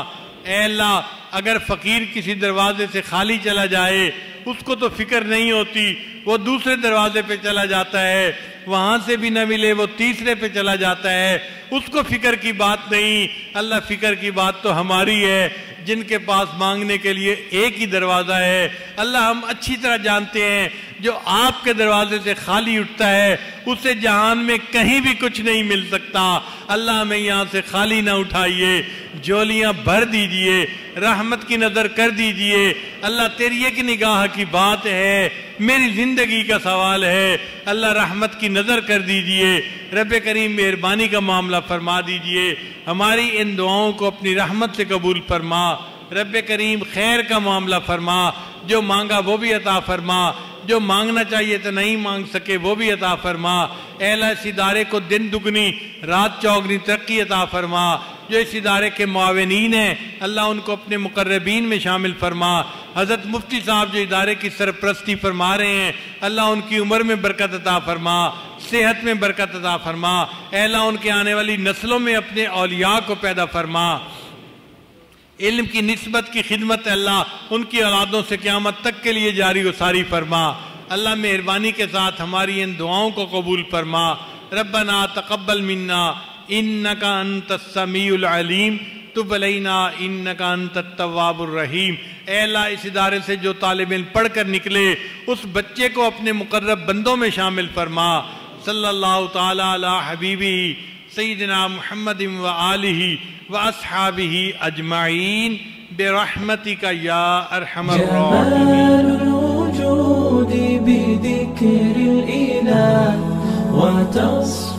اے اللہ اگر فقیر کسی دروازے سے خالی چلا جائے اس کو تو فکر نہیں ہوتی، وہ دوسرے دروازے پہ چلا جاتا ہے، وہاں سے بھی نہ ملے وہ تیسرے پہ چلا جاتا ہے، اس کو فکر کی بات نہیں۔ اللہ فکر کی بات تو ہماری ہے جن کے پاس مانگنے کے لیے ایک ہی دروازہ ہے۔ اللہ ہم اچھی طرح جانتے ہیں جو آپ کے دروازے سے خالی اٹھتا ہے اسے جہان میں کہیں بھی کچھ نہیں مل سکتا۔ اللہ ہمیں یہاں سے خالی نہ اٹھائیے، جولیاں بھر دیجئے، رحمت کی نظر کر دیجئے۔ اللہ تیری ایک نگاہ کی بات ہے، میری زندگی کا سوال ہے، اللہ رحمت کی نظر کر دیجئے۔ رب کریم مہربانی کا معاملہ فرما دیجئے، ہماری ان دعاؤں کو اپنی رحمت سے قبول فرما۔ رب کریم خیر کا معاملہ فرما، جو مانگا وہ بھی عطا فرما، جو مانگنا چاہیے تو نہیں مانگ سکے وہ بھی عطا فرما۔ اے اللہ اس ادارے کو دن دگنی رات چوگنی ترقی عطا فرما۔ جو اس ادارے کے معاونین ہیں اللہ ان کو اپنے مقربین میں شامل فرما۔ حضرت مفتی صاحب جو ادارے کی سرپرستی فرما رہے ہیں اللہ ان کی عمر میں برکت عطا فرما، صحت میں برکت عطا فرما۔ اے اللہ ان کے آنے والی نسلوں میں اپنے اولیاء کو پیدا فرما۔ علم کی نسبت کی خدمت اللہ ان کی اولادوں سے قیامت تک کے لیے جاری و ساری فرما۔ اللہ مہربانی کے ساتھ ہماری ان دعاؤں کو قبول فرما۔ ربنا تقبل منا انک انت السمیع العلیم تب علینا انک انت التواب الرحیم۔ اے اللہ اس ادارے سے جو طالب علم پڑھ کر نکلے اس بچے کو اپنے مقرب بندوں میں شامل فرما۔ صلی اللہ تعالی علی حبیبہ سیدنا محمد و آلہ و اصحابہ اجمعین برحمتک یا ارحم الراحمین۔ جمال الوجود بذكر الإله وتصف